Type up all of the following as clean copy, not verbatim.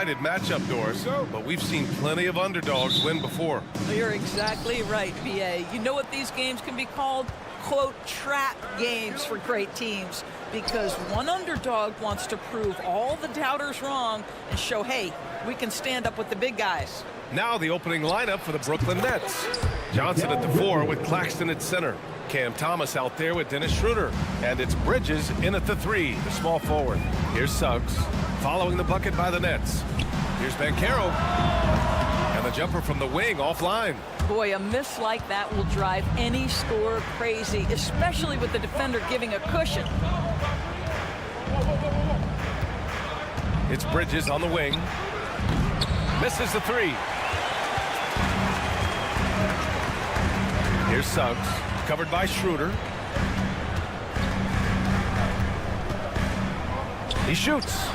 one-sided matchup, Doris, but we've seen plenty of underdogs win before. You're exactly right, BA. You know what these games can be called? Quote, trap games for great teams, because one underdog wants to prove all the doubters wrong and show, hey, we can stand up with the big guys. Now the opening lineup for the Brooklyn Nets. Johnson at the 4 with Claxton at center. Cam Thomas out there with Dennis Schroeder. And it's Bridges in at the 3, the small forward. Here's Suggs, following the bucket by the Nets. Here's Banchero. And the jumper from the wing offline. Boy, a miss like that will drive any scorer crazy, especially with the defender giving a cushion. It's Bridges on the wing. Misses the 3. Here's Suggs, covered by Schroeder. He shoots.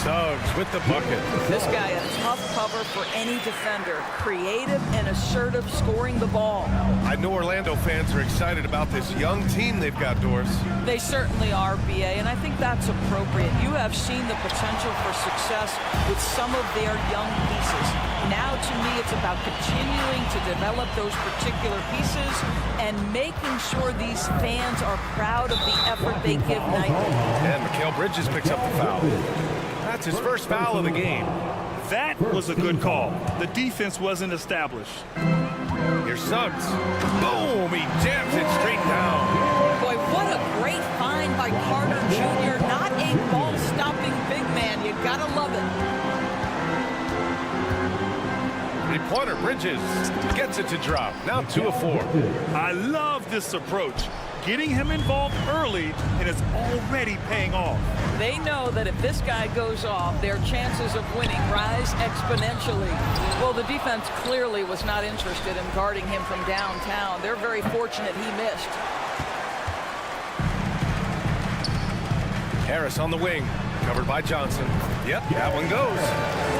Suggs with the bucket. This guy a tough cover for any defender. Creative and assertive scoring the ball. I know Orlando fans are excited about this young team they've got, Doris. They certainly are, BA, and I think that's appropriate. You have seen the potential for success with some of their young pieces. Now, to me, it's about continuing to develop those particular pieces and making sure these fans are proud of the effort they give nightly. And Mikal Bridges picks up the foul. That's his first foul of the game. That was a good call. The defense wasn't established. Here's Suggs. Boom! He jams it straight down. Boy, what a great find by Carter Jr. Not a ball-stopping big man. You gotta love it. Three-pointer, Bridges gets it to drop. Now 2 of 4. I love this approach. Getting him involved early, and it's already paying off. They know that if this guy goes off, their chances of winning rise exponentially. Well, the defense clearly was not interested in guarding him from downtown. They're very fortunate he missed. Harris on the wing, covered by Johnson. Yep, that one goes.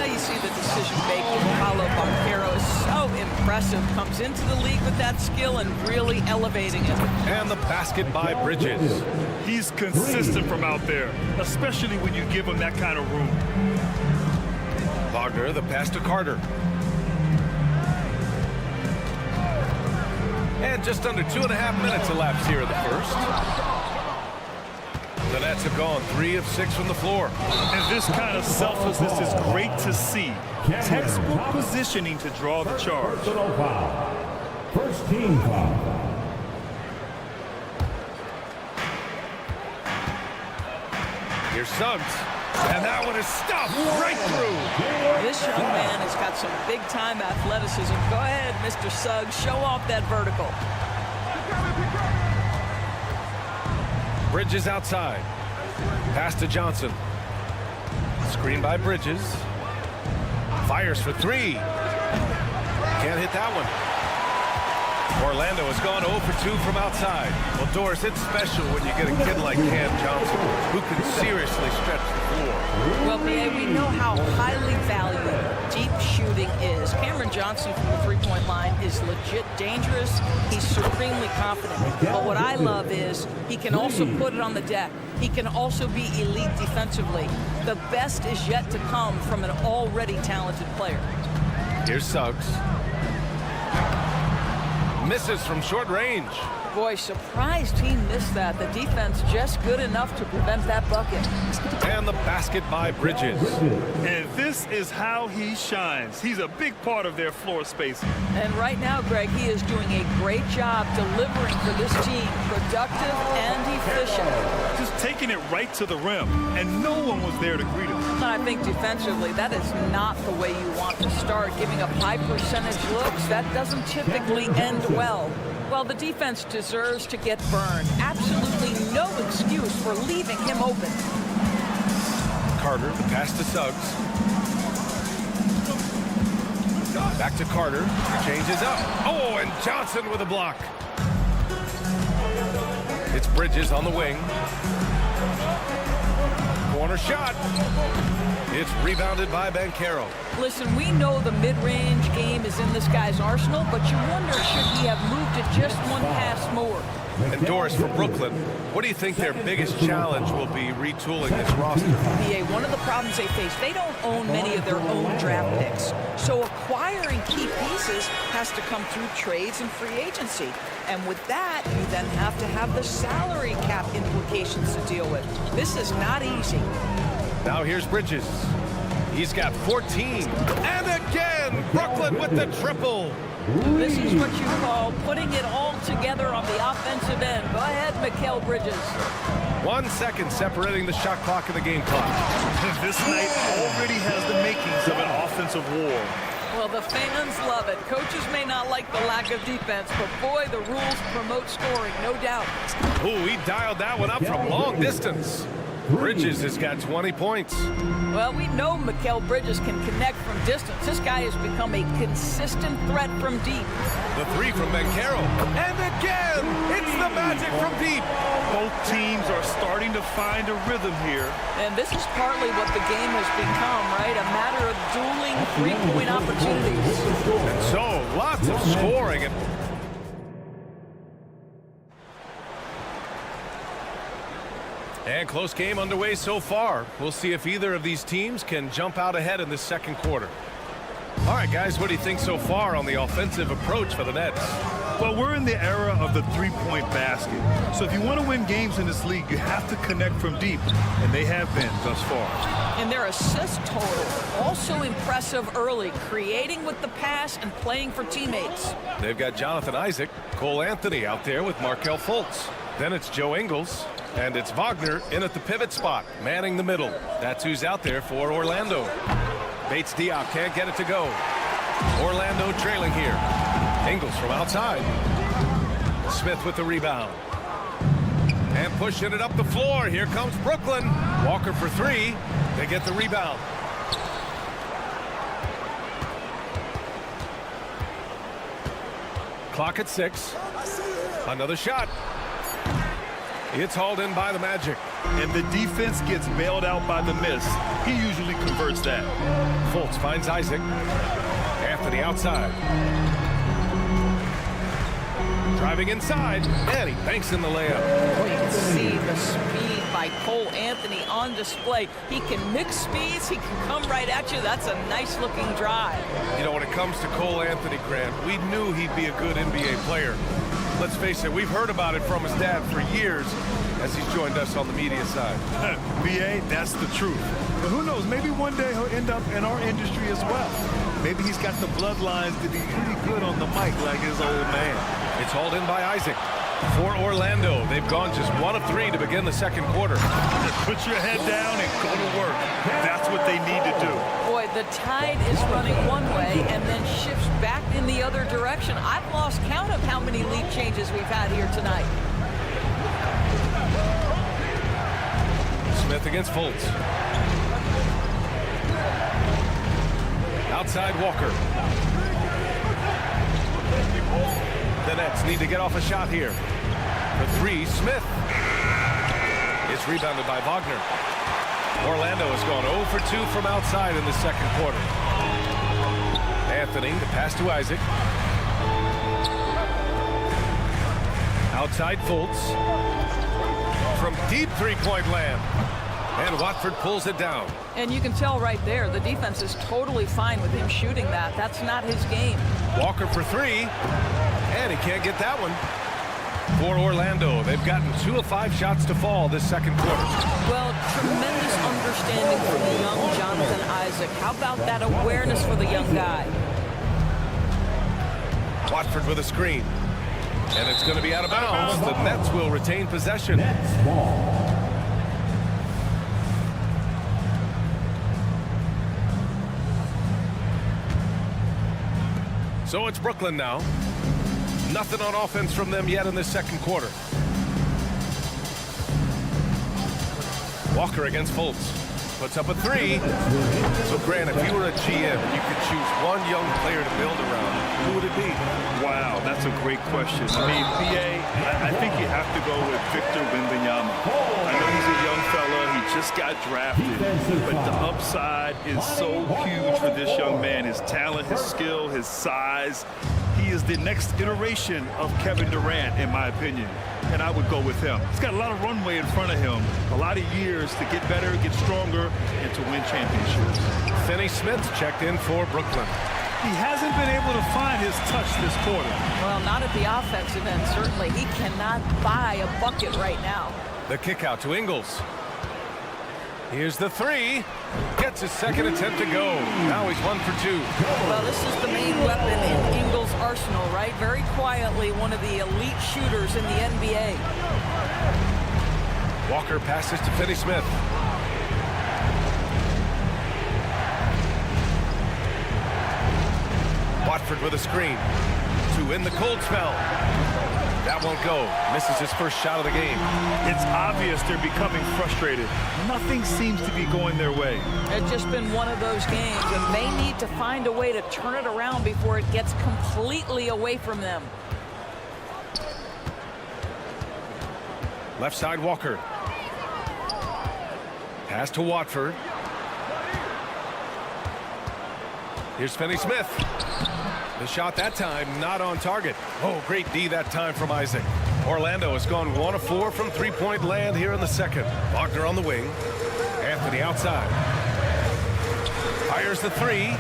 Now you see the decision making. Paulo Banchero is so impressive. Comes into the league with that skill and really elevating it. And the basket by Bridges. He's consistent from out there, especially when you give him that kind of room. Wagner, the pass to Carter. And just under 2.5 minutes elapsed here in the first. The Nets have gone 3 of 6 from the floor. And this kind of selflessness is great to see. Textbook positioning to draw the charge. First team foul. Here's Suggs. And that one is stuffed right through. This young man has got some big-time athleticism. Go ahead, Mr. Suggs. Show off that vertical. Bridges outside. Pass to Johnson. Screen by Bridges. Fires for 3. Can't hit that one. Orlando has gone 0 for 2 from outside. Well, Doris, it's special when you get a kid like Cam Johnson who can seriously stretch the floor. Well, BA, we know how highly valued deep shooting is. Cameron Johnson from the three-point line is legit dangerous. He's supremely confident. But what I love is he can also put it on the deck. He can also be elite defensively. The best is yet to come from an already talented player. Here's Suggs. Misses from short range. Boy, surprised he missed that. The defense just good enough to prevent that bucket. And the basket by Bridges. And this is how he shines. He's a big part of their floor spacing. And right now, Greg, he is doing a great job delivering for this team. Productive and efficient. Just taking it right to the rim, and no one was there to greet him. I think defensively, that is not the way you want to start. Giving up high percentage looks, that doesn't typically end well. Well, the defense deserves to get burned. Absolutely no excuse for leaving him open. Carter, the pass to Suggs. Back to Carter. Changes up. Oh, and Johnson with a block. It's Bridges on the wing. Corner shot. It's rebounded by Banchero. Listen, we know the mid-range game is in this guy's arsenal, but you wonder, should he have moved it just one pass more? And Doris, for Brooklyn, what do you think their biggest challenge will be retooling this roster? BA, one of the problems they face, they don't own many of their own draft picks. So acquiring key pieces has to come through trades and free agency. And with that, you then have to have the salary cap implications to deal with. This is not easy. Now here's Bridges. He's got 14. And again, Brooklyn with the triple. This is what you call putting it all together on the offensive end. Go ahead, Mikal Bridges. 1 second separating the shot clock and the game clock. This night already has the makings of an offensive war. Well, the fans love it. Coaches may not like the lack of defense, but boy, the rules promote scoring, no doubt. Ooh, he dialed that one up from long distance. Bridges has got 20 points. Well, we know Mikal Bridges can connect from distance. This guy has become a consistent threat from deep. The three from Bencaro. And again, it's the Magic from deep. Both teams are starting to find a rhythm here. And this is partly what the game has become, right? A matter of dueling three-point opportunities. And so, lots of scoring. And close game underway so far. We'll see if either of these teams can jump out ahead in this second quarter. All right, guys, what do you think so far on the offensive approach for the Nets? Well, we're in the era of the three-point basket. So if you want to win games in this league, you have to connect from deep, and they have been thus far. And their assist total, also impressive early, creating with the pass and playing for teammates. They've got Jonathan Isaac, Cole Anthony out there with Markelle Fultz. Then it's Joe Ingles, and it's Wagner in at the pivot spot, manning the middle. That's who's out there for Orlando. Bates Diop can't get it to go. Orlando trailing here. Ingles from outside. Smith with the rebound. And pushing it up the floor. Here comes Brooklyn. Walker for three. They get the rebound. Clock at 6. Another shot. It's hauled in by the Magic. And the defense gets bailed out by the miss. He usually converts that. Fultz finds Isaac. Anthony outside. Driving inside, and he banks in the layup. Well, you can see the speed by Cole Anthony on display. He can mix speeds. He can come right at you. That's a nice-looking drive. You know, when it comes to Cole Anthony, Grant, we knew he'd be a good NBA player. Let's face it, we've heard about it from his dad for years as he's joined us on the media side. BA, that's the truth. But who knows, maybe one day he'll end up in our industry as well. Maybe he's got the bloodlines to be pretty good on the mic like his old man. It's hauled in by Isaac. For Orlando, they've gone just 1 of 3 to begin the second quarter. Put your head down and go to work. That's what they need to do. Boy, the tide is running one way and then shifts back in the other direction. I've lost count of how many lead changes we've had here tonight. Smith against Fultz. Outside Walker. The Nets need to get off a shot here. For 3, Smith. It's rebounded by Wagner. Orlando has gone 0 for 2 from outside in the second quarter. Anthony, the pass to Isaac. Outside Fultz. From deep three-point land. And Watford pulls it down. And you can tell right there, the defense is totally fine with him shooting that. That's not his game. Walker for 3. And he can't get that one. For Orlando, they've gotten 2 of 5 shots to fall this second quarter. Well, tremendous understanding from the young Jonathan Isaac. How about that awareness for the young guy? Watford with a screen. And it's going to be out of bounds. The Nets will retain possession. So it's Brooklyn now. Nothing on offense from them yet in this second quarter. Walker against Fultz. Puts up a 3. So, Grant, if you were a GM and you could choose one young player to build around, who would it be? Wow, that's a great question. I mean, BA, I think you have to go with Victor Wembanyama. I know he's a young fella. He just got drafted. But the upside is so huge for this young man. His talent, his skill, his size. He is the next iteration of Kevin Durant, in my opinion, and I would go with him. He's got a lot of runway in front of him, a lot of years to get better, get stronger, and to win championships. Finney Smith checked in for Brooklyn. He hasn't been able to find his touch this quarter. Well, not at the offensive end, certainly. He cannot buy a bucket right now. The kick out to Ingles. Here's the three. Gets his second attempt to go. Now he's 1 for 2. Well, this is the main weapon in Ingles' arsenal, right? Very quietly, one of the elite shooters in the NBA. Walker passes to Finney Smith. Watford with a screen. To win the cold spell. That won't go. Misses his first shot of the game. It's obvious they're becoming frustrated. Nothing seems to be going their way. It's just been one of those games, and they need to find a way to turn it around before it gets completely away from them. Left side, Walker. Pass to Watford. Here's Finney Smith. The shot that time not on target. Oh, great D that time from Isaac. Orlando has gone 1 of 4 from three-point land here in the second. Wagner on the wing. Anthony outside. Fires the three. And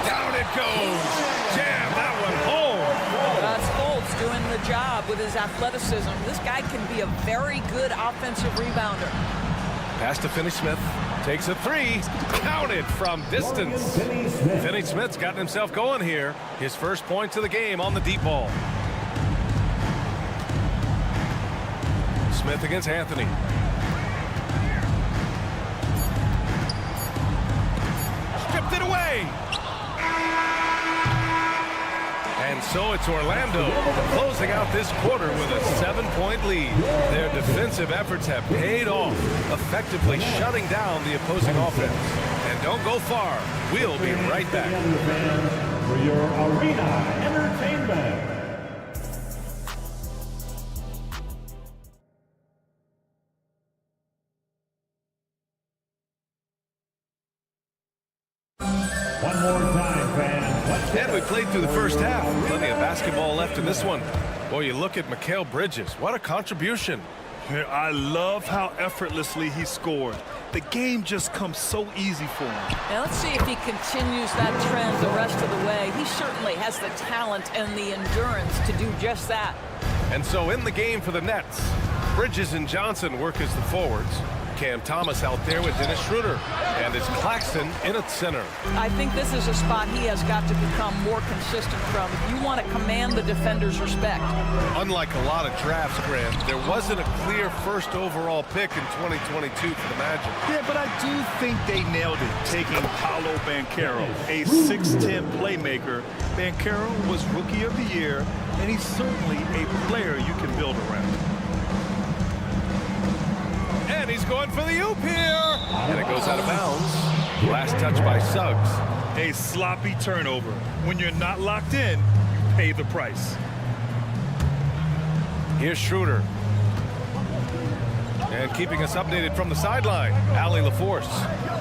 down it goes. Jam that one home. That's Fultz doing the job with his athleticism. This guy can be a very good offensive rebounder. Pass to Finney Smith. Takes a three. Counted from distance. Finney Smith's gotten himself going here. His first points of the game on the deep ball. Smith against Anthony. Stripped it away. And so it's Orlando closing out this quarter with a 7-point lead. Their defensive efforts have paid off, effectively shutting down the opposing offense. And don't go far. We'll be right back. For your arena entertainment. One more time, fans. And we played through the first half. Plenty of basketball left in this one. Boy, you look at Mikal Bridges. What a contribution. I love how effortlessly he scored. The game just comes so easy for him. Now let's see if he continues that trend the rest of the way. He certainly has the talent and the endurance to do just that. And so in the game for the Nets, Bridges and Johnson work as the forwards. Cam Thomas out there with Dennis Schroeder. And it's Claxton in at center. I think this is a spot he has got to become more consistent from if you want to command the defender's respect. Unlike a lot of drafts, Grant, there wasn't a clear first overall pick in 2022 for the Magic. Yeah, but I do think they nailed it, taking Paolo Banchero, a 6'10 playmaker. Banchero was Rookie of the Year, and he's certainly a player you can build around. And he's going for the oop here. And it goes out of bounds. Last touch by Suggs. A sloppy turnover. When you're not locked in, you pay the price. Here's Schroeder. And keeping us updated from the sideline, Allie LaForce.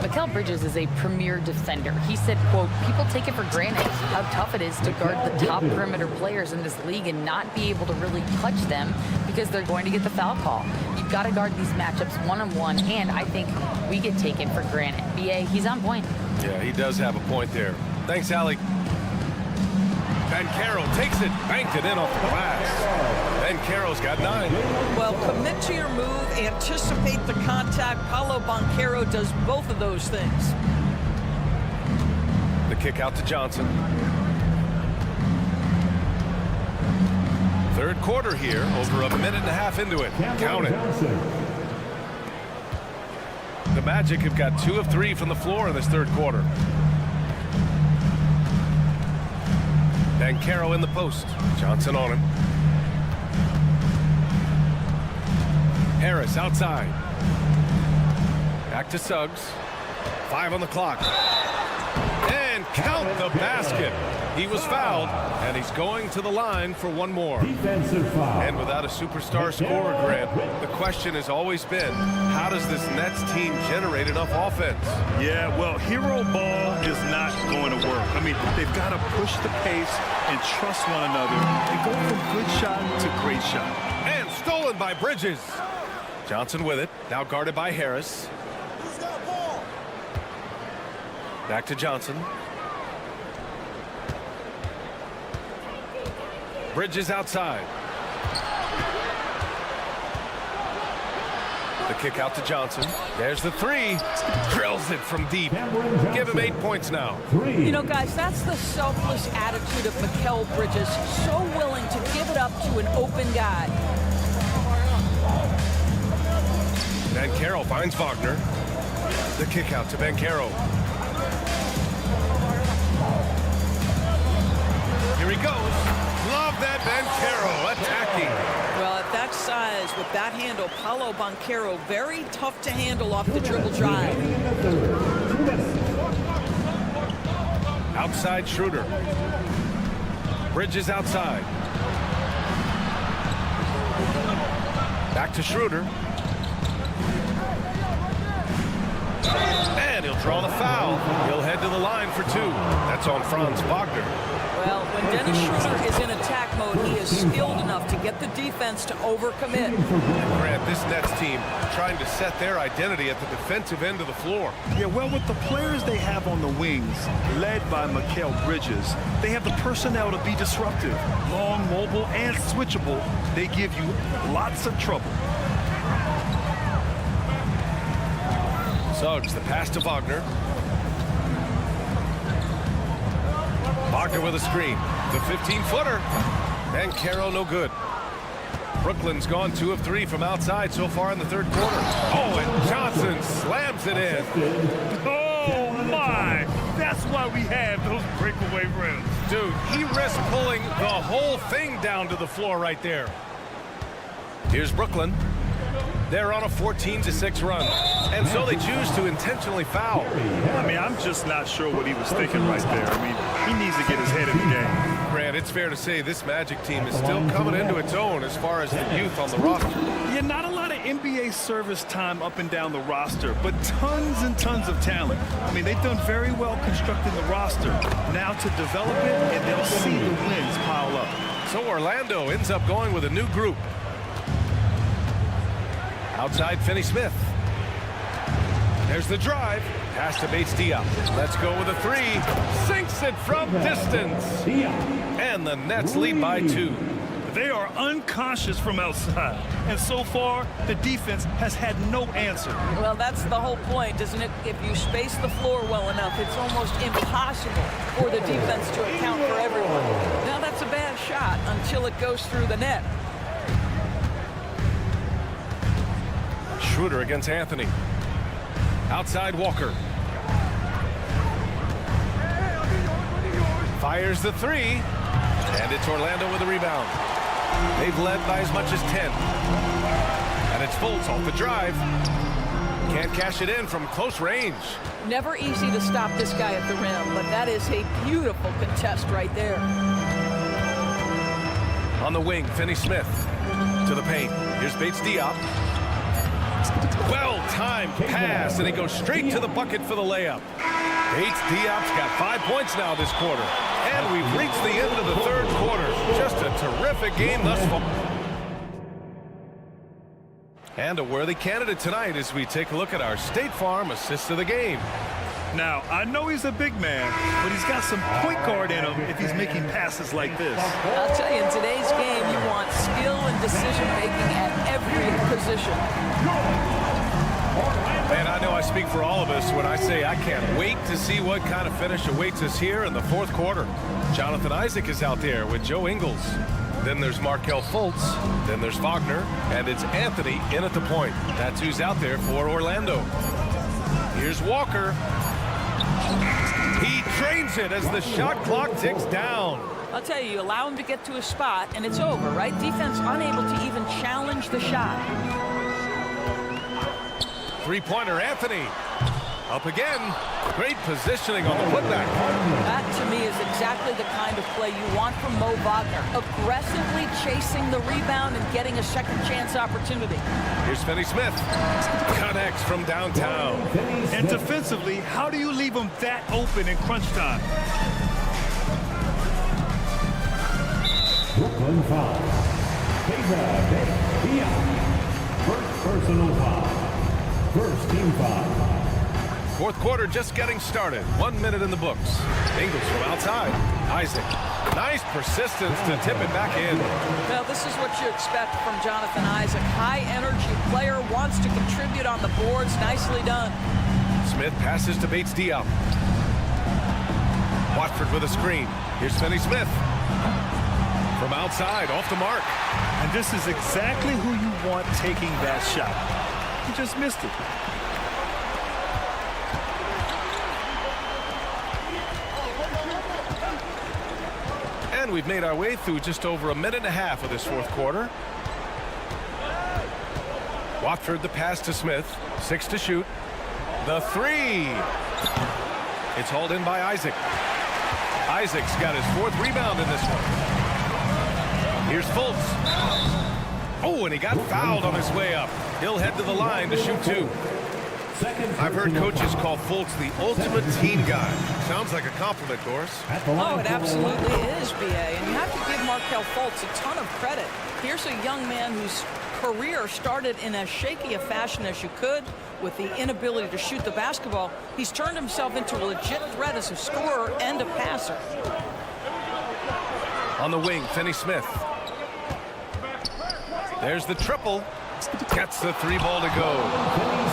Mikal Bridges is a premier defender. He said, quote, people take it for granted how tough it is to guard the top perimeter players in this league and not be able to really touch them because they're going to get the foul call. You've got to guard these matchups one-on-one, and I think we get taken for granted. BA, he's on point. Yeah, he does have a point there. Thanks, Allie. Banchero takes it, banked it in off the glass. Banchero's got 9. Well, commit to your move, anticipate the contact. Paolo Banchero does both of those things. The kick out to Johnson. Third quarter here, over a minute and a half into it. Count it. The Magic have got 2 of 3 from the floor in this third quarter. Banchero in the post. Johnson on him. Harris outside. Back to Suggs. 5 on the clock. And Count the basket. He was fouled, and he's going to the line for one more. Defensive foul. And without a superstar scorer, Grant, the question has always been, how does this Nets team generate enough offense? Yeah, well, hero ball is not going to work. I mean, they've got to push the pace and trust one another and go from good shot to great shot. And stolen by Bridges. Johnson with it, now guarded by Harris. Back to Johnson. Bridges outside. The kick out to Johnson. There's the three. Drills it from deep. Give him 8 points now. You know, guys, that's the selfless attitude of Mikal Bridges. So willing to give it up to an open guy. Banchero finds Wagner. The kick out to Banchero. Here he goes. Love that Banchero attacking. Well, at that size, with that handle, Paolo Banchero, very tough to handle off the dribble drive. Outside Schroeder. Bridges outside. Back to Schroeder. And he'll draw the foul. He'll head to the line for two. That's on Franz Wagner. Well, when Dennis Schroeder is in attack mode, he is skilled enough to get the defense to overcommit. Grant, this Nets team trying to set their identity at the defensive end of the floor. Yeah, well, with the players they have on the wings, led by Mikal Bridges, they have the personnel to be disruptive. Long, mobile, and switchable. They give you lots of trouble. Suggs, the pass to Wagner. Wagner with a screen. The 15-footer. Banchero no good. Brooklyn's gone 2 of 3 from outside so far in the third quarter. Oh, and Johnson slams it in. Oh, my! That's why we have those breakaway rims. Dude, he risked pulling the whole thing down to the floor right there. Here's Brooklyn. They're on a 14-6 run, and so they choose to intentionally foul. I mean, I'm just not sure what he was thinking right there. I mean, he needs to get his head in the game. Grant, it's fair to say this Magic team is still coming into its own as far as the youth on the roster. Yeah, not a lot of NBA service time up and down the roster, but tons and tons of talent. I mean, they've done very well constructing the roster. Now to develop it, and they'll see the wins pile up. So Orlando ends up going with a new group. Outside Finney-Smith. There's the drive. Pass to Bates-Diop. Let's go with a three. Sinks it from distance. And the Nets lead by 2. They are unconscious from outside. And so far, the defense has had no answer. Well, that's the whole point, isn't it? If you space the floor well enough, it's almost impossible for the defense to account for everyone. Now, that's a bad shot until it goes through the net. Schroeder against Anthony. Outside Walker. Fires the three. And it's Orlando with a rebound. They've led by as much as 10. And it's Fultz off the drive. Can't cash it in from close range. Never easy to stop this guy at the rim, but that is a beautiful contest right there. On the wing, Finney-Smith to the paint. Here's Bates-Diop. Well-timed pass, and he goes straight to the bucket for the layup. Bates-Diop's got 5 points now this quarter. And we've reached the end of the third quarter. Just a terrific game thus far. And a worthy candidate tonight as we take a look at our State Farm assist of the game. Now, I know he's a big man, but he's got some point guard in him if he's making passes like this. I'll tell you, in today's game, you want skill and decision-making at every position. Man, I know I speak for all of us when I say I can't wait to see what kind of finish awaits us here in the fourth quarter. Jonathan Isaac is out there with Joe Ingles. Then there's Markelle Fultz. Then there's Wagner. And it's Anthony in at the point. That's who's out there for Orlando. Here's Walker. He trains it as the shot clock ticks down. I'll tell you, you allow him to get to a spot, and it's over, right? Defense unable to even challenge the shot. Three-pointer, Anthony. Up again. Great positioning on the putback. That, to me, is exactly the kind of play you want from Mo Wagner. Aggressively chasing the rebound and getting a second chance opportunity. Here's Finney Smith. Connects from downtown. And defensively, how do you leave them that open in crunch time? Brooklyn foul. First personal foul. First team foul. Fourth quarter just getting started. 1 minute in the books. Ingles from outside. Isaac. Nice persistence to tip it back in. Well, this is what you expect from Jonathan Isaac. High-energy player, wants to contribute on the boards. Nicely done. Smith passes to Bates Diop. Watford with a screen. Here's Finney Smith. From outside, off the mark. And this is exactly who you want taking that shot. He just missed it. And we've made our way through just over a minute and a half of this fourth quarter. Watford the pass to Smith. 6 to shoot. The three. It's hauled in by Isaac. Isaac's got his 4th rebound in this one. Here's Fultz. Oh, and he got fouled on his way up. He'll head to the line to shoot 2. I've heard coaches call Fultz the ultimate team guy. Sounds like a compliment, Doris. Oh, it absolutely is, B.A. And you have to give Markelle Fultz a ton of credit. Here's a young man whose career started in as shaky a fashion as you could with the inability to shoot the basketball. He's turned himself into a legit threat as a scorer and a passer. On the wing, Finney Smith. There's the triple. Gets the 3 ball to go.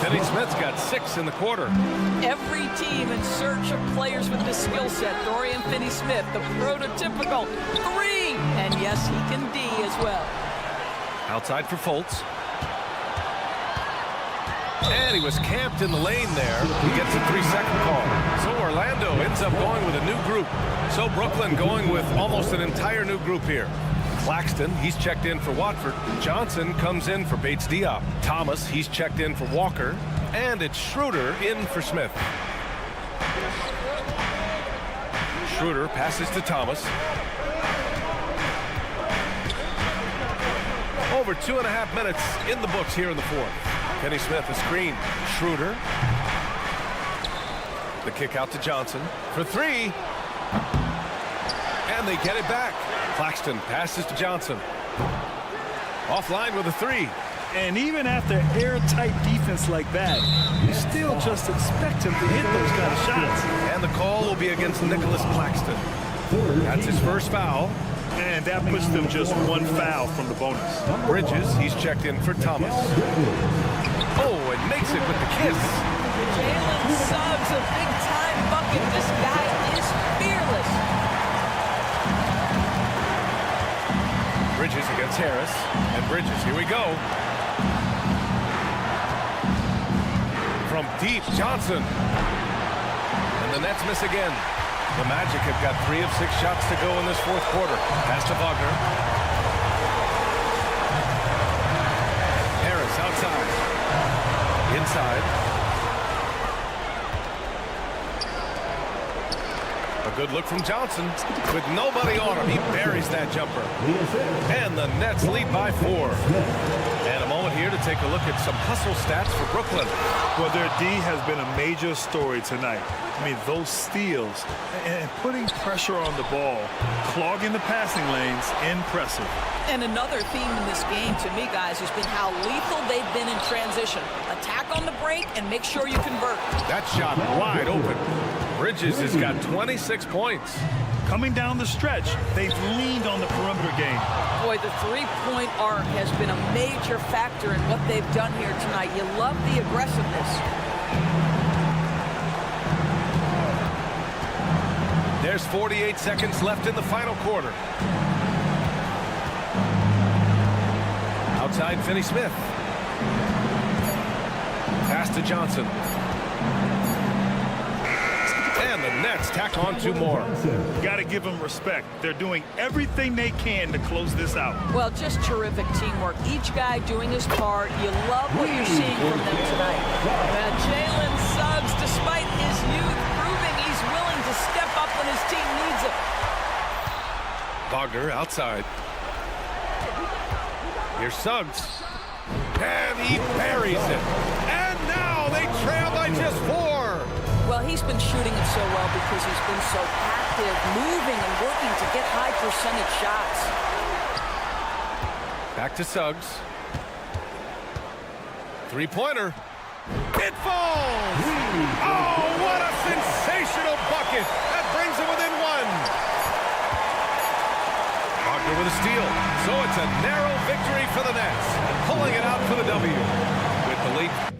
Finney Smith's got 6 in the quarter. Every team in search of players with this skill set. Dorian Finney-Smith, the prototypical 3. And yes, he can D as well. Outside for Fultz. And he was camped in the lane there. He gets a 3-second call. So Orlando ends up going with a new group. So Brooklyn going with almost an entire new group here. Claxton, he's checked in for Watford. Johnson comes in for Bates Diop. Thomas, he's checked in for Walker. And it's Schroeder in for Smith. Schroeder passes to Thomas. Over 2.5 minutes in the books here in the fourth. Finney Smith a screen. Schroeder. The kick out to Johnson for 3. And they get it back. Claxton passes to Johnson. Offline with a 3. And even after airtight defense like that, you still just expect him to hit those kind of shots. And the call will be against Nicholas Claxton. That's his first foul. And that puts them just 1 foul from the bonus. Bridges, he's checked in for Thomas. Oh, and makes it with the kiss. Jalen Suggs, a big-time bucket. This guy is fearless. Bridges against Harris. And Bridges, here we go. From deep, Johnson. And the Nets miss again. The Magic have got 3 of 6 shots to go in this fourth quarter. Pass to Wagner. Harris outside. Inside. A good look from Johnson. With nobody on him, he buries that jumper. And the Nets lead by 4. And a moment here to take a look at some hustle stats for Brooklyn. Well, their D has been a major story tonight. I mean, those steals and putting pressure on the ball, clogging the passing lanes, impressive. And another theme in this game to me, guys, has been how lethal they've been in transition. Attack on the break and make sure you convert. That shot wide open. Bridges has got 26 points. Coming down the stretch, they've leaned on the perimeter game. Boy, the three-point arc has been a major factor in what they've done here tonight. You love the aggressiveness. There's 48 seconds left in the final quarter. Outside, Finney Smith. Pass to Johnson. And the Nets tack on 2 more. Got to give them respect. They're doing everything they can to close this out. Well, just terrific teamwork. Each guy doing his part. You love what you're seeing from them tonight. Jalen Suggs Suggs, despite his youth, proving he's willing to step up when his team needs him. Wagner outside. Here's Suggs. And he buries it. And now they trail by just 4. Well, he's been shooting it so well because he's been so active, moving and working to get high percentage shots. Back to Suggs. Three-pointer. It falls! Oh, what a sensational bucket! That brings him within 1. Wagner with a steal. So it's a narrow victory for the Nets, pulling it out for the W. With the lead.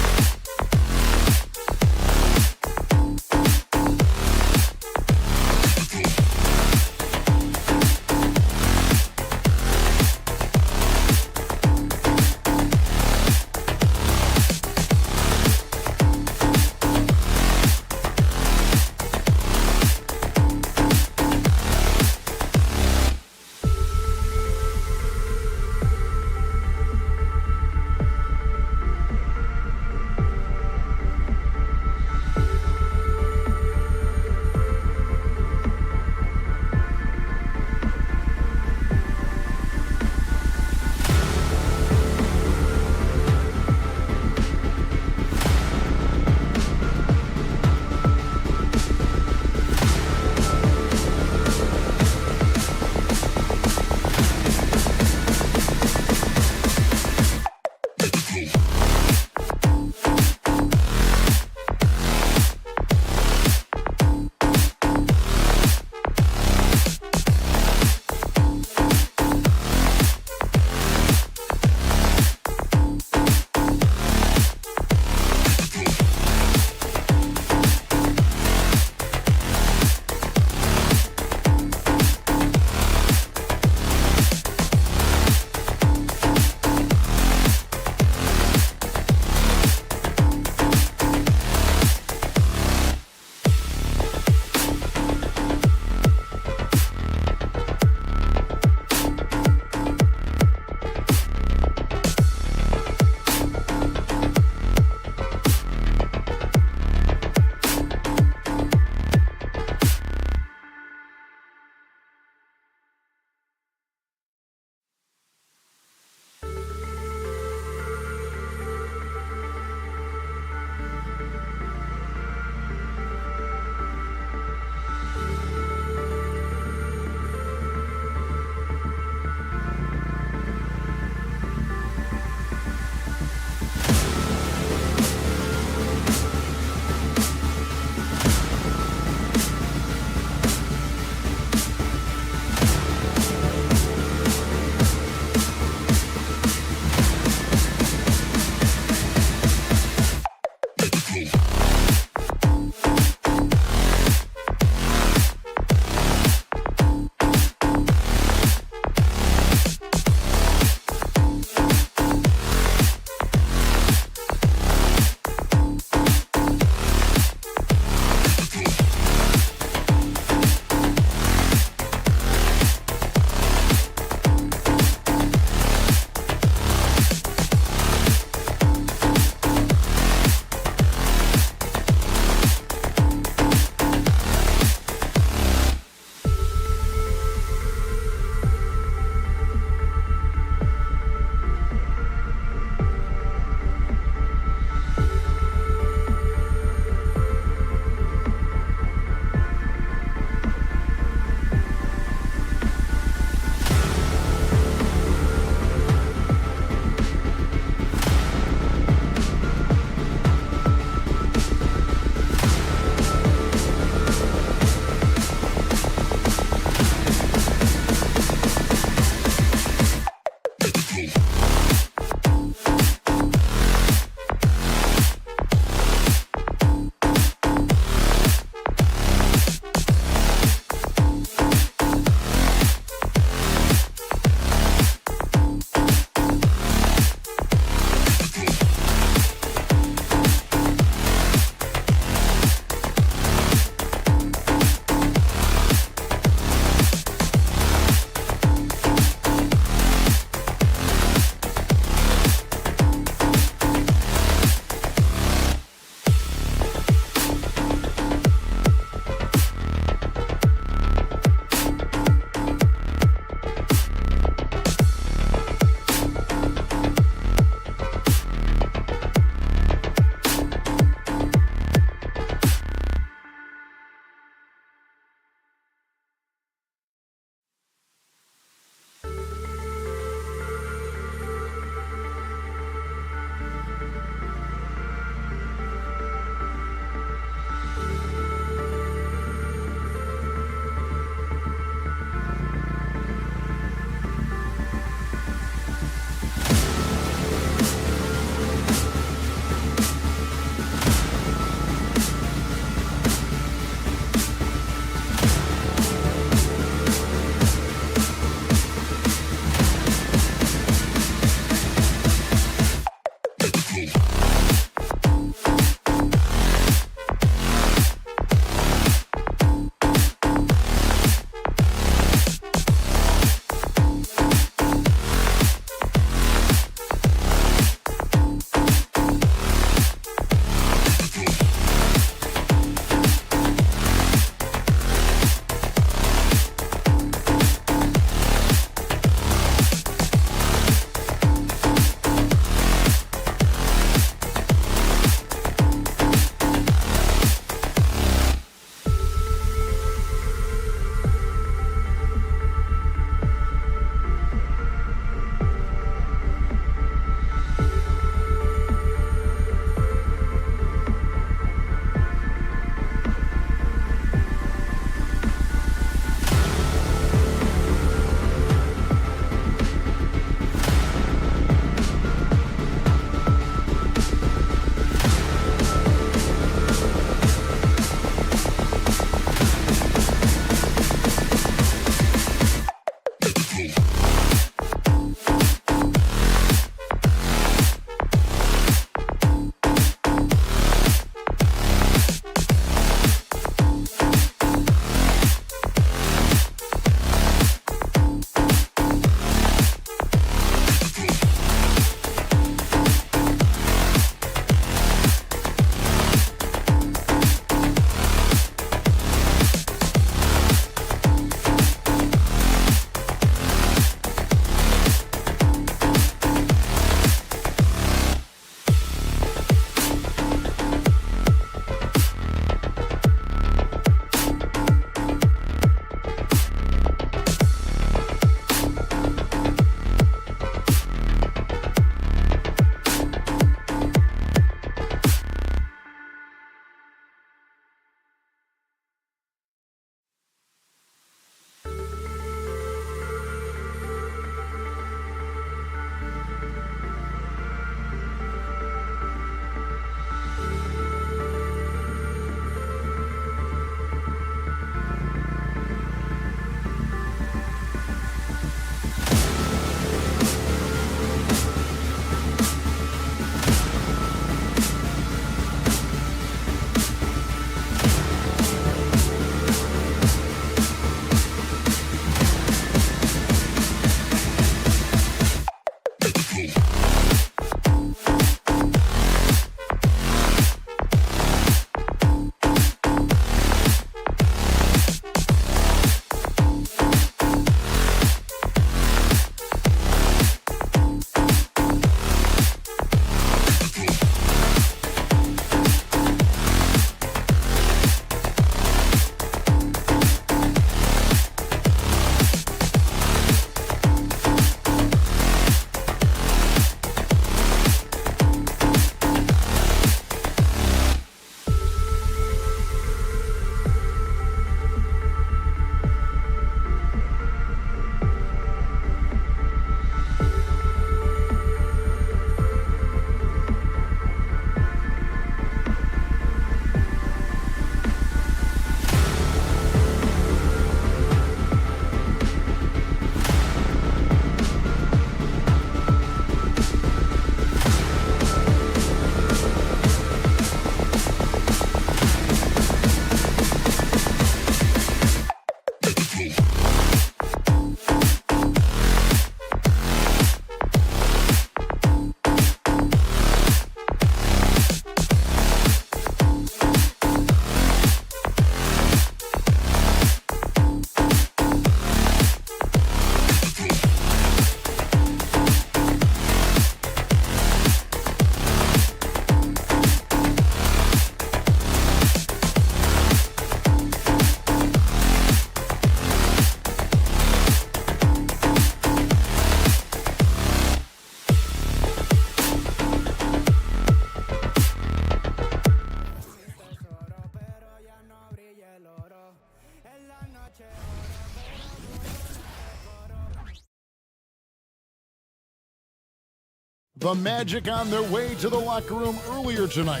The Magic on their way to the locker room earlier tonight.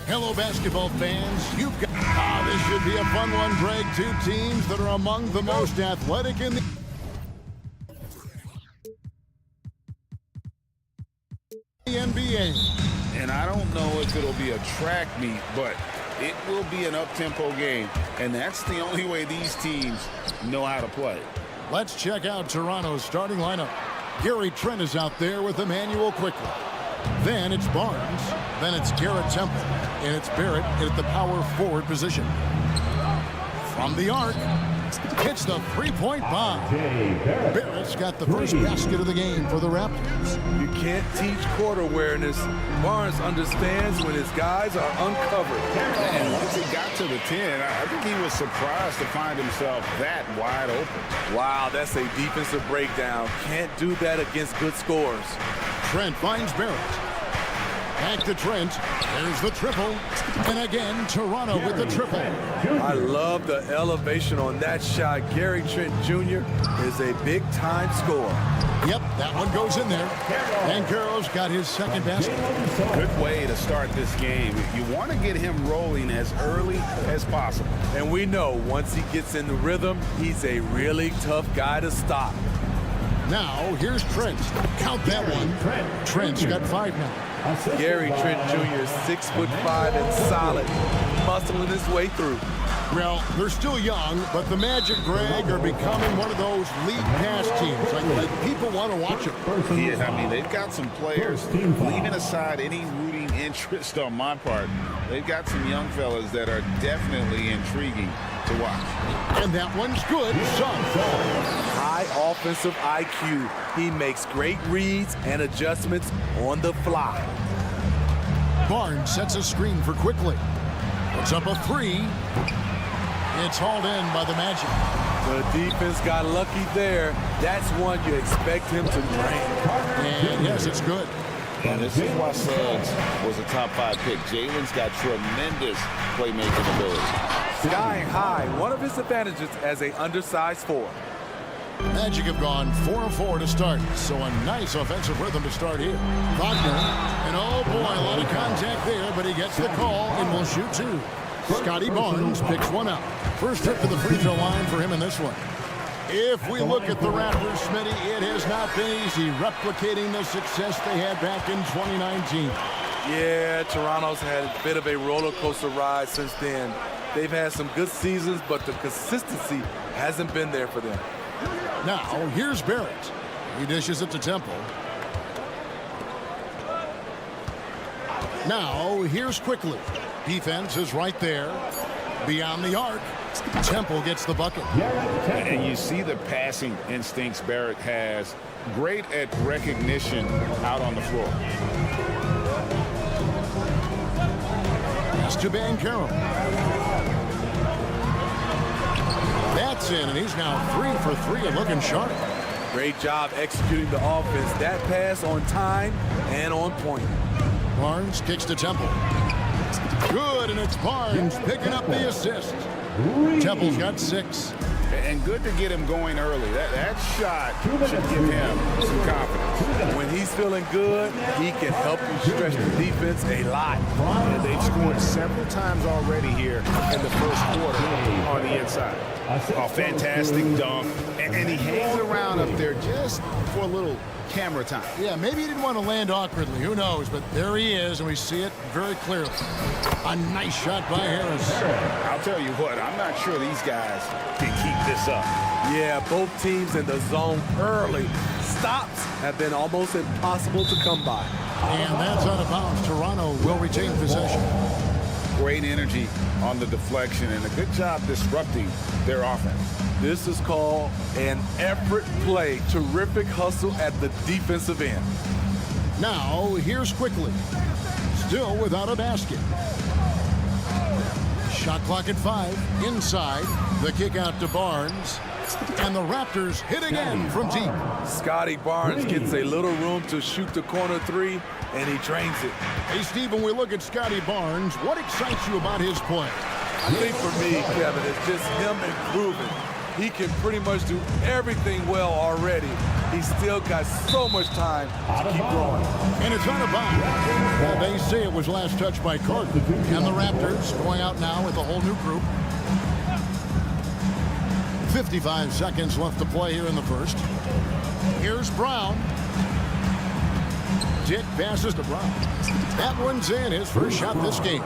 Hello, basketball fans. You've got... this should be a fun one, Greg. Two teams that are among the most athletic in the NBA. And I don't know if it'll be a track meet, but it will be an up-tempo game. And that's the only way these teams know how to play. Let's check out Toronto's starting lineup. Gary Trent is out there with Emmanuel quickly. Then it's Barnes. Then it's Garrett Temple. And it's Barrett at the power forward position. From the arc, hits the three-point bomb. Barrett's got the first basket of the game for the Raptors. You can't teach court awareness. Barnes understands when his guys are uncovered. And once he got to the 10, I think he was surprised to find himself that wide open. Wow, that's a defensive breakdown. Can't do that against good scorers. Trent finds Barrett. Back to Trent. There's the triple. And again, Toronto with the triple. I love the elevation on that shot. Gary Trent Jr. is a big-time scorer. Yep, that one goes in there. And Carroll's got his second basket. Good way to start this game. You want to get him rolling as early as possible. And we know once he gets in the rhythm, he's a really tough guy to stop. Now, here's Trent. Count that one. Trent's got 5 now. Gary Trent Jr. is 6'5" and solid, muscling his way through. Well, they're still young, but the Magic, Greg, are becoming one of those league pass teams. Like people want to watch them. Yeah, I mean, they've got some players, leaving aside any rooting interest on my part, they've got some young fellas that are definitely intriguing to watch. And that one's good. High offensive IQ. He makes great reads and adjustments on the fly. Barnes sets a screen for Quickly. Puts up a 3. It's hauled in by the Magic. The defense got lucky there. That's one you expect him to drain. And yes, it's good. And this is why Suggs was a top 5 pick. Jalen's got tremendous playmaking ability. Skying high, one of his advantages as an undersized forward. Magic have gone 4-4 to start, so a nice offensive rhythm to start here. Wagner, and oh boy, a lot of contact there, but he gets the call and will shoot 2. Scotty Barnes picks one up. First trip to the free throw line for him in this one. If we look at the Raptors, Smitty, it has not been easy replicating the success they had back in 2019. Yeah, Toronto's had a bit of a roller coaster ride since then. They've had some good seasons, but the consistency hasn't been there for them. Now, here's Barrett. He dishes it to Temple. Now, here's Quickly. Defense is right there. Beyond the arc, Temple gets the bucket. And you see the passing instincts Barrett has. Great at recognition out on the floor. Pass to Banchero. That's in, and he's now 3 for 3 and looking sharp. Great job executing the offense. That pass on time and on point. Barnes kicks to Temple. Good, and it's Barnes picking up the assist. Temple's got 6. And good to get him going early. That shot should give him some confidence. When he's feeling good, he can help you stretch the defense a lot. And they've scored several times already here in the first quarter on the inside. Oh, fantastic dunk. And he hangs around up there just for a little camera time. Yeah, maybe he didn't want to land awkwardly. Who knows? But there he is, and we see it very clearly. A nice shot by Harris. I'll tell you what, I'm not sure these guys can keep this up. Yeah, both teams in the zone early. Stops have been almost impossible to come by. And that's out of bounds. Toronto will retain possession. Great energy on the deflection and a good job disrupting their offense. This is called an effort play. Terrific hustle at the defensive end. Now, here's Quickly. Still without a basket. Shot clock at 5. Inside. The kick out to Barnes. And the Raptors hit again from deep. Scotty Barnes gets a little room to shoot the corner 3, and he drains it. Hey, Steve, when we look at Scotty Barnes, what excites you about his play? I think for me, Kevin, it's just him improving. he can pretty much do everything well already. He's still got so much time to keep growing. And it's out of bounds. They say it was last touched by Carter. And the Raptors going out now with a whole new group. 55 seconds left to play here in the first. Here's Brown. Dick passes to Brown. That one's in, his first shot this game.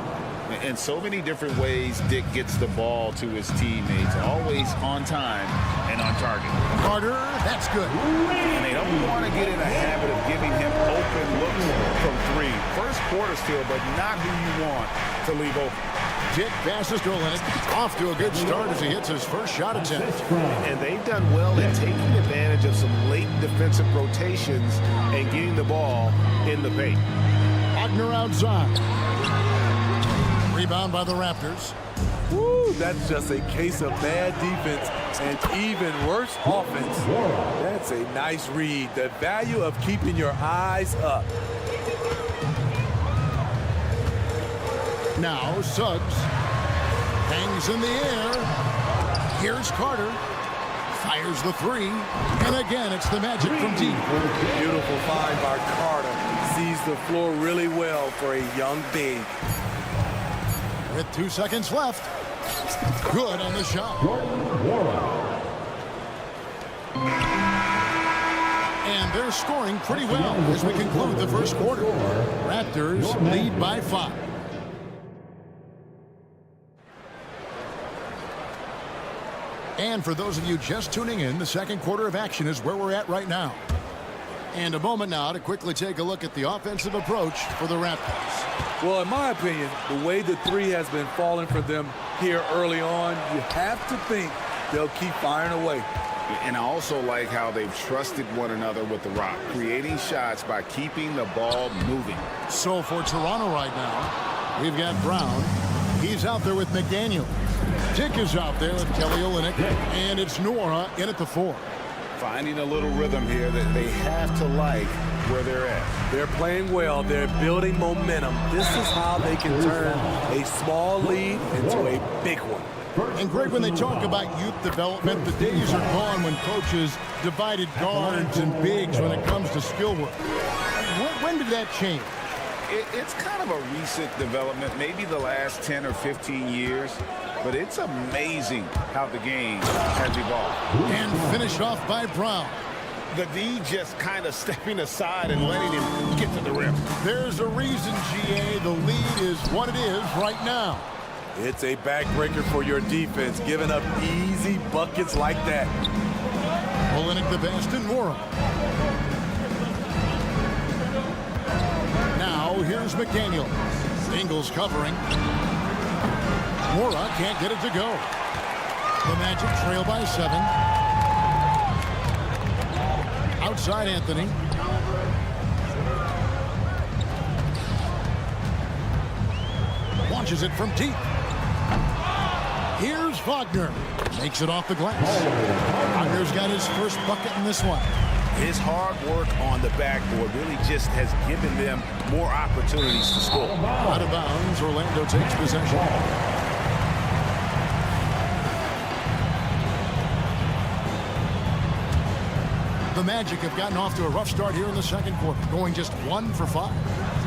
In so many different ways, Dick gets the ball to his teammates, always on time and on target. Carter, that's good. And they don't want to get in a habit of giving him open looks from three. First quarter still, but not who you want to leave open. Dick passes to Olenek. Off to a good start as he hits his first shot attempt. And they've done well in taking advantage of some late defensive rotations and getting the ball in the paint. Wagner outside. Rebound by the Raptors. Woo, that's just a case of bad defense and even worse offense. That's a nice read. The value of keeping your eyes up. Now Suggs hangs in the air. Here's Carter. Fires the three. And again, it's the Magic from deep. Beautiful find by Carter. Sees the floor really well for a young big. With 2 seconds left. Good on the shot. And they're scoring pretty well as we conclude the first quarter. Raptors lead by 5. And for those of you just tuning in, the second quarter of action is where we're at right now. And a moment now to quickly take a look at the offensive approach for the Raptors. Well, in my opinion, the way the three has been falling for them here early on, you have to think they'll keep firing away. And I also like how they've trusted one another with the rock, creating shots by keeping the ball moving. So for Toronto right now, we've got Brown. He's out there with McDaniel. Dick is out there with Kelly Olynyk, and it's Nora in at the 4. Finding a little rhythm here that they have to like where they're at. They're playing well. They're building momentum. This is how they can turn a small lead into a big one. And Greg, when they talk about youth development, the days are gone when coaches divided guards and bigs when it comes to skill work. When did that change? It's kind of a recent development, maybe the last 10 or 15 years, but it's amazing how the game has evolved. And finished off by Brown. The D just kind of stepping aside and letting him get to the rim. There's a reason, GA, the lead is what it is right now. It's a backbreaker for your defense, giving up easy buckets like that. Olynyk the best and Nora. Now here's McDaniel. Ingles covering. Nora can't get it to go. The Magic trail by 7. Outside Anthony. Launches it from deep. Here's Wagner. Makes it off the glass. Wagner's got his first bucket in this one. His hard work on the backboard really just has given them more opportunities to score. Out of bounds, Orlando takes possession. The Magic have gotten off to a rough start here in the second quarter, going just 1 for 5.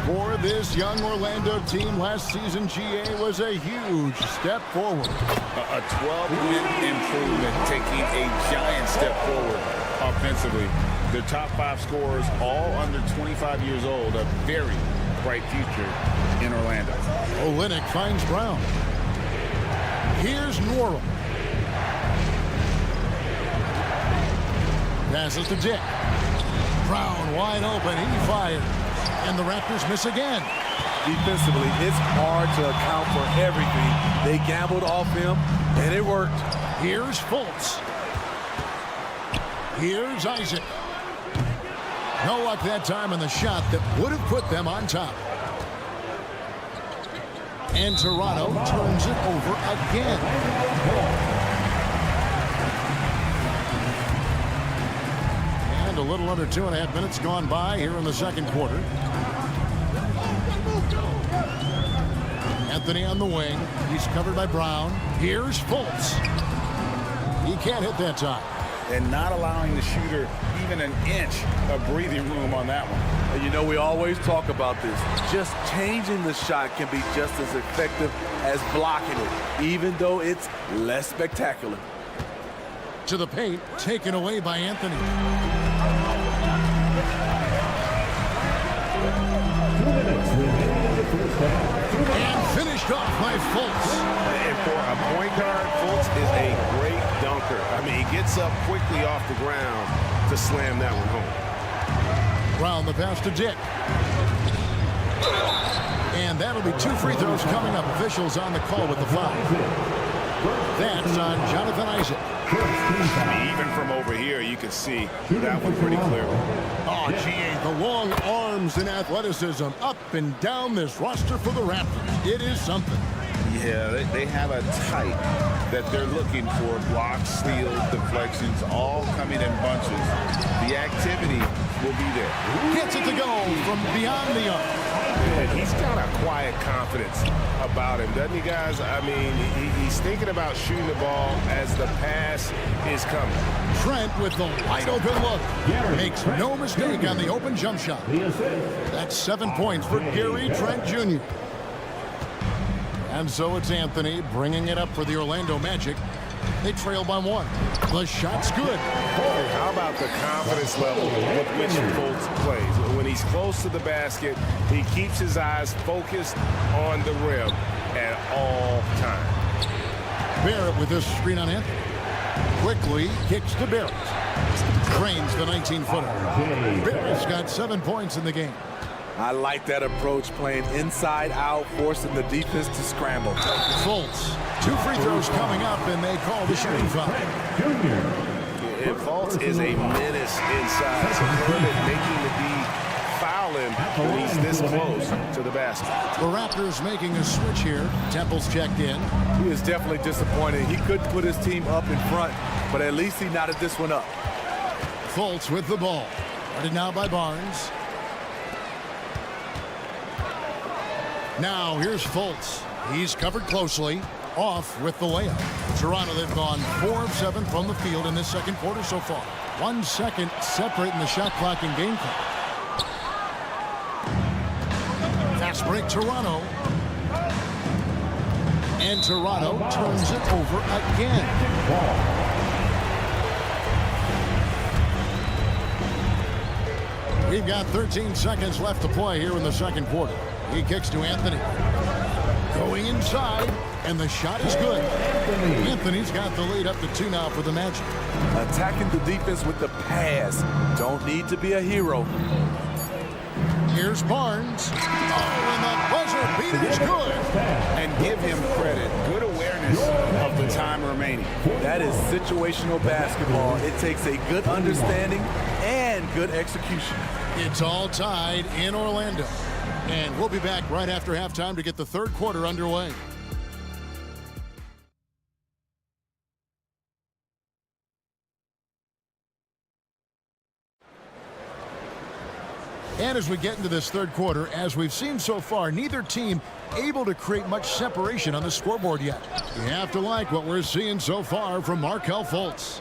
For this young Orlando team, last season, GA was a huge step forward. A 12-win improvement, taking a giant step forward offensively. Their top 5 scorers, all under 25 years old, a very bright future in Orlando. Olynyk finds Brown. Here's Nora. Passes to Dick. Brown wide open. He fires. And the Raptors miss again. Defensively, it's hard to account for everything. They gambled off him, and it worked. Here's Fultz. Here's Isaac. No luck that time on the shot that would have put them on top. And Toronto turns it over again. And a little under 2.5 minutes gone by here in the second quarter. Anthony on the wing. He's covered by Brown. Here's Fultz. He can't hit that time. And not allowing the shooter even an inch of breathing room on that one. And you know, we always talk about this. Just changing the shot can be just as effective as blocking it, even though it's less spectacular. To the paint, taken away by Anthony. 2 minutes remaining in the first half. And finished off by Fultz. And for a point guard, Fultz is a great dunker. I mean, he gets up quickly off the ground to slam that one home. Round the pass to Dick. And that'll be 2 free throws coming up. Officials on the call with the foul. That's on Jonathan Isaac. I mean, even from over here, you can see that one pretty clearly. Oh, gee, the long arms and athleticism up and down this roster for the Raptors. It is something. Yeah, they have a type that they're looking for. Blocks, steals, deflections, all coming in bunches. The activity will be there. Gets it to go from beyond the arc. And he's got a quiet confidence about him, doesn't he, guys? I mean, he's thinking about shooting the ball as the pass is coming. Trent with the wide open look. Makes no mistake on the open jump shot. That's 7 points for Gary Trent Jr. And so it's Anthony bringing it up for the Orlando Magic. They trail by 1. The shot's good. How about the confidence level with which Fultz plays? When he's close to the basket, he keeps his eyes focused on the rim at all times. Barrett with this screen on Anthony. Quickly kicks to Barrett. Drains the 19-footer. Barrett's got 7 points in the game. I like that approach, playing inside out, forcing the defense to scramble. Fultz, 2 free throws coming up, and they call the shooting foul. And Fultz is a menace inside. So Kermit making the D foul him when he's this close to the basket. The Raptors making a switch here. Temple's checked in. He is definitely disappointed. He couldn't put his team up in front, but at least he knotted this one up. Fultz with the ball. Guarded now by Barnes. Now here's Fultz. He's covered closely. Off with the layup. Toronto, they've gone 4 of 7 from the field in this second quarter so far. 1 second separating the shot clock and game clock. Fast break, Toronto. And Toronto turns it over again. We've got 13 seconds left to play here in the second quarter. He kicks to Anthony. Going inside, and the shot is good. Anthony's got the lead up to 2 now for the Magic. Attacking the defense with the pass. Don't need to be a hero. Here's Barnes. Oh, and the buzzer beater is good. And give him credit. Good awareness of the time remaining. That is situational basketball. It takes a good understanding and good execution. It's all tied in Orlando. And we'll be back right after halftime to get the third quarter underway. And as we get into this third quarter, as we've seen so far, neither team able to create much separation on the scoreboard yet. You have to like what we're seeing so far from Markelle Fultz.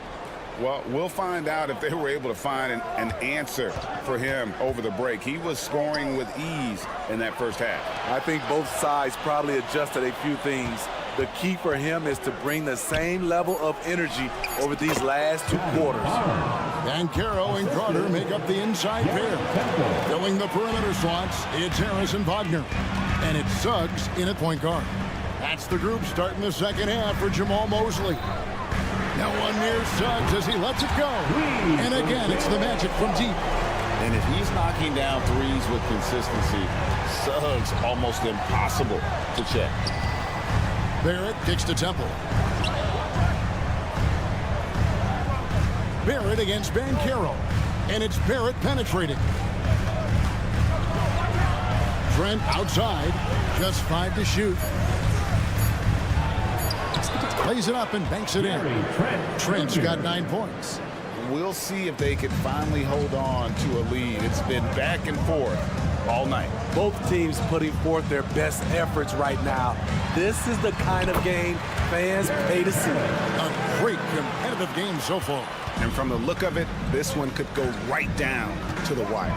Well, we'll find out if they were able to find an answer for him over the break. He was scoring with ease in that first half. I think both sides probably adjusted a few things. The key for him is to bring the same level of energy over these last 2 quarters. Banchero and Carter make up the inside pair. Filling the perimeter slots, it's Harris and Wagner. And it's Suggs in at point guard. That's the group starting the second half for Jamal Mosley. No one near Suggs as he lets it go. And again, it's the Magic from deep. And if he's knocking down threes with consistency, Suggs almost impossible to check. Barrett kicks to Temple. Barrett against Banchero. And it's Barrett penetrating. Trent outside. Just 5 to shoot. Plays it up and banks it in. Trent's got 9 points. We'll see if they can finally hold on to a lead. It's been back and forth all night. Both teams putting forth their best efforts right now. This is the kind of game fans pay to see. A great competitive game so far. And from the look of it, this one could go right down to the wire.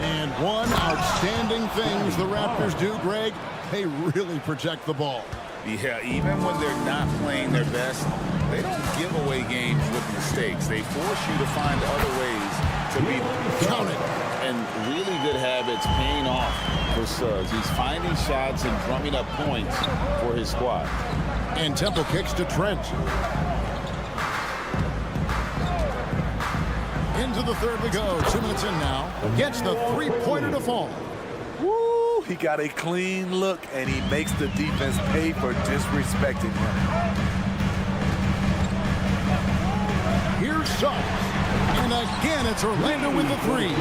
And one outstanding thing the Raptors do, Greg, they really protect the ball. Yeah, even when they're not playing their best, they don't give away games with mistakes. They force you to find other ways to beat them. Count it. And really good habits paying off for Suggs. He's finding shots and drumming up points for his squad. And Temple kicks to Trent. Into the third we go. 2 minutes in now. Gets the three-pointer to fall. Woo! He got a clean look, and he makes the defense pay for disrespecting him. Here's Suggs. And again, it's Orlando with the three.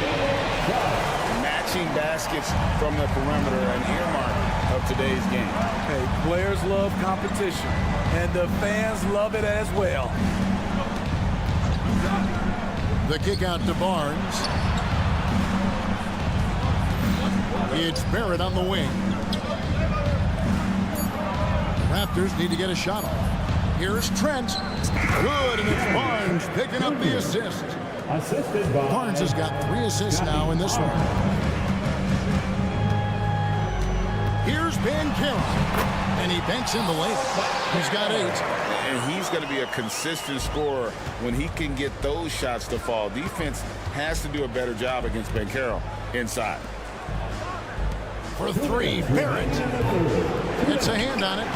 Matching baskets from the perimeter, an earmark of today's game. Hey, players love competition, and the fans love it as well. The kick out to Barnes. It's Barrett on the wing. Raptors need to get a shot off. Here's Trent. Good, and it's Barnes picking up the assist. Assisted by Barnes has got 3 assists now in this one. Here's Bankero, and he banks in the layup. He's got 8. And he's going to be a consistent scorer when he can get those shots to fall. Defense has to do a better job against Bankero inside. For 3, Barrett. Gets a hand on it.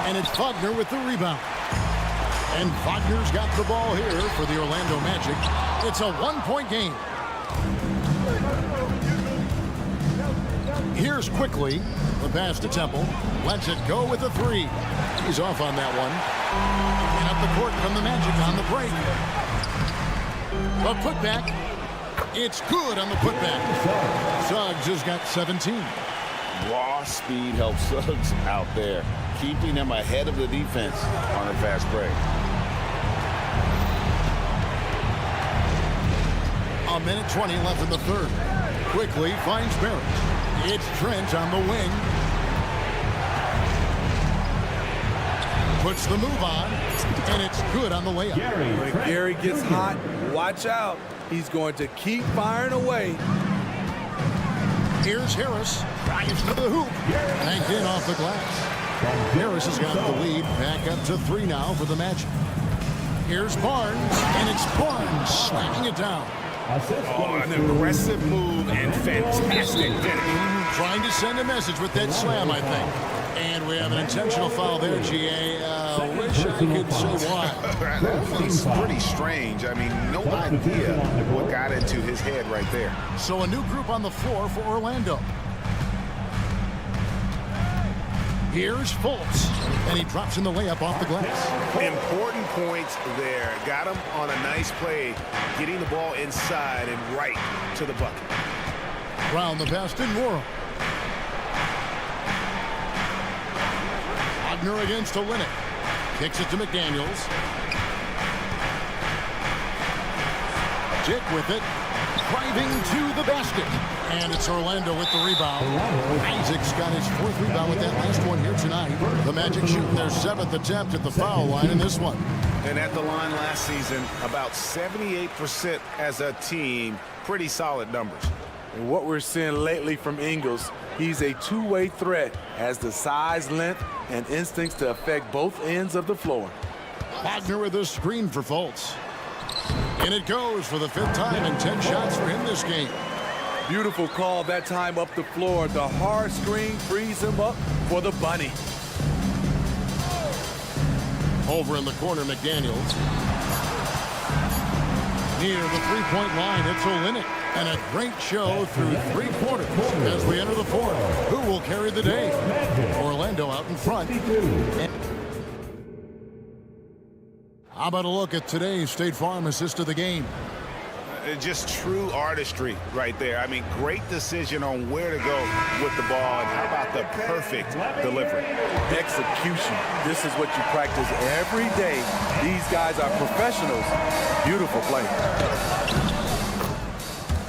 And it's Wagner with the rebound. And Wagner's got the ball here for the Orlando Magic. It's a 1-point game. Here's quickly the pass to Temple. Lets it go with a 3. He's off on that one. And up the court from the Magic on the break. The putback. It's good on the putback. Suggs has got 17. Raw speed helps Suggs out there, keeping him ahead of the defense on a fast break. A minute 20 left in the third. Quickly finds Barrett. It's Trent on the wing. Puts the move on, and it's good on the layup. When Gary gets hot, watch out. He's going to keep firing away. Here's Harris. Drives to the hoop. Banked in off the glass. Harris has got the lead. Back up to 3 now for the Magic. Here's Barnes, and it's Barnes slamming it down. Oh, an aggressive move and fantastic finish. Trying to send a message with that slam, I think. And we have an intentional foul there, GA. Wish I could say why. That was pretty strange. I mean, no idea what got into his head right there. So a new group on the floor for Orlando. Here's Fultz, and he drops in the layup off the glass. Important points there. Got him on a nice play, getting the ball inside and right to the bucket. Brown the pass to Nwora. Wagner against Olynyk. Kicks it to McDaniels. Dick with it. Driving to the basket. And it's Orlando with the rebound. Isaac's got his 4th rebound with that last one here tonight. The Magic shooting their 7th attempt at the foul line in this one. And at the line last season, about 78% as a team. Pretty solid numbers. And what we're seeing lately from Ingles, he's a two-way threat, has the size, length, and instincts to affect both ends of the floor. Wagner with a screen for Fultz. And it goes for the 5th time, and 10 shots for him this game. Beautiful call that time up the floor. The hard screen frees him up for the bunny. Over in the corner, McDaniels. Near the three-point line, it's Olynyk. And a great show through 3 quarters as we enter the 4th. Who will carry the day? Orlando out in front. How about a look at today's State Farm assist of the game? Just true artistry right there. I mean, great decision on where to go with the ball. And how about the perfect delivery? Execution. This is what you practice every day. These guys are professionals. Beautiful play.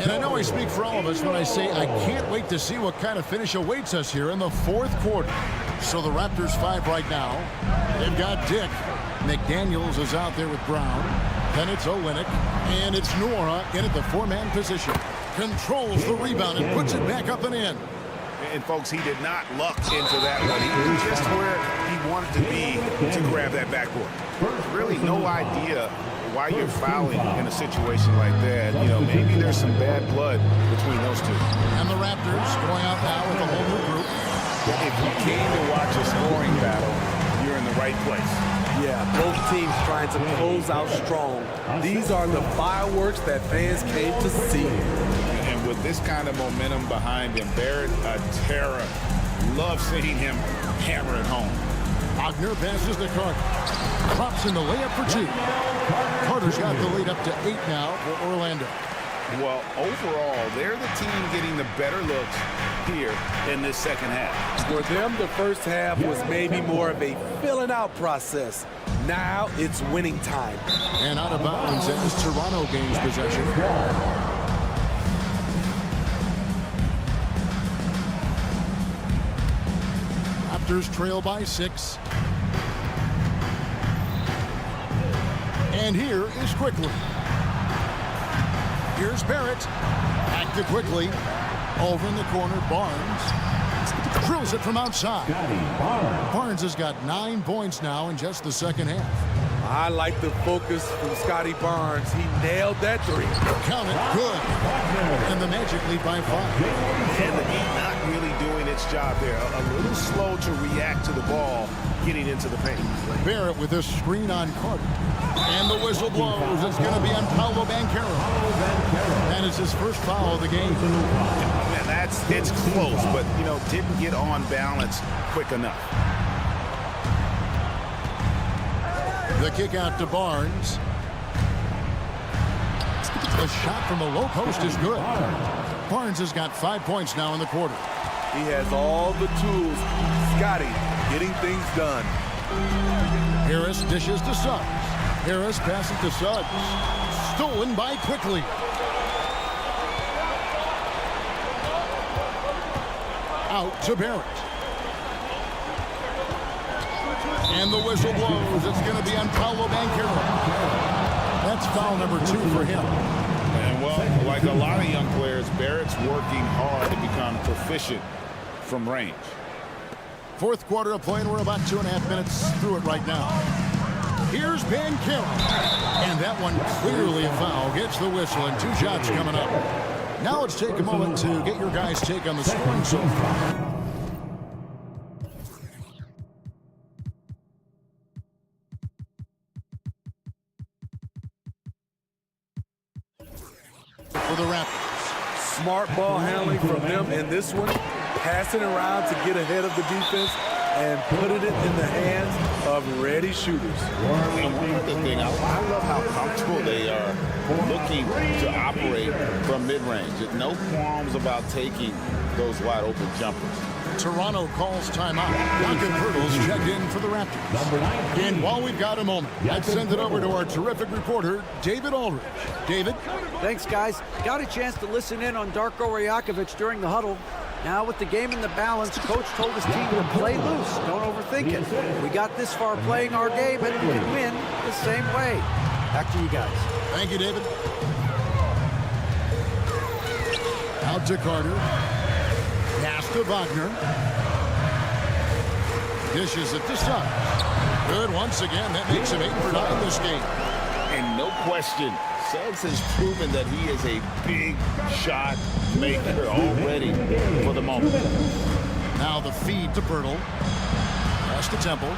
And I know I speak for all of us when I say I can't wait to see what kind of finish awaits us here in the 4th quarter. So the Raptors 5 right now. They've got Dick. McDaniels is out there with Brown. Then it's Olenek, and it's Nora in at the four-man position. Controls the rebound and puts it back up and in. And, folks, he did not luck into that one. He was just where he wanted to be to grab that backboard. Really no idea why you're fouling in a situation like that. You know, maybe there's some bad blood between those two. And the Raptors going out now with a whole new group. If you came to watch a scoring battle, you're in the right place. Yeah, both teams trying to close out strong. These are the fireworks that fans came to see. And with this kind of momentum behind him, Barrett, a terror. Love seeing him hammer it home. Wagner passes to Carter. Drops in the layup for two. Carter's got the lead up to 8 now for Orlando. Well, overall, they're the team getting the better looks here in this second half. For them, the first half was maybe more of a filling out process. Now it's winning time. And out of bounds as Toronto gains possession. Raptors trail by 6. And here is Quickly. Here's Barrett. Back to Quickly. Over in the corner, Barnes. Drills it from outside. Barnes has got 9 points now in just the second half. I like the focus from Scotty Barnes. He nailed that three. Count it. Good. And the Magic lead by 5. And the Heat not really doing its job there. A little slow to react to the ball getting into the paint. Barrett with this screen on Carter. And the whistle blows. It's going to be on Paolo Banchero. That is his first foul of the game. Man, it's close, but, you know, didn't get on balance quick enough. The kick out to Barnes. The shot from the low post is good. Barnes has got 5 points now in the quarter. He has all the tools. Scotty getting things done. Harris dishes to Suggs. Harris passes to Suggs. Stolen by Quickly. Out to Barrett. And the whistle blows. It's going to be on Paolo Banchero. That's foul number 2 for him. And, well, like a lot of young players, Barrett's working hard to become proficient from range. Fourth quarter of play, and we're about 2.5 minutes through it right now. Here's Banchero. And that one clearly a foul. Gets the whistle, and 2 shots coming up. Now let's take a moment to get your guys' take on the scoring so far. For the Raptors. Smart ball handling from them in this one. Passing around to get ahead of the defense and putting it in the hands of ready shooters. And one other thing, I love how comfortable they are looking to operate from mid-range. No qualms about taking those wide-open jumpers. Toronto calls timeout. Duncan Hurdles checked in for the Raptors. And while we've got a moment, let's send it over to our terrific reporter, David Aldridge. David? Thanks, guys. Got a chance to listen in on Darko Rajakovic during the huddle. Now with the game in the balance, Coach told his team to play loose. Don't overthink it. We got this far playing our game, and we can win the same way. Back to you guys. Thank you, David. Out to Carter. Pass to Wagner. Dishes it to Suggs. Good once again. That makes him 8 for 9 this game. And no question, Suggs has proven that he is a big shot maker already for the moment. Now the feed to Pirtle. Pass to Temple.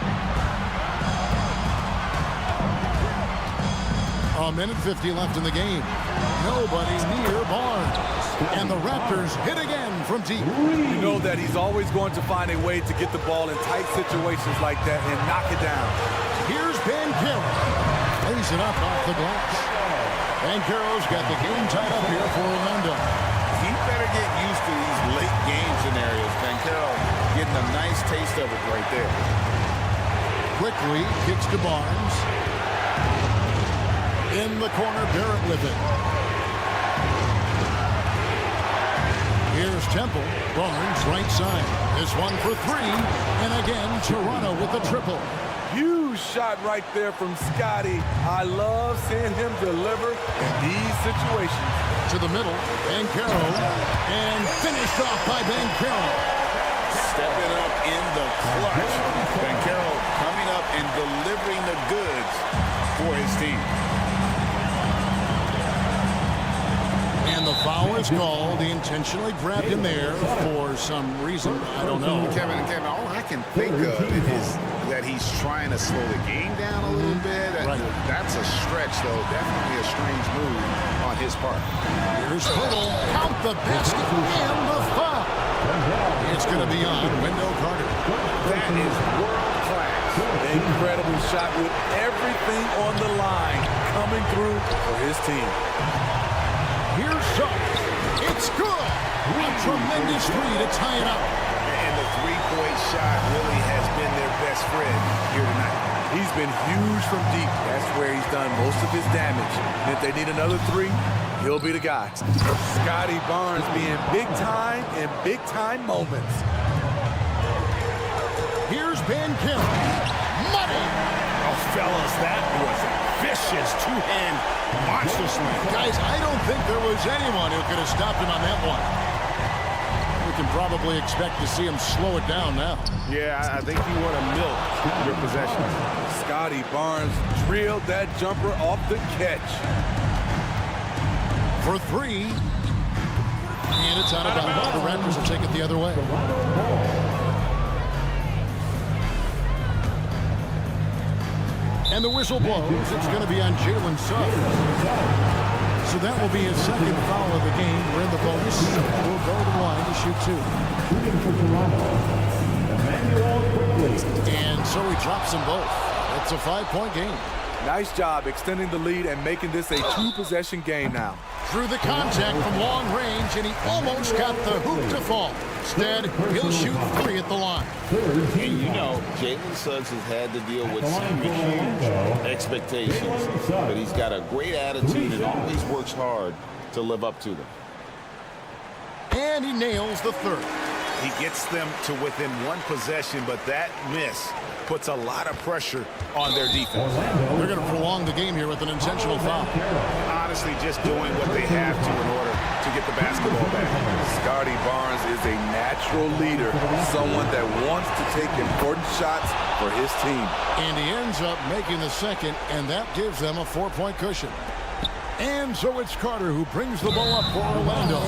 1:50 left in the game. Nobody near Barnes. And the Raptors hit again from deep. You know that he's always going to find a way to get the ball in tight situations like that and knock it down. Here's Banchero. Lays it up off the glass. Banchero's got the game tied up here for Orlando. He better get used to these late game scenarios. Banchero getting a nice taste of it right there. Quickly kicks to Barnes. In the corner, Barrett with it. Here's Temple. Barnes right side. This one for 3. And again, Toronto with the triple. Huge huge shot right there from Scotty. I love seeing him deliver in these situations. To the middle, Banchero, and finished off by Banchero. Stepping up in the clutch. Banchero coming up and delivering the goods for his team. And the foul is called. He intentionally grabbed him there for some reason. I don't know. Kevin, all I can think of is that he's trying to slow the game down a little bit. Right. That's a stretch, though. Definitely a strange move on his part. Here's Hurdle. Count the basket and the foul. It's going to be on Wendell Carter. That is world class. Incredible shot with everything on the line coming through for his team. Here's Suggs. It's good. A tremendous three to tie it up. And the three-point shot really has been their best friend here tonight. He's been huge from deep. That's where he's done most of his damage. And if they need another three, he'll be the guy. Scotty Barnes being big time in big time moments. Here's Banchero. Money. Oh, fellas, that was a vicious two-hand monster slam. Guys, I don't think there was anyone who could have stopped him on that one. We can probably expect to see him slow it down now. Yeah, I think you want to milk your possession. Scotty Barnes drilled that jumper off the catch. For three. And it's out of bounds. The Raptors will take it the other way. And the whistle blows. It's going to be on Jalen Suggs. So that will be his second foul of the game. We're in the bonus. We'll go to the line to shoot two. Shooting for Toronto, Emmanuel quickly. And so he drops them both. It's a 5-point game. Nice job extending the lead and making this a two-possession game now. Through the contact from long range, and he almost got the hoop to fall. Instead, he'll shoot three at the line. And you know, Jalen Suggs has had to deal with some huge expectations, but he's got a great attitude and always works hard to live up to them. And he nails the third. He gets them to within one possession, but that miss puts a lot of pressure on their defense. They're going to prolong the game here with an intentional foul. Honestly, just doing what they have to in order to get the basketball back. Scotty Barnes is a natural leader, someone that wants to take important shots for his team. And he ends up making the second, and that gives them a 4-point cushion. And so it's Carter who brings the ball up for Orlando.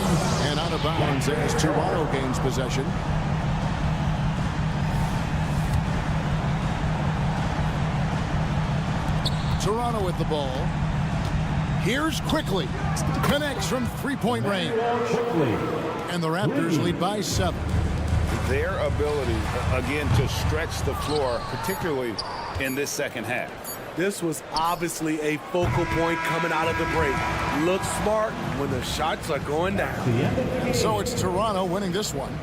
And out of bounds as Toronto gains possession. Toronto with the ball. Here's Quickly. Connects from three-point range. And the Raptors lead by 7. Their ability, again, to stretch the floor, particularly in this second half. This was obviously a focal point coming out of the break. Look smart when the shots are going down. So it's Toronto winning this one.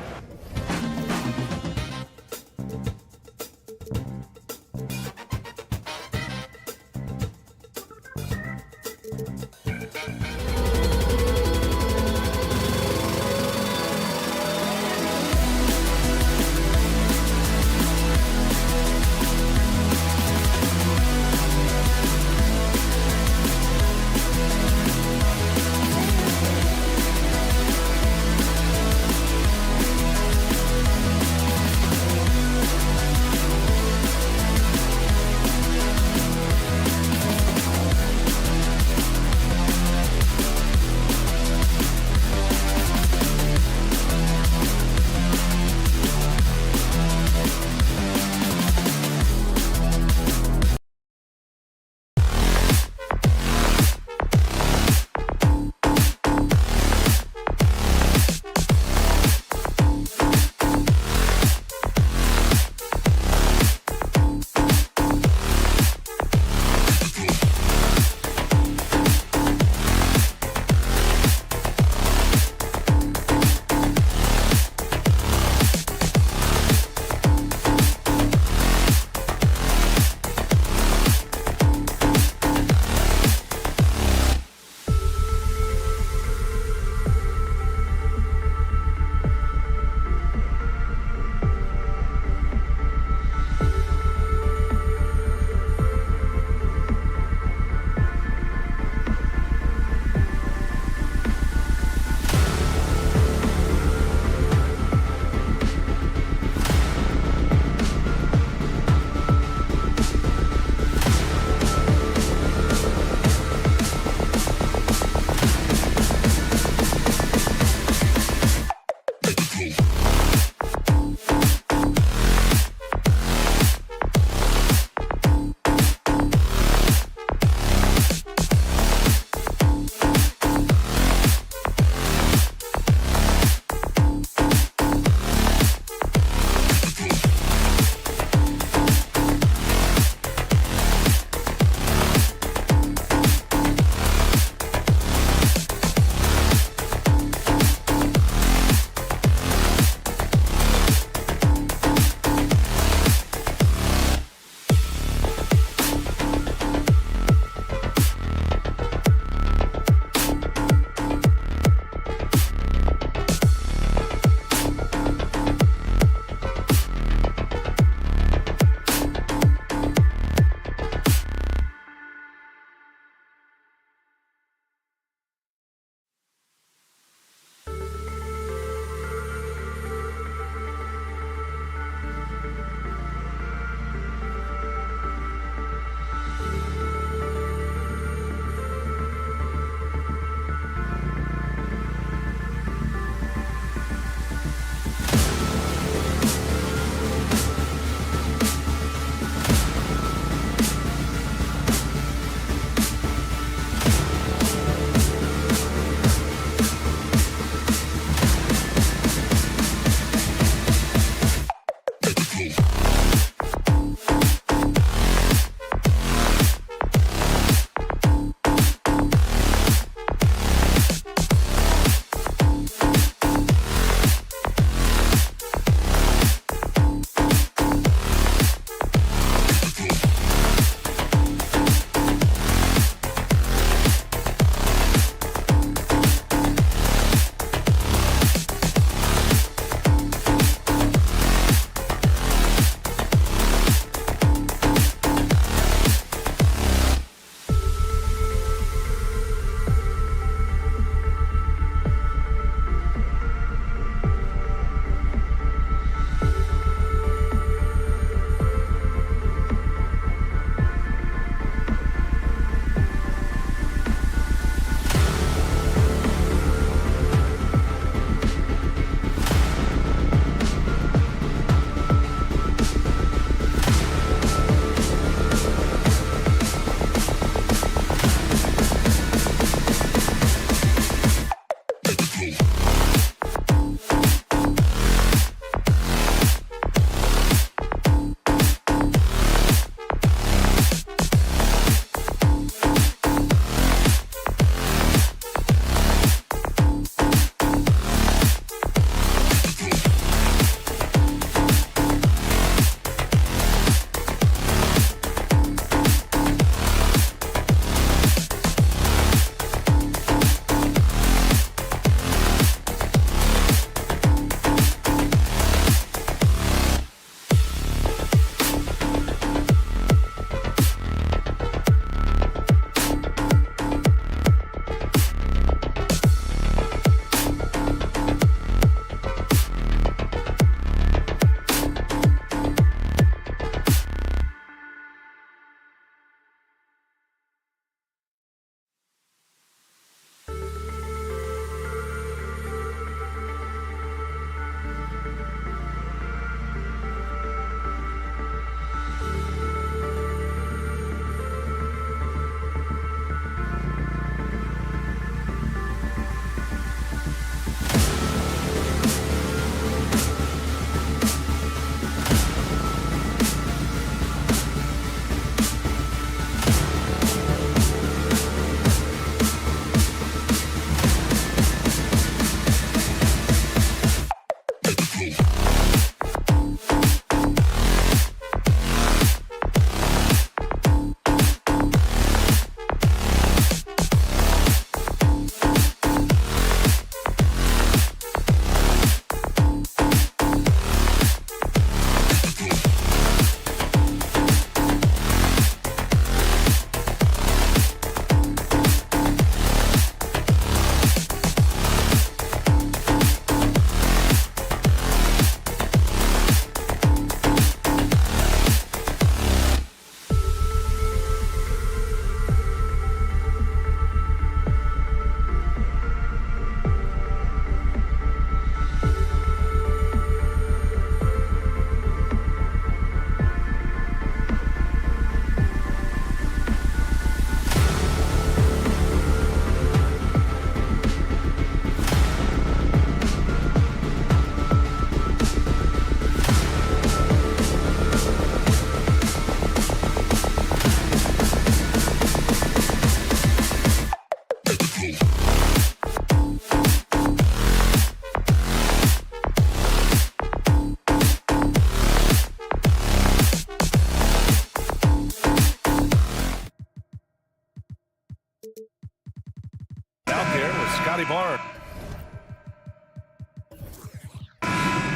there with Scotty Barnes.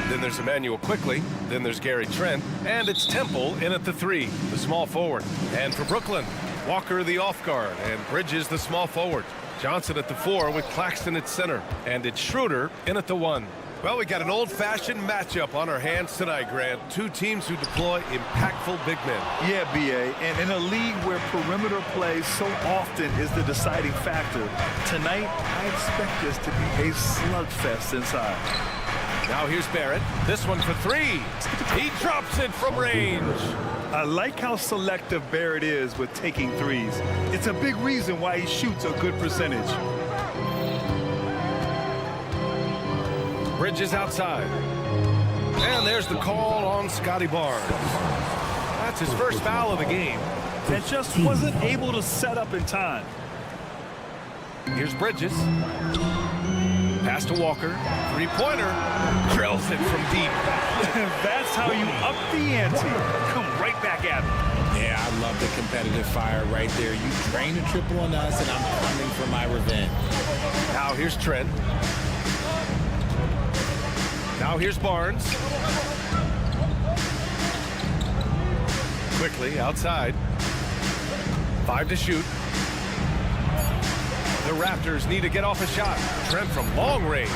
Then there's Emmanuel Quickly. Then there's Gary Trent. And it's Temple in at the 3, the small forward. And for Brooklyn, Walker the off guard and Bridges the small forward. Johnson at the 4 with Claxton at center. And it's Schroeder in at the 1. Well, we got an old-fashioned matchup on our hands tonight, Grant. Two teams who deploy impactful big men. Yeah, B.A., and in a league where perimeter play so often is the deciding factor, tonight I expect this to be a slugfest inside. Now here's Barrett. This one for 3. He drops it from range. I like how selective Barrett is with taking threes. It's a big reason why he shoots a good percentage. Bridges outside. And there's the call on Scotty Barnes. That's his first foul of the game. And just wasn't able to set up in time. Here's Bridges. Pass to Walker. Three-pointer. Drills it from deep. That's how you up the ante. Come right back at me. Yeah, I love the competitive fire right there. You drain a triple on us, and I'm coming for my revenge. Now here's Trent. Now here's Barnes. Quickly outside. 5 to shoot. The Raptors need to get off a shot. Trent from long range.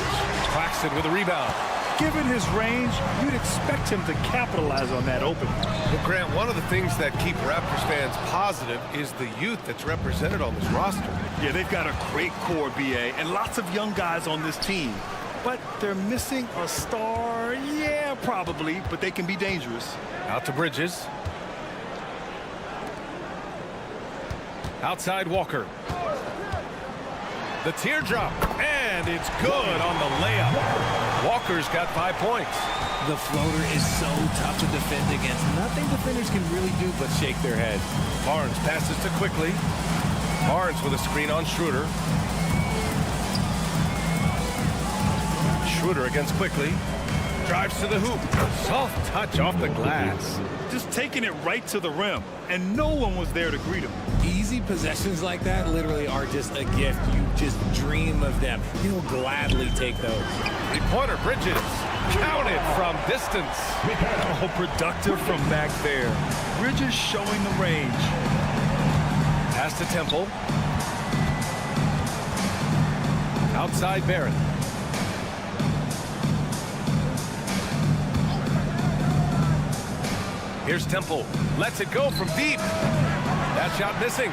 Claxton with a rebound. Given his range, you'd expect him to capitalize on that opening. Well, Grant, one of the things that keep Raptors fans positive is the youth that's represented on this roster. Yeah, they've got a great core, B.A., and lots of young guys on this team. But they're missing a star. Yeah, probably, but they can be dangerous. Out to Bridges. Outside Walker. The teardrop, and it's good on the layup. Walker's got 5 points. The floater is so tough to defend against. Nothing defenders can really do but shake their head. Barnes passes to Quickly. Barnes with a screen on Schroeder. Schroeder against Quickly. Drives to the hoop. Soft touch off the glass. Just taking it right to the rim, and no one was there to greet him. Easy possessions like that literally are just a gift. You just dream of them. You'll gladly take those. Three-pointer, Bridges. Counted from distance. Oh, productive from back there. Bridges showing the range. Pass to Temple. Outside Barrett. Here's Temple. Lets it go from deep. That shot missing.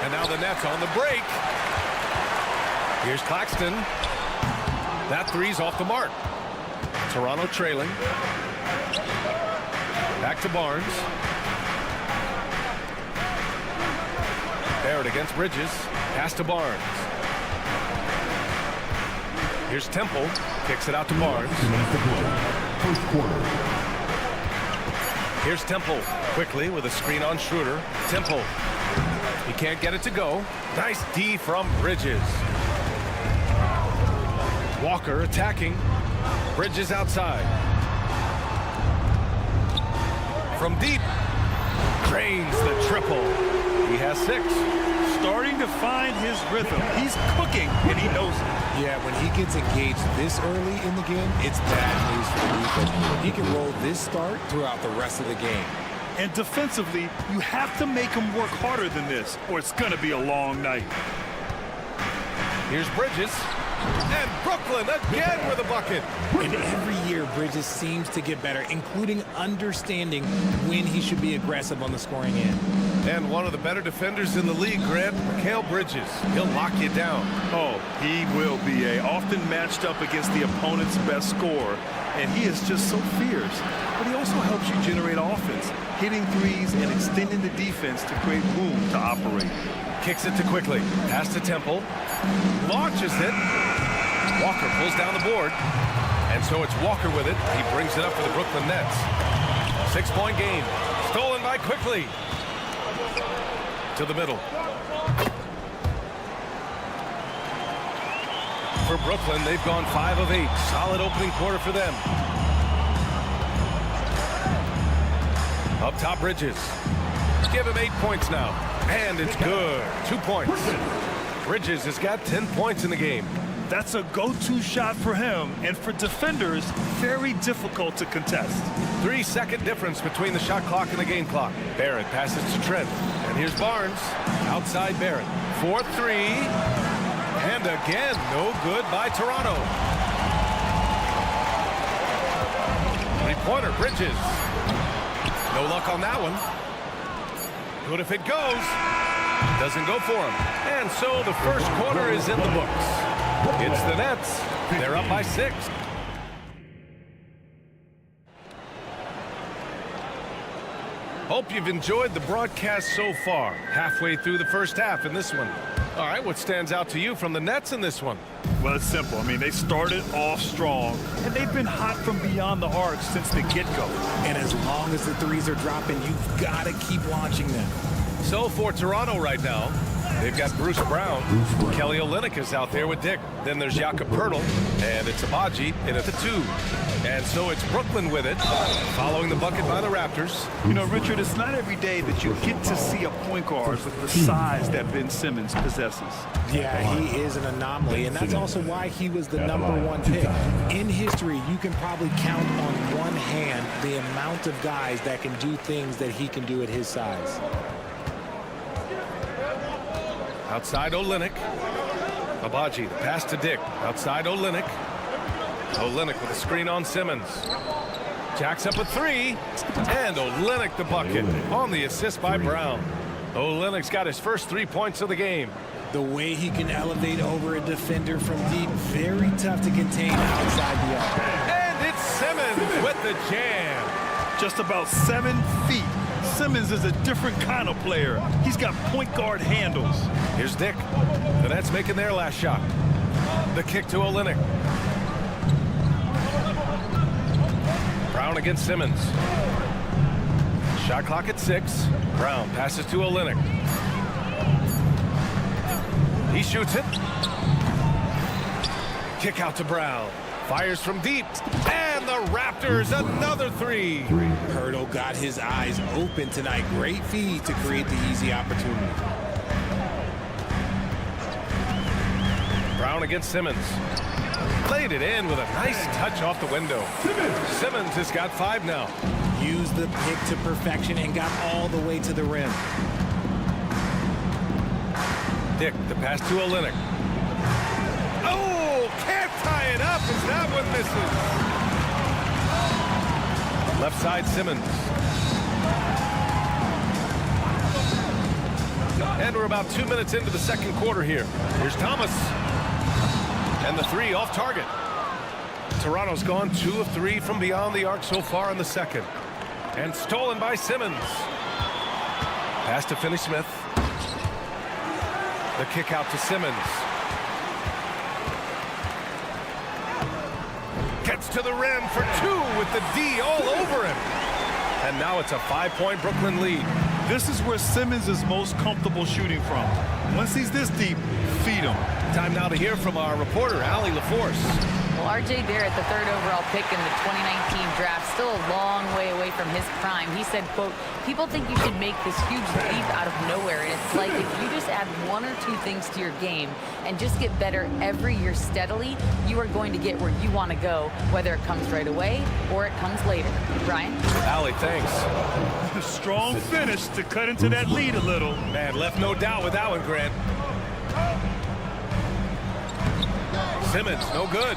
And now the Nets on the break. Here's Claxton. That three's off the mark. Toronto trailing. Back to Barnes. Barrett against Bridges. Pass to Barnes. Here's Temple. Kicks it out to Barnes. First quarter. Here's Temple. Quickly with a screen on Schroeder. Temple. He can't get it to go. Nice D from Bridges. Walker attacking. Bridges outside. From deep. Drains the triple. He has 6. Starting to find his rhythm. He's cooking, and he knows it. Yeah, when he gets engaged this early in the game, it's bad news for the defense. He can roll this start throughout the rest of the game. And defensively, you have to make him work harder than this, or it's going to be a long night. Here's Bridges. And Brooklyn again with a bucket. And every year, Bridges seems to get better, including understanding when he should be aggressive on the scoring end. And one of the better defenders in the league, Grant, Mikal Bridges. He'll lock you down. Oh, he will be often matched up against the opponent's best scorer, and he is just so fierce. But he also helps you generate offense, hitting threes and extending the defense to create room to operate. Kicks it to Quickly. Pass to Temple. Launches it. Walker pulls down the board. And so it's Walker with it. He brings it up for the Brooklyn Nets. 6-point game. Stolen by Quickly. To the middle. For Brooklyn, they've gone 5 of 8. Solid opening quarter for them. Up top, Bridges. Give him 8 points now. And it's good. 2 points. Bridges has got 10 points in the game. That's a go-to shot for him, and for defenders, very difficult to contest. 3-second difference between the shot clock and the game clock. Barrett passes to Trent, and here's Barnes. Outside Barrett. 4-3, and again, no good by Toronto. Three-pointer, Bridges. No luck on that one. Good if it goes. Doesn't go for him. And so the first quarter is in the books. It's the Nets. They're up by 6. Hope you've enjoyed the broadcast so far. Halfway through the first half in this one. All right, what stands out to you from the Nets in this one? Well, it's simple. I mean, they started off strong, and they've been hot from beyond the arc since the get-go. And as long as the threes are dropping, you've got to keep launching them. So for Toronto right now, they've got Bruce Brown. Kelly Olynyk is out there with Dick. Then there's Jakob Poeltl, and it's Abaji in at the 2. And so it's Brooklyn with it, following the bucket by the Raptors. You know, Richard, it's not every day that you get to see a point guard with the size that Ben Simmons possesses. Yeah, he is an anomaly, and that's also why he was the #1 pick. In history, you can probably count on one hand the amount of guys that can do things that he can do at his size. Outside Olynyk. Abaji, the pass to Dick. Outside Olynyk. Olynyk with a screen on Simmons. Jacks up a 3. And Olynyk the bucket on the assist by Brown. Olynyk's got his first 3 points of the game. The way he can elevate over a defender from deep, very tough to contain outside the arc. And it's Simmons with the jam. Just about 7 feet. Simmons is a different kind of player. He's got point guard handles. Here's Dick. The Nets making their last shot. The kick to Olynyk. Brown against Simmons. Shot clock at 6. Brown passes to Olynyk. He shoots it. Kick out to Brown. Fires from deep. And the Raptors another 3. Poeltl got his eyes open tonight. Great feed to create the easy opportunity. Brown against Simmons. Laid it in with a nice touch off the window. Simmons has got 5 now. Used the pick to perfection and got all the way to the rim. Dick, the pass to Olynyk. Oh, can't tie it up as that one misses. Left side Simmons. And we're about 2 minutes into the second quarter here. Here's Thomas. And the 3 off target. Toronto's gone 2 of 3 from beyond the arc so far in the second. And stolen by Simmons. Pass to Finney-Smith. The kick out to Simmons. Gets to the rim for 2 with the D all over him. And now it's a 5-point Brooklyn lead. This is where Simmons is most comfortable shooting from. Once he's this deep, feed him. Time now to hear from our reporter, Allie LaForce. Well, R.J. Barrett, the 3rd overall pick in the 2019 draft, still a long way away from his prime. He said, quote, people think you should make this huge leap out of nowhere. And it's like if you just add 1 or 2 things to your game and just get better every year steadily, you are going to get where you want to go, whether it comes right away or it comes later. Brian? Allie, thanks. Strong finish to cut into that lead a little. Man, left no doubt with that one, Grant. Simmons, no good.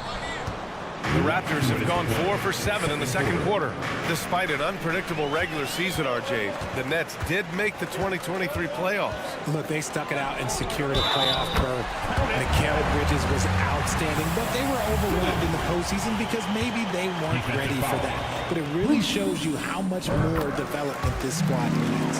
The Raptors have gone 4 for 7 in the second quarter. Despite an unpredictable regular season, RJ, the Nets did make the 2023 playoffs. Look, they stuck it out and secured a playoff berth. Mikal Bridges was outstanding, but they were overwhelmed in the postseason because maybe they weren't ready for that. But it really shows you how much more development this squad needs.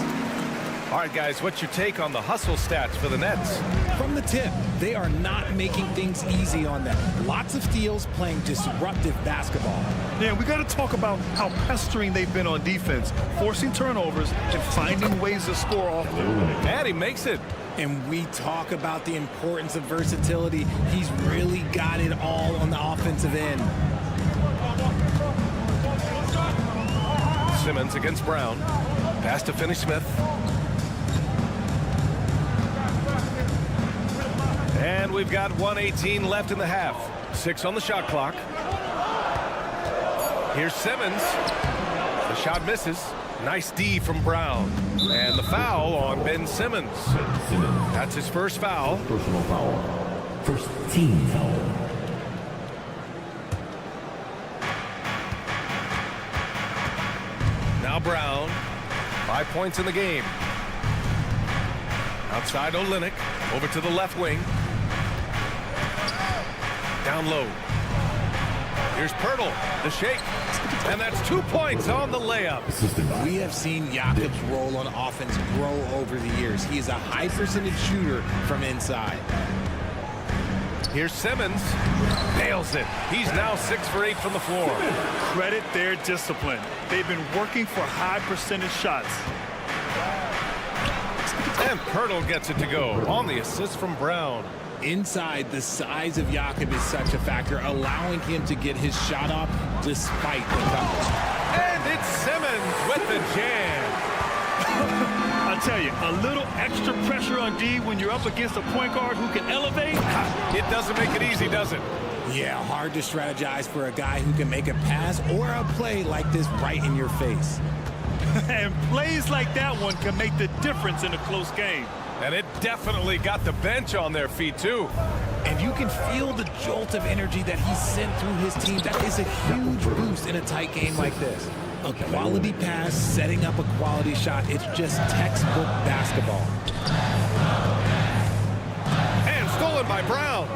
All right, guys, what's your take on the hustle stats for the Nets? From the tip, they are not making things easy on them. Lots of steals, playing disruptive basketball. Yeah, we got to talk about how pestering they've been on defense, forcing turnovers and finding ways to score often. And he makes it. And we talk about the importance of versatility. He's really got it all on the offensive end. Simmons against Brown. Pass to Finney-Smith. And we've got 1:18 left in the half. 6 on the shot clock. Here's Simmons. The shot misses. Nice D from Brown. And the foul on Ben Simmons. That's his first foul. Personal foul. First team foul. Now Brown. 5 points in the game. Outside Olynyk. Over to the left wing. Down low. Here's Pirtle. The shake. And that's 2 points on the layup. We have seen Jakob's role on offense grow over the years. He is a high percentage shooter from inside. Here's Simmons. Nails it. He's now 6 for 8 from the floor. Credit their discipline. They've been working for high percentage shots. And Pirtle gets it to go on the assist from Brown. Inside, the size of Jakob is such a factor, allowing him to get his shot off despite the coverage. And it's Simmons with the jam. I tell you, a little extra pressure on D when you're up against a point guard who can elevate. It doesn't make it easy, does it? Yeah, hard to strategize for a guy who can make a pass or a play like this right in your face. And plays like that one can make the difference in a close game. And it definitely got the bench on their feet, too. And you can feel the jolt of energy that he sent through his team. That is a huge boost in a tight game like this. A quality pass, setting up a quality shot. It's just textbook basketball. And stolen by Brown.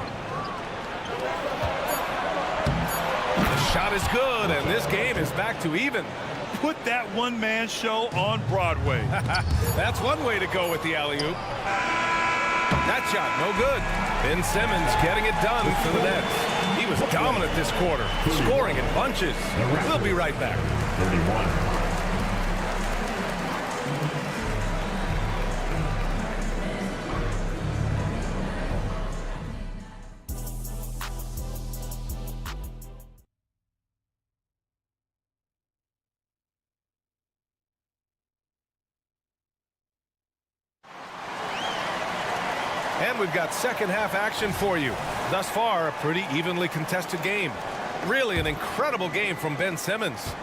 The shot is good, and this game is back to even. Put that one-man show on Broadway. That's one way to go with the alley-oop. That shot, no good. Ben Simmons getting it done for the Nets. He was dominant this quarter, scoring in bunches. We'll be right back. 31. And we've got second half action for you. Thus far, a pretty evenly contested game. Really an incredible game from Ben Simmons.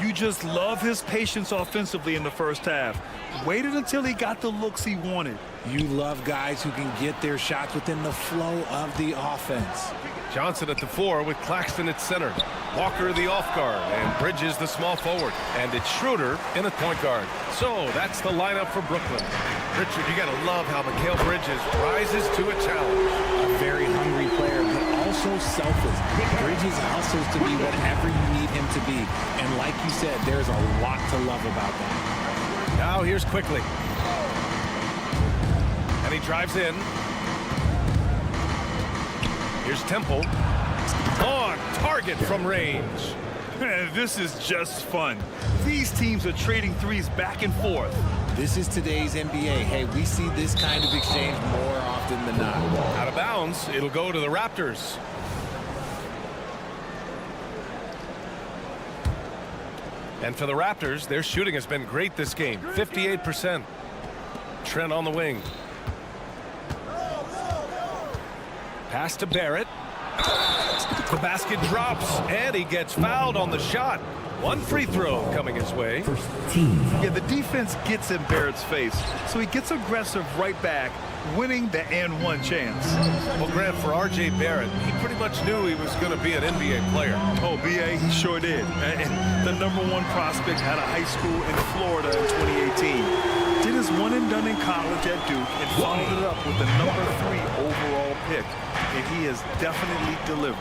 You just love his patience offensively in the first half. Waited until he got the looks he wanted. You love guys who can get their shots within the flow of the offense. Johnson at the 4 with Claxton at center. Walker the off guard and Bridges the small forward. And it's Schroeder in at point guard. So that's the lineup for Brooklyn. Richard, you got to love how Mikal Bridges rises to a challenge. A very hungry player, but also selfless. Bridges hustles to be whatever you need him to be. And like you said, there's a lot to love about that. Now here's Quickly. And he drives in. Here's Temple. On target from range. This is just fun. These teams are trading threes back and forth. This is today's NBA. Hey, we see this kind of exchange more often than not. Out of bounds, it'll go to the Raptors. And for the Raptors, their shooting has been great this game. 58%. Trent on the wing. Pass to Barrett. The basket drops, and he gets fouled on the shot. One free throw coming his way. Yeah, the defense gets in Barrett's face, so he gets aggressive right back, winning the and-one chance. Well, Grant, for R.J. Barrett, he pretty much knew he was going to be an NBA player. Oh, B.A., he sure did. And the #1 prospect out of high school in Florida in 2018. Did his one and done in college at Duke and followed it up with the #3 overall pick. And he has definitely delivered.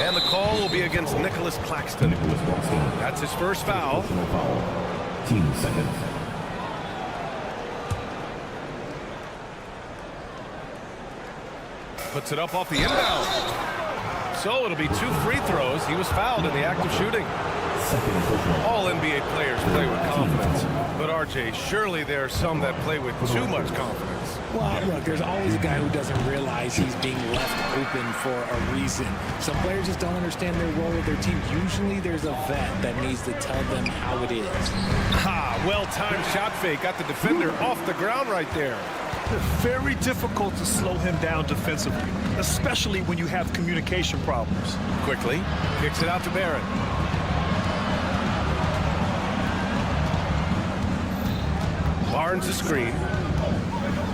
And the call will be against Nicholas Claxton. That's his first foul. Team second. Puts it up off the inbound. So it'll be 2 free throws. He was fouled in the act of shooting. All NBA players play with confidence. But RJ, surely there are some that play with too much confidence. Well, look, there's always a guy who doesn't realize he's being left open for a reason. Some players just don't understand their role with their team. Usually there's a vet that needs to tell them how it is. Ha! Well-timed shot fake. Got the defender off the ground right there. Very difficult to slow him down defensively, especially when you have communication problems. Quickly kicks it out to Barrett. Barnes a screen.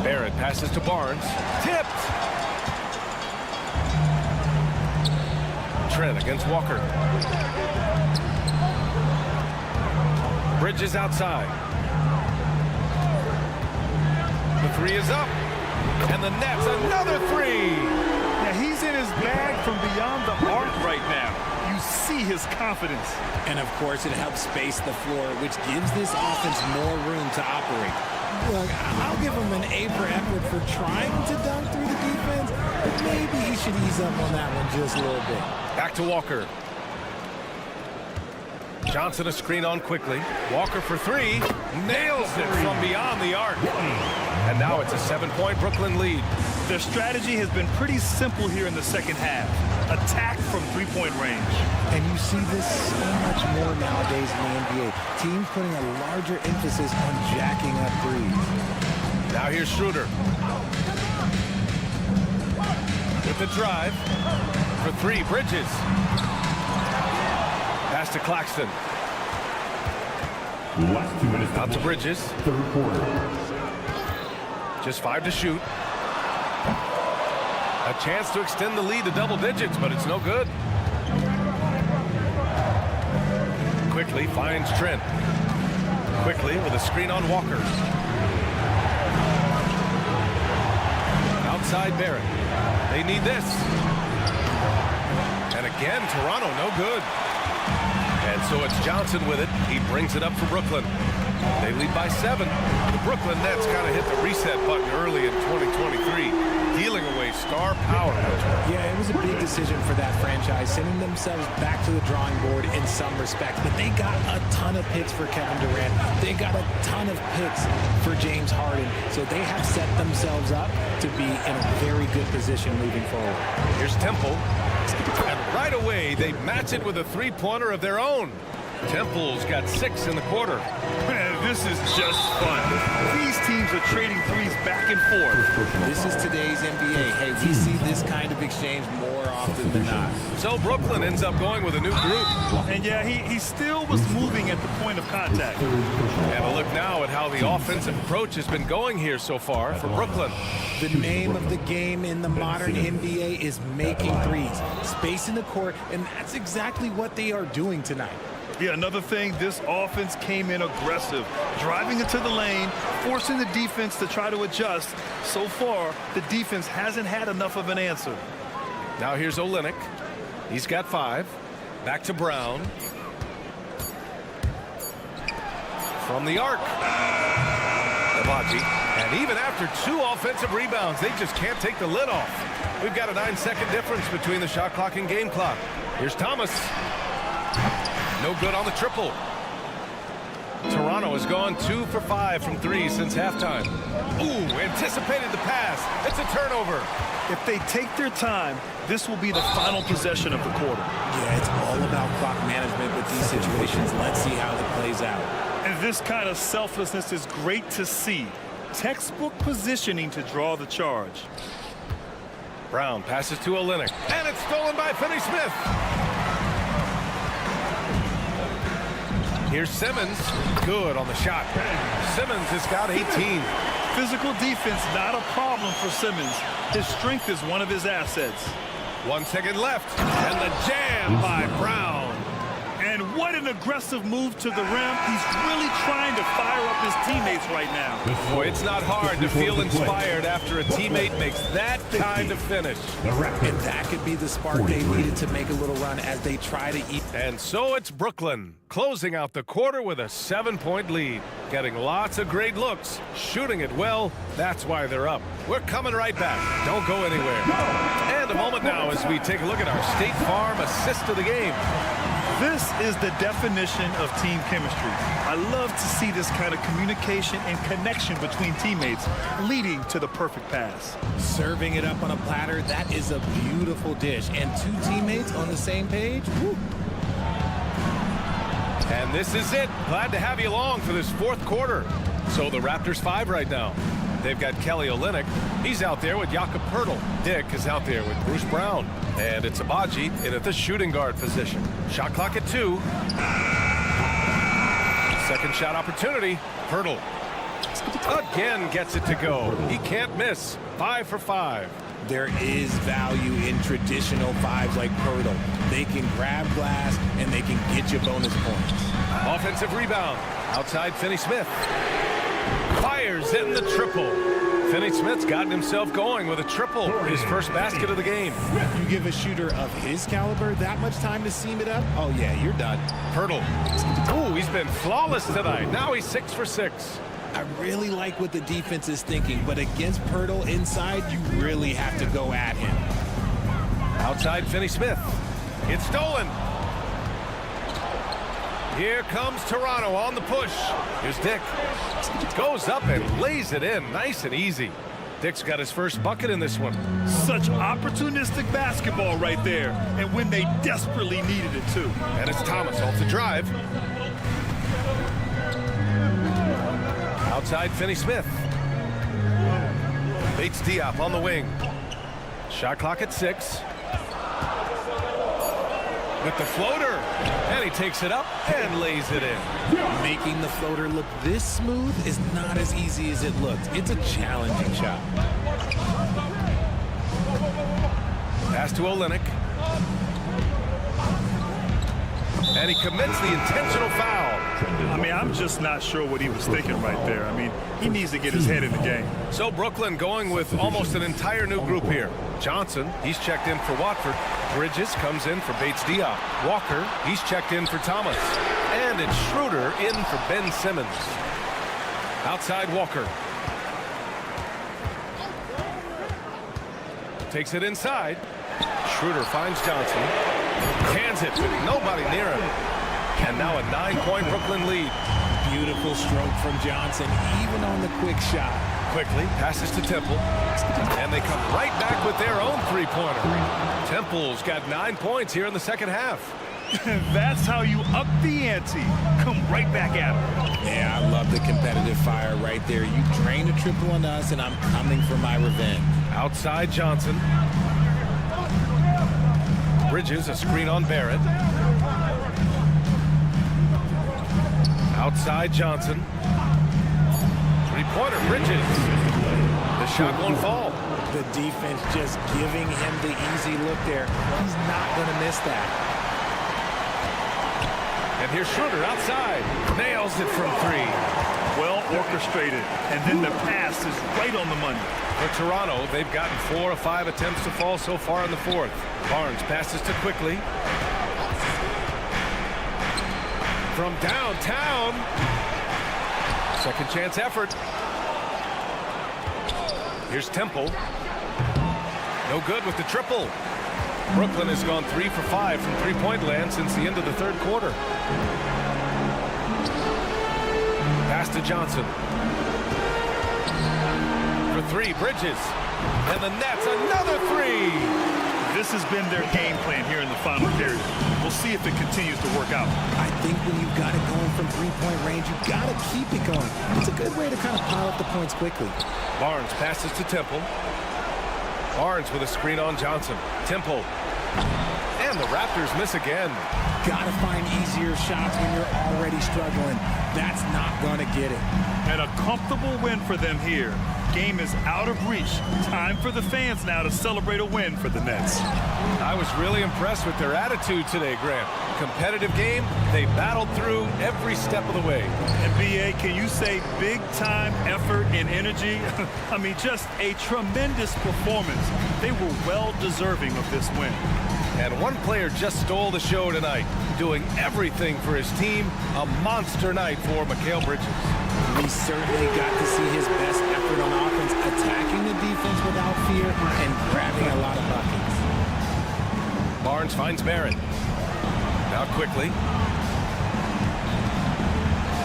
Barrett passes to Barnes. Tipped. Trent against Walker. Bridges outside. The three is up. And the net's another three. Now he's in his bag from beyond the arc right now. You see his confidence. And of course, it helps space the floor, which gives this offense more room to operate. Look, I'll give him an A for effort for trying to dunk through the defense, but maybe he should ease up on that one just a little bit. Back to Walker. Johnson a screen on quickly. Walker for three. Nails it from beyond the arc. And now it's a 7-point Brooklyn lead. Their strategy has been pretty simple here in the second half. Attack from three-point range. And you see this so much more nowadays in the NBA. Teams putting a larger emphasis on jacking up threes. Now here's Schroeder. With the drive. For three, Bridges. Pass to Claxton. Last 2 minutes. Out to Bridges. Third quarter. Just 5 to shoot. A chance to extend the lead to double digits, but it's no good. Quickly finds Trent. Quickly with a screen on Walker. Outside Barrett. They need this. And again, Toronto no good. And so it's Johnson with it. He brings it up for Brooklyn. They lead by 7. The Brooklyn Nets kind of hit the reset button early in 2023, dealing away star power. Yeah, it was a big decision for that franchise, sending themselves back to the drawing board in some respects. But they got a ton of picks for Kevin Durant. They got a ton of picks for James Harden. So they have set themselves up to be in a very good position moving forward. Here's Temple. And right away, they match it with a three-pointer of their own. Temple's got 6 in the quarter. This is just fun. These teams are trading threes back and forth. This is today's NBA. Hey, we see this kind of exchange more often than not. So Brooklyn ends up going with a new group. And yeah, he still was moving at the point of contact. And a look now at how the offensive approach has been going here so far for Brooklyn. The name of the game in the modern NBA is making threes, spacing the court, and that's exactly what they are doing tonight. Yeah, another thing, this offense came in aggressive, driving into the lane, forcing the defense to try to adjust. So far, the defense hasn't had enough of an answer. Now here's Olynyk. He's got 5. Back to Brown. From the arc. Abaji. And even after 2 offensive rebounds, they just can't take the lid off. We've got a 9-second difference between the shot clock and game clock. Here's Thomas. No good on the triple. Toronto has gone 2 for 5 from 3 since halftime. Ooh, anticipated the pass. It's a turnover. If they take their time, this will be the final possession of the quarter. Yeah, it's all about clock management with these situations. Let's see how it plays out. And this kind of selflessness is great to see. Textbook positioning to draw the charge. Brown passes to Olynyk. And it's stolen by Finney-Smith. Here's Simmons. Good on the shot. Simmons has got 18. Physical defense, not a problem for Simmons. His strength is one of his assets. 1 second left. And the jam by Brown. And what an aggressive move to the rim. He's really trying to fire up his teammates right now. Boy, it's not hard to feel inspired after a teammate makes that kind of finish. And that could be the spark they needed to make a little run as they try to eat. And so it's Brooklyn closing out the quarter with a 7-point lead. Getting lots of great looks, shooting it well. That's why they're up. We're coming right back. Don't go anywhere. And a moment now as we take a look at our State Farm assist of the game. This is the definition of team chemistry. I love to see this kind of communication and connection between teammates leading to the perfect pass. Serving it up on a platter, that is a beautiful dish. And 2 teammates on the same page, woo. And this is it. Glad to have you along for this 4th quarter. So the Raptors 5 right now. they've got Kelly Olynyk. He's out there with Jakob Poeltl. Dick is out there with Bruce Brown. And it's Abaji in at the shooting guard position. Shot clock at 2. Second shot opportunity. Poeltl again gets it to go. He can't miss. 5 for 5. There is value in traditional fives like Poeltl. They can grab glass and they can get you bonus points. Offensive rebound. Outside Finney-Smith. Fires in the triple. Finney-Smith's gotten himself going with a triple. His first basket of the game. You give a shooter of his caliber that much time to seam it up? Oh, yeah, you're done. Poeltl. Ooh, he's been flawless tonight. Now he's 6 for 6. I really like what the defense is thinking, but against Poeltl inside, you really have to go at him. Outside Finney-Smith. It's stolen. Here comes Toronto on the push. Here's Dick. Goes up and lays it in. Nice and easy. Dick's got his first bucket in this one. Such opportunistic basketball right there. And when they desperately needed it, too. And it's Thomas off the drive. Outside Finney-Smith. Bates Diop on the wing. Shot clock at 6. With the floater. And he takes it up and lays it in. Making the floater look this smooth is not as easy as it looks. It's a challenging shot. Pass to Olynyk. And he commits the intentional foul. I mean, I'm just not sure what he was thinking right there. I mean, he needs to get his head in the game. So Brooklyn going with almost an entire new group here. Johnson, he's checked in for Watford. Bridges comes in for Bates Diop. Walker, he's checked in for Thomas. And it's Schroeder in for Ben Simmons. Outside Walker. Takes it inside. Schroeder finds Johnson. Hands it with nobody near him. And now a 9-point Brooklyn lead. Beautiful stroke from Johnson, even on the quick shot. Quickly passes to Temple. And they come right back with their own three-pointer. Temple's got 9 points here in the second half. That's how you up the ante. Come right back at him. Yeah, I love the competitive fire right there. You drained a triple on us, and I'm coming for my revenge. Outside Johnson. Bridges, a screen on Barrett. Outside Johnson. Three-pointer, Bridges. The shot won't fall. The defense just giving him the easy look there. He's not going to miss that. And here's Schroeder outside. Nails it from 3. Well orchestrated. And then the pass is right on the money. For Toronto, they've gotten 4 of 5 attempts to fall so far in the fourth. Barnes passes to Quickly. From downtown. Second chance effort. Here's Temple. No good with the triple. Brooklyn has gone 3 for 5 from three-point land since the end of the third quarter. Pass to Johnson. For 3, Bridges. And the Nets, another 3. This has been their game plan here in the final period. We'll see if it continues to work out. I think when you've got it going from three-point range, you've got to keep it going. It's a good way to kind of pile up the points quickly. Barnes passes to Temple. Barnes with a screen on Johnson. Temple. And the Raptors miss again. Got to find easier shots when you're already struggling. That's not going to get it. And a comfortable win for them here. Game is out of reach. Time for the fans now to celebrate a win for the Nets. I was really impressed with their attitude today, Grant. Competitive game. They battled through every step of the way. And B.A., can you say big-time effort and energy? I mean, just a tremendous performance. They were well-deserving of this win. And one player just stole the show tonight, doing everything for his team. A monster night for Mikal Bridges. We certainly got to see his best effort on offense, attacking the defense without fear and grabbing a lot of buckets. Barnes finds Barrett. Now Quickly.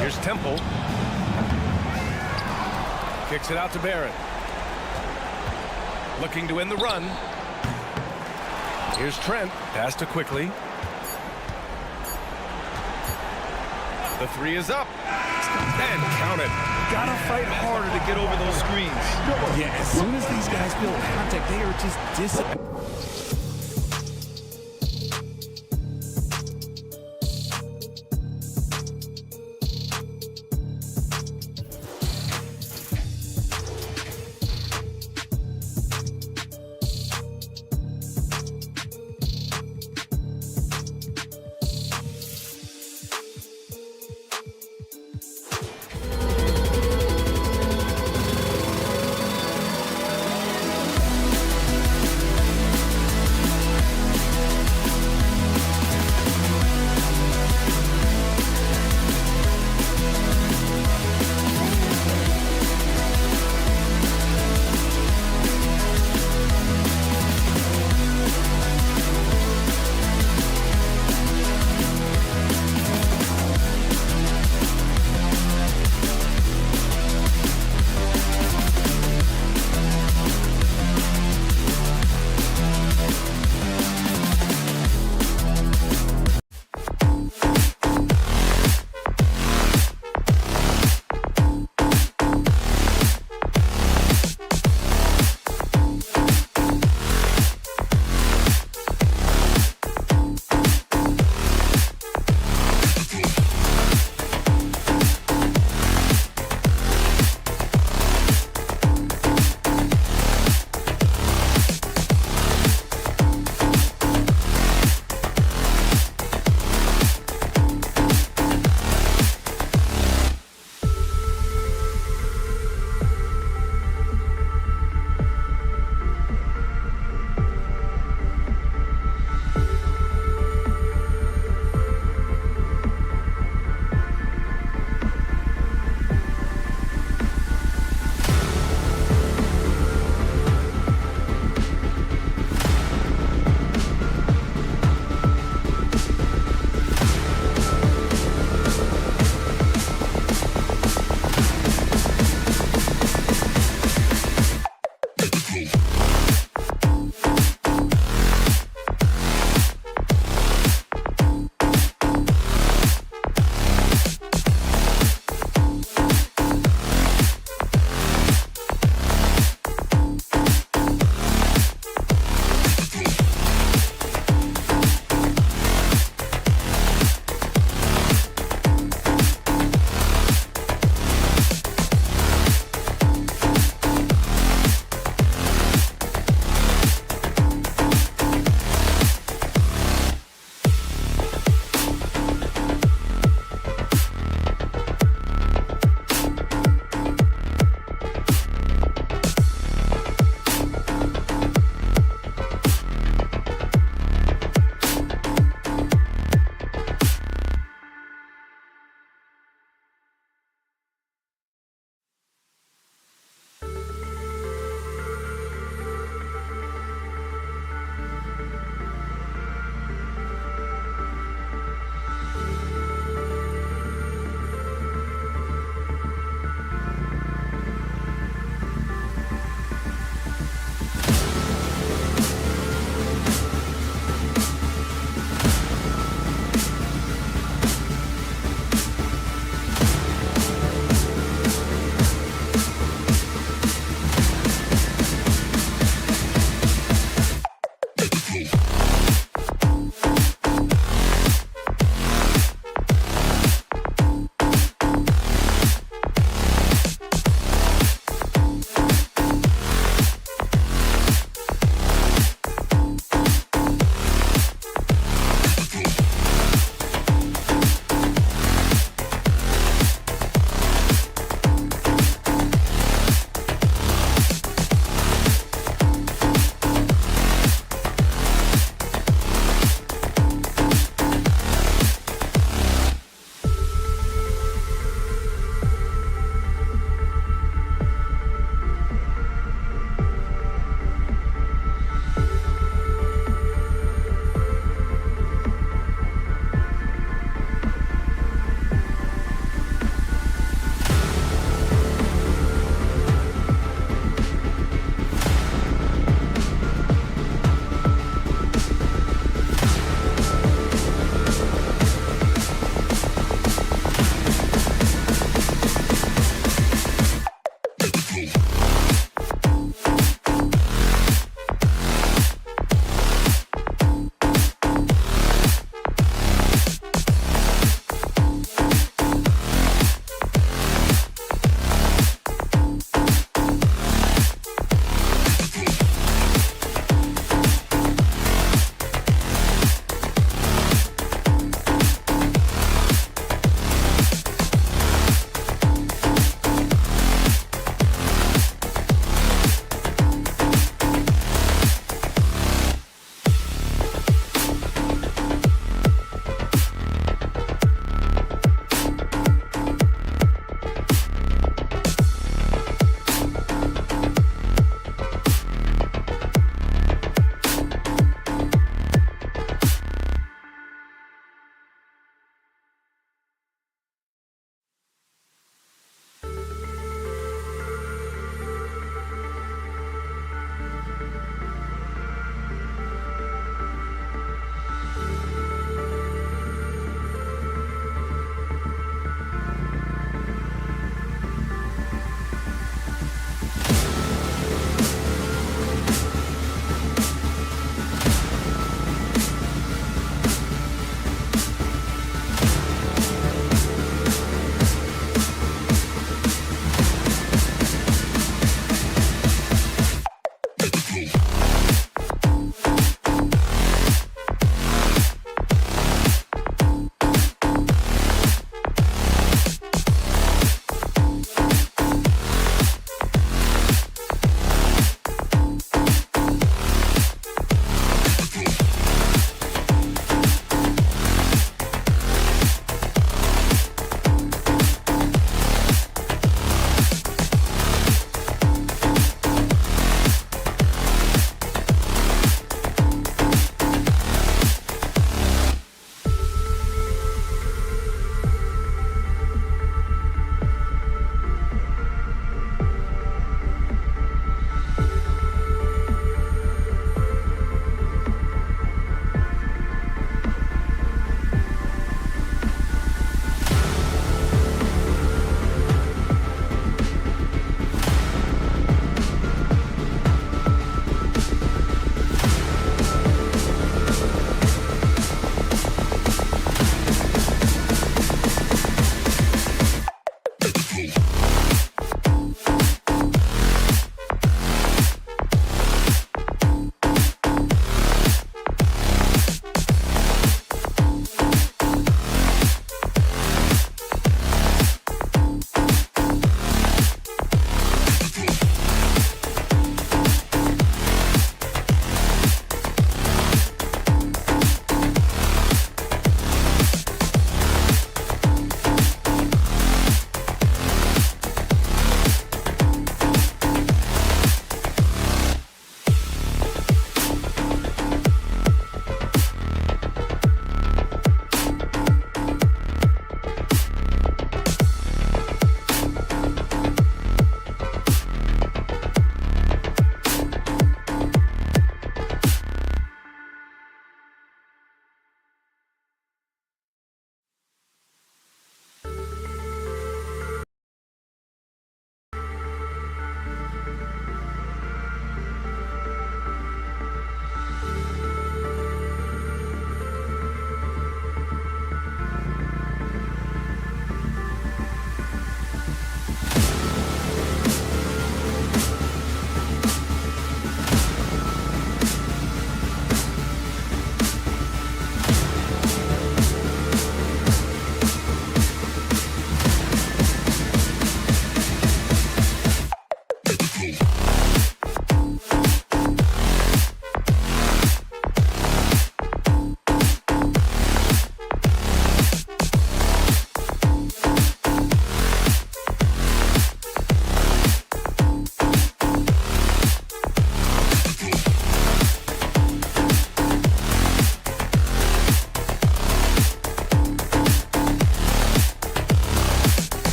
Here's Temple. Kicks it out to Barrett. Looking to end the run. Here's Trent. Pass to Quickly. The three is up. And counted. Gotta fight harder to get over those screens. Yeah, as soon as these guys feel contact, they are just disappointed.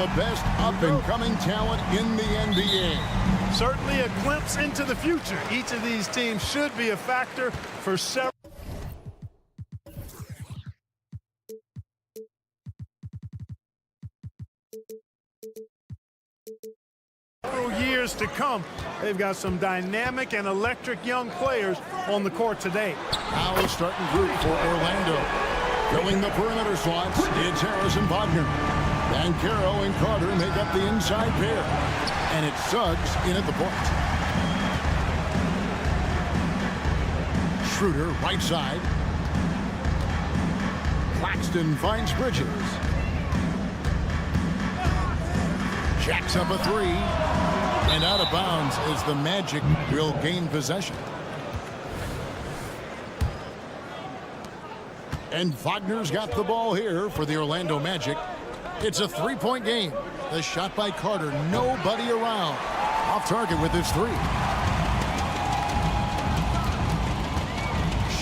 the best up-and-coming talent in the NBA. Certainly a glimpse into the future. Each of these teams should be a factor for several years to come. They've got some dynamic and electric young players on the court today. Now a starting group for Orlando. Filling the perimeter slots, it's Harris and Wagner. Banchero and Carter make up the inside pair. And it's Suggs in at the point. Schroeder, right side. Claxton finds Bridges. Jacks up a three. And out of bounds as the Magic will gain possession. And Wagner's got the ball here for the Orlando Magic. It's a three-point game. The shot by Carter, nobody around. Off target with his three.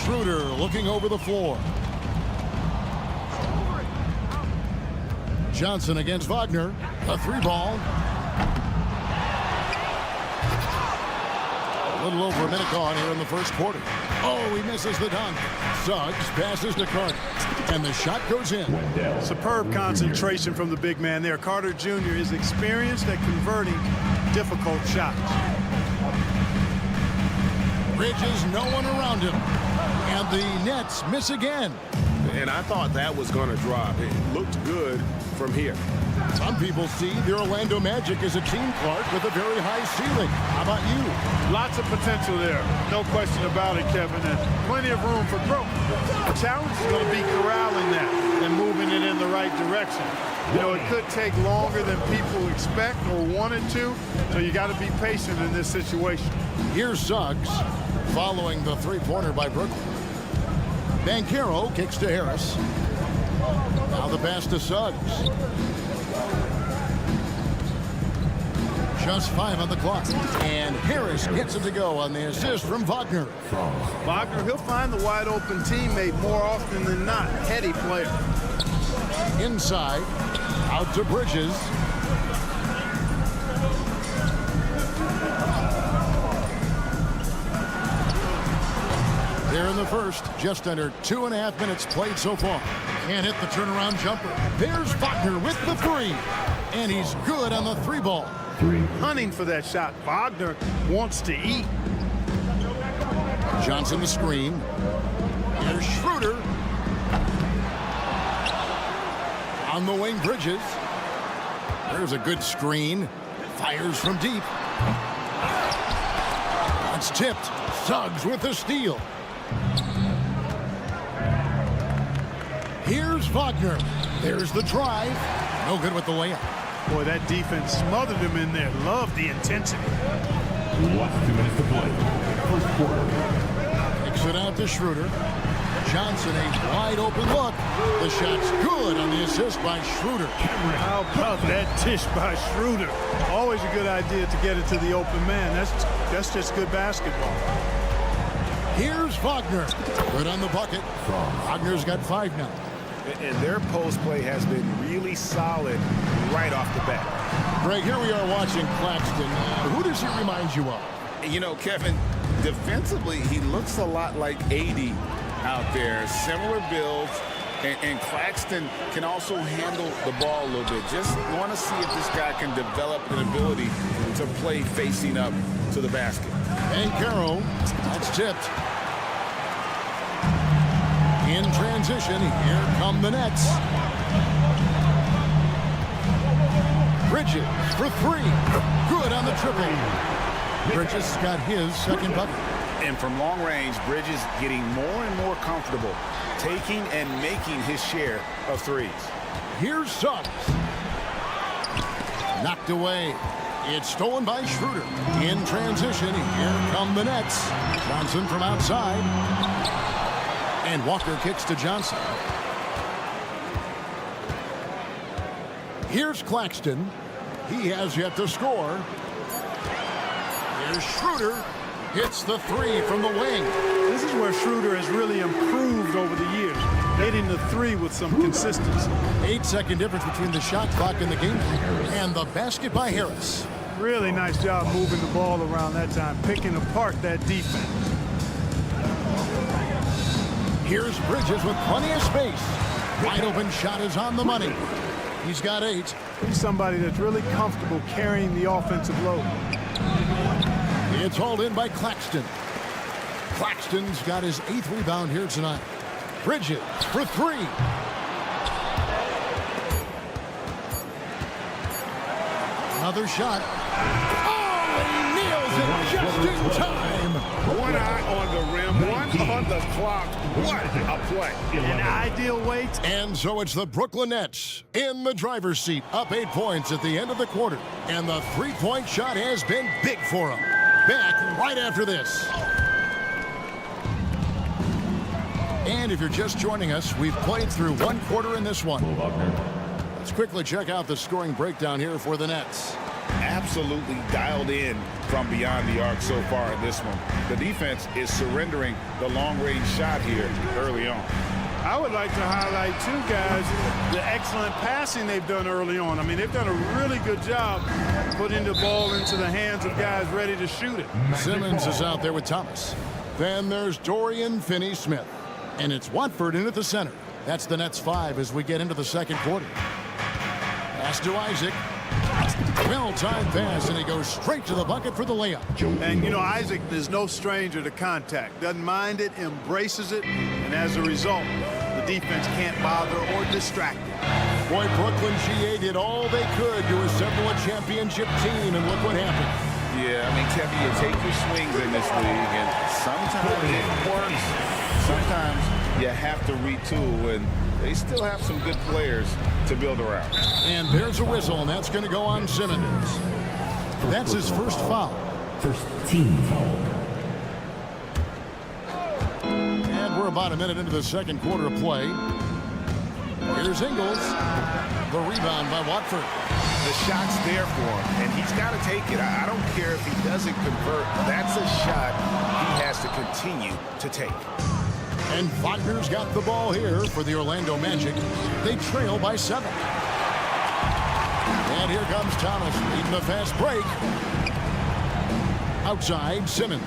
Schroeder looking over the floor. Johnson against Wagner. A three ball. A little over a minute gone here in the first quarter. Oh, he misses the dunk. Suggs passes to Carter. And the shot goes in. Superb concentration from the big man there. Carter Jr. is experienced at converting difficult shots. Bridges, no one around him. And the Nets miss again. And I thought that was going to drop. It looked good from here. Some people see the Orlando Magic as a team, Clark, with a very high ceiling. How about you? Lots of potential there. No question about it, Kevin. And plenty of room for growth. The challenge is going to be corralling that and moving it in the right direction. You know, it could take longer than people expect or wanted to, so you got to be patient in this situation. Here's Suggs following the three-pointer by Brooklyn. Banchero kicks to Harris. Now the pass to Suggs. Just 5 on the clock. And Harris gets it to go on the assist from Wagner. Wagner, he'll find the wide open teammate more often than not. Heady player. Inside. Out to Bridges. There in the first, just under 2.5 minutes played so far. Can't hit the turnaround jumper. There's Wagner with the three. And he's good on the three ball. Hunting for that shot. Wagner wants to eat. Johnson the screen. Here's Schroeder. On the wing, Bridges. There's a good screen. Fires from deep. It's tipped. Suggs with the steal. Here's Wagner. There's the drive. No good with the layup. Boy, that defense smothered him in there. Love the intensity. 2 minutes to play. First quarter. Kicks it out to Schroeder. Johnson, a wide open look. The shot's good on the assist by Schroeder. How about that dish by Schroeder? Always a good idea to get it to the open man. That's just good basketball. Here's Wagner. Good on the bucket. Wagner's got 5 now. And their post play has been really solid right off the bat. Greg, here we are watching Claxton. Who does he remind you of? You know, Kevin, defensively, he looks a lot like AD out there. Similar builds. And Claxton can also handle the ball a little bit. Just want to see if this guy can develop an ability to play facing up to the basket. And Banchero, that's tipped. In transition, here come the Nets. Bridges for 3. Good on the triple. Bridges got his second bucket. And from long range, Bridges getting more and more comfortable taking and making his share of threes. Here's Suggs. Knocked away. It's stolen by Schroeder. In transition, here come the Nets. Johnson from outside. And Walker kicks to Johnson. Here's Claxton. He has yet to score. Here's Schroeder. Hits the 3 from the wing. This is where Schroeder has really improved over the years. hitting the three with some consistency. 8-second difference between the shot clock and the game. And the basket by Harris. Really nice job moving the ball around that time, picking apart that defense. Here's Bridges with plenty of space. Wide open shot is on the money. He's got 8. He's somebody that's really comfortable carrying the offensive load. It's hauled in by Claxton. Claxton's got his 8th rebound here tonight. Bridges for 3. Another shot. Oh, he nails it just in time. One eye on the rim, one on the clock. What a play. An ideal way. And so it's the Brooklyn Nets in the driver's seat, up 8 points at the end of the quarter. And the three-point shot has been big for them. Back right after this. And if you're just joining us, we've played through 1 quarter in this one. Let's quickly check out the scoring breakdown here for the Nets. Absolutely dialed in from beyond the arc so far in this one. The defense is surrendering the long-range shot here early on. I would like to highlight, too, guys, the excellent passing they've done early on. I mean, they've done a really good job putting the ball into the hands of guys ready to shoot it. Simmons is out there with Thomas. Then there's Dorian Finney-Smith. And it's Watford in at the center. That's the Nets 5 as we get into the second quarter. Pass to Isaac. Well-timed pass, and he goes straight to the bucket for the layup. And, you know, Isaac is no stranger to contact. Doesn't mind it, embraces it, and as a result, the defense can't bother or distract him. Boy, Brooklyn GA did all they could to assemble a championship team, and look what happened. Yeah, I mean, Kevin, you take your swings in this league, and sometimes it works. Sometimes you have to retool, and they still have some good players to build around. And there's a whistle, and that's going to go on Simmons. That's his first foul. First team foul. And we're about a minute into the second quarter of play. Here's Ingles. The rebound by Watford. The shot's there for him, and he's got to take it. I don't care if he doesn't convert. That's a shot he has to continue to take. And Wagner's got the ball here for the Orlando Magic. They trail by 7. And here comes Thomas leading the fast break. Outside, Simmons.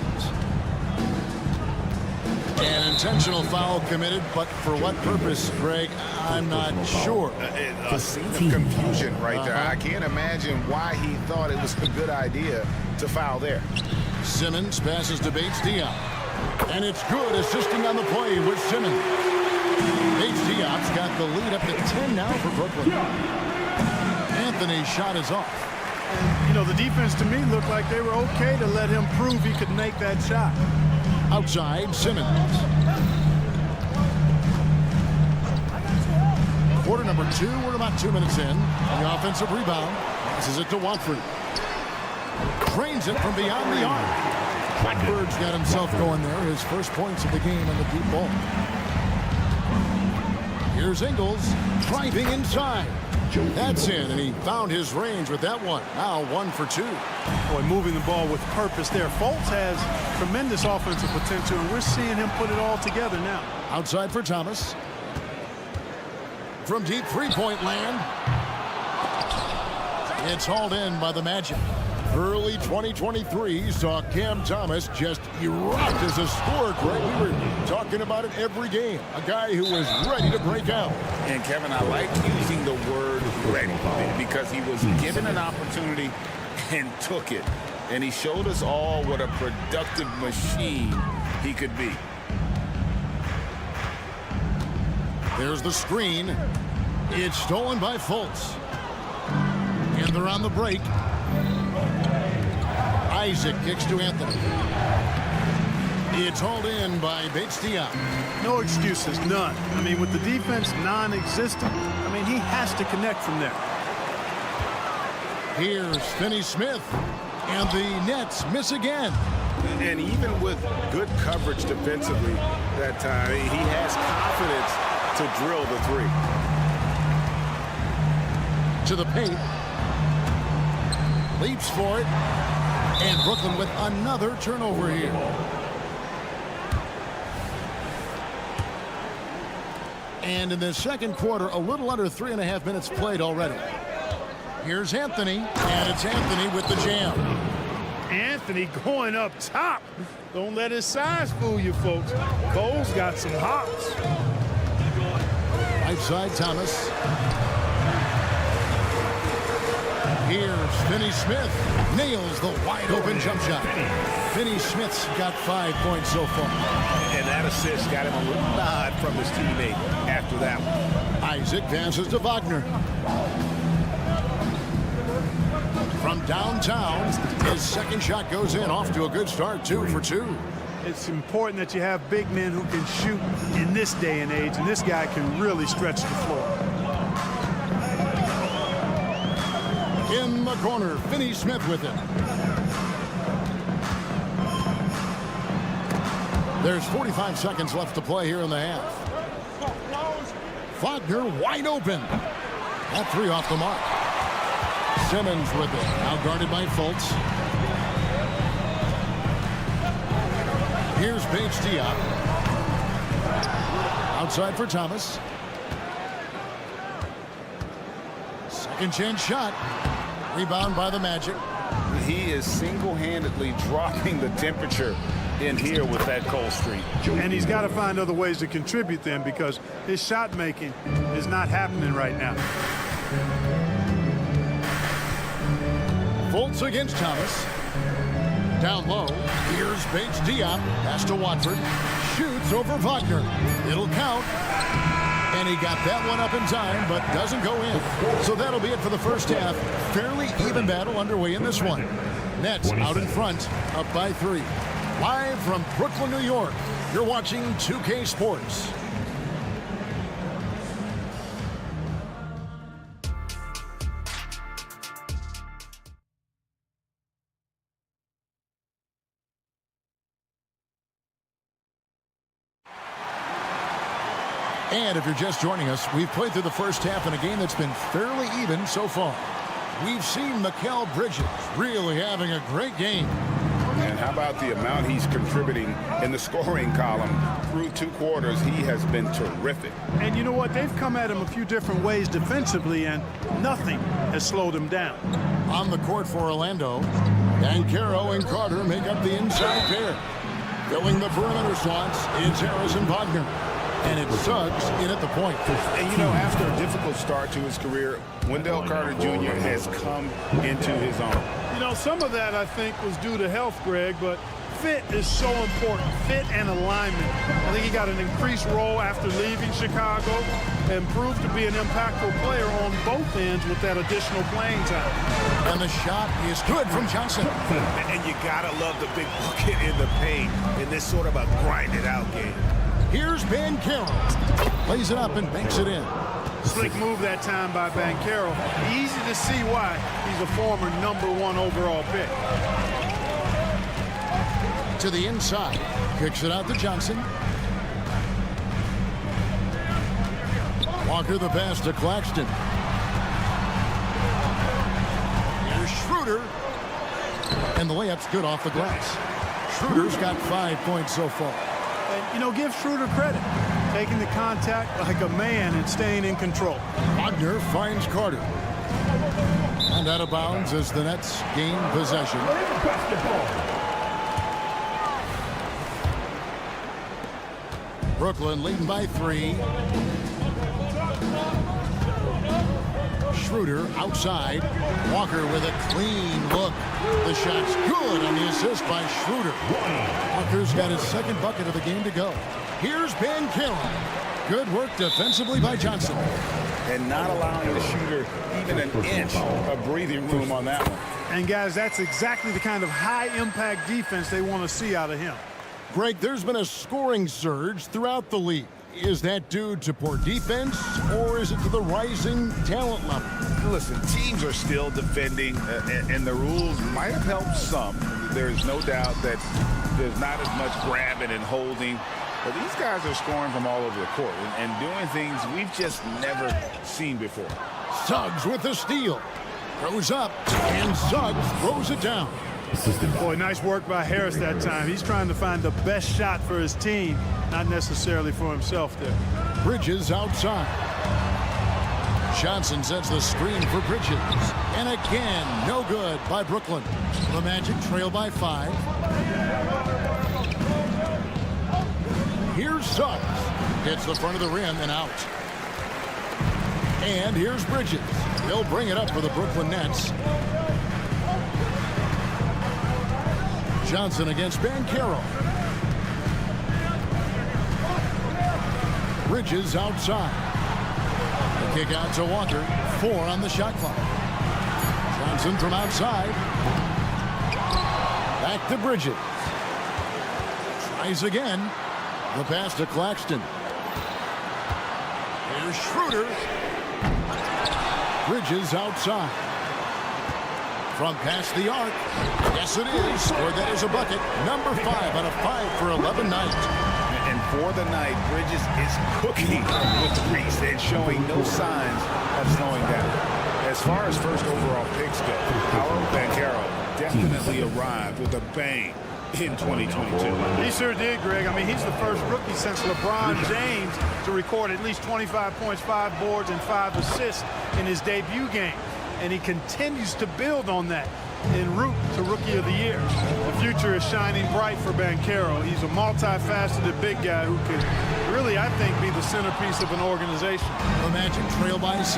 An intentional foul committed, but for what purpose, Greg? I'm not sure. A scene of confusion right there. I can't imagine why he thought it was a good idea to foul there. Simmons passes to Bates-Diop. And it's good, assisting on the play with Simmons. Bates-Diop's got the lead up to 10 now for Brooklyn. Anthony's shot is off. And, you know, the defense to me looked like they were okay to let him prove he could make that shot. Outside, Simmons. Quarter number 2, we're about 2 minutes in. The offensive rebound. Passes it to Watford. Drains it from beyond the arc. Watford's got himself going there. His first points of the game on the deep ball. Here's Ingles driving inside. That's in, and he found his range with that one. Now 1 for 2. Boy, moving the ball with purpose there. Fultz has tremendous offensive potential, and we're seeing him put it all together now. Outside for Thomas. From deep three-point land. It's hauled in by the Magic. Early 2023 saw Cam Thomas just erupt as a scorer, Greg. We were talking about it every game. A guy who was ready to break out. And, Kevin, I like using the word ready because he was given an opportunity and took it. And he showed us all what a productive machine he could be. There's the screen. It's stolen by Fultz. And they're on the break. Isaac kicks to Anthony. It's hauled in by Bates-Diop. No excuses, none. I mean, with the defense non-existent, I mean, he has to connect from there. Here's Finney-Smith, and the Nets miss again. And even with good coverage defensively that time, he has confidence to drill the three. To the paint. Leaps for it. And Brooklyn with another turnover here. And in the second quarter, a little under 3.5 minutes played already. Here's Anthony, and it's Anthony with the jam. Anthony going up top. Don't let his size fool you, folks. Cole's got some hops. Right side, Thomas. Here's Finney Smith. Nails the wide-open jump shot. Finney Smith's got 5 points so far. And that assist got him a little nod from his teammate after that one. Isaac passes to Wagner. From downtown, his second shot goes in. Off to a good start, 2 for 2. It's important that you have big men who can shoot in this day and age, and this guy can really stretch the floor. In the corner, Finney Smith with it. There's 45 seconds left to play here in the half. Wagner wide open. That 3 off the mark. Simmons with it. Now guarded by Fultz. Here's Bates Diop. Outside for Thomas. Second chance shot. Rebound by the Magic. He is single-handedly dropping the temperature in here with that cold streak. And he's got to find other ways to contribute then, because his shot making is not happening right now. Fultz against Thomas. Down low. Here's Bates Diop. Pass to Watford. Shoots over Wagner. It'll count. And he got that one up in time, but doesn't go in. So that'll be it for the first half. Fairly even battle underway in this one. Nets out in front, up by 3. Live from Brooklyn, New York, you're watching 2K Sports. And if you're just joining us, we've played through the first half in a game that's been fairly even so far. We've seen Mikal Bridges really having a great game. And how about the amount he's contributing in the scoring column? Through 2 quarters, he has been terrific. And you know what? They've come at him a few different ways defensively, and nothing has slowed him down. On the court for Orlando, Banchero and Carter make up the inside pair. Filling the perimeter slots is Harrison Wagner. And it's Suggs in at the point. And, you know, after a difficult start to his career, Wendell Carter Jr. has come into his own. You know, some of that, I think, was due to health, Greg, but fit is so important. Fit and alignment. I think he got an increased role after leaving Chicago and proved to be an impactful player on both ends with that additional playing time. And the shot is good from Johnson. And you got to love the big bucket in the paint in this sort of a grinded-out game. Here's Banchero. Plays it up and banks it in. Slick move that time by Banchero. Easy to see why he's a former #1 overall pick. To the inside. Kicks it out to Johnson. Walker the pass to Claxton. Here's Schroeder. And the layup's good off the glass. Schroeder's got 5 points so far. And, you know, give Schroeder credit. Taking the contact like a man and staying in control. Wagner finds Carter. And out of bounds as the Nets gain possession. Brooklyn leading by 3. Schroeder outside. Walker with a clean look. The shot's good on the assist by Schroeder. Walker's got his second bucket of the game to go. Here's Banchero. Good work defensively by Johnson. And not allowing the shooter even an inch of breathing room on that one. And, guys, that's exactly the kind of high-impact defense they want to see out of him. Greg, there's been a scoring surge throughout the league. Is that due to poor defense, or is it to the rising talent level? Listen, teams are still defending, and the rules might have helped some. There's no doubt that there's not as much grabbing and holding. But these guys are scoring from all over the court and doing things we've just never seen before. Suggs with the steal. Throws up, and Suggs throws it down. Boy, nice work by Harris that time. He's trying to find the best shot for his team, not necessarily for himself there. Bridges outside. Johnson sets the screen for Bridges. And again, no good by Brooklyn. The Magic trail by 5. Here's Suggs. Hits the front of the rim and out. And here's Bridges. He'll bring it up for the Brooklyn Nets. Johnson against Banchero. Bridges outside. The kick out to Walker. 4 on the shot clock. Johnson from outside. Back to Bridges. Tries again. The pass to Claxton. Here's Schroeder. Bridges outside. From past the arc. Yes, it is. Scored that as a bucket. Number 5 out of 5 for 11 night. And for the night, Bridges is cooking with threes and showing no signs of slowing down. As far as first overall picks go, Paolo Banchero definitely arrived with a bang in 2022. He sure did, Greg. I mean, he's the first rookie since LeBron James to record at least 25 points, 5 boards, and 5 assists in his debut game. And he continues to build on that en route to Rookie of the Year. The future is shining bright for Banchero. He's a multifaceted big guy who could really, I think, be the centerpiece of an organization. The Magic trail by 6.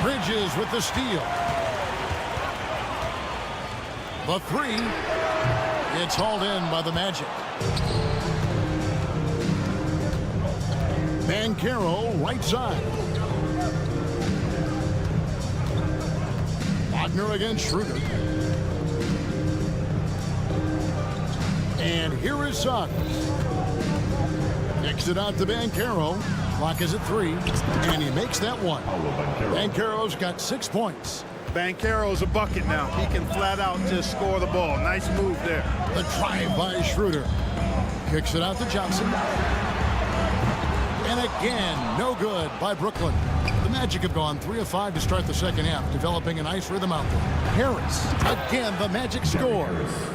Bridges with the steal. The 3. It's hauled in by the Magic. Banchero right side. Wagner against Schroeder. And here is Suggs. Kicks it out to Banchero. Clock is at 3. And he makes that one. Banchero's got 6 points. Banchero's a bucket now. He can flat out just score the ball. Nice move there. The drive by Schroeder. Kicks it out to Johnson. And again, no good by Brooklyn. The Magic have gone 3 of 5 to start the second half, developing a nice rhythm out there. Harris, again, the Magic score.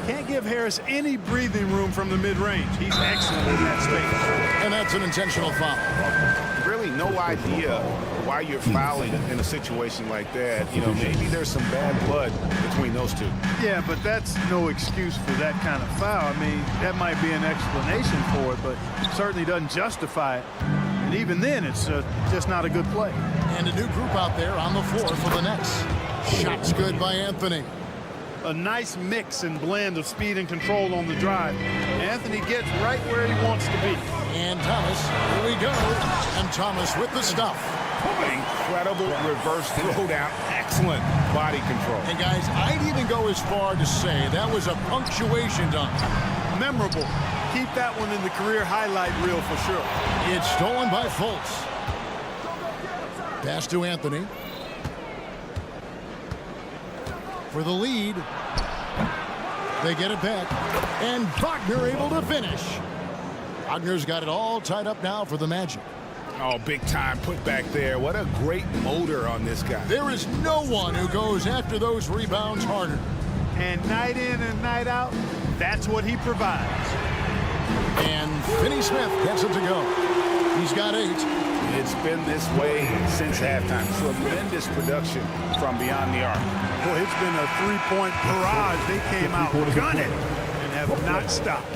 Can't give Harris any breathing room from the mid-range. He's excellent in that space. And that's an intentional foul. Really no idea why you're fouling in a situation like that. You know, maybe there's some bad blood between those two. Yeah, but that's no excuse for that kind of foul. I mean, that might be an explanation for it, but it certainly doesn't justify it. And even then, it's just not a good play. And a new group out there on the floor for the Nets. Shots good by Anthony. A nice mix and blend of speed and control on the drive. Anthony gets right where he wants to be. And Thomas, here we go. And Thomas with the stuff. Incredible reverse throwdown. Excellent body control. And guys, I'd even go as far to say that was a punctuation dunk. Memorable. Keep that one in the career highlight reel for sure. It's stolen by Fultz. Pass to Anthony. For the lead. They get it back. And Wagner able to finish. Wagner's got it all tied up now for the Magic. Oh, big time put back there. What a great motor on this guy. There is no one who goes after those rebounds harder. And night in and night out, that's what he provides. And Finney Smith gets it to go. He's got 8. It's been this way since halftime. Tremendous production from beyond the arc. Boy, it's been a 3-point barrage. They came out gunning and have not stopped.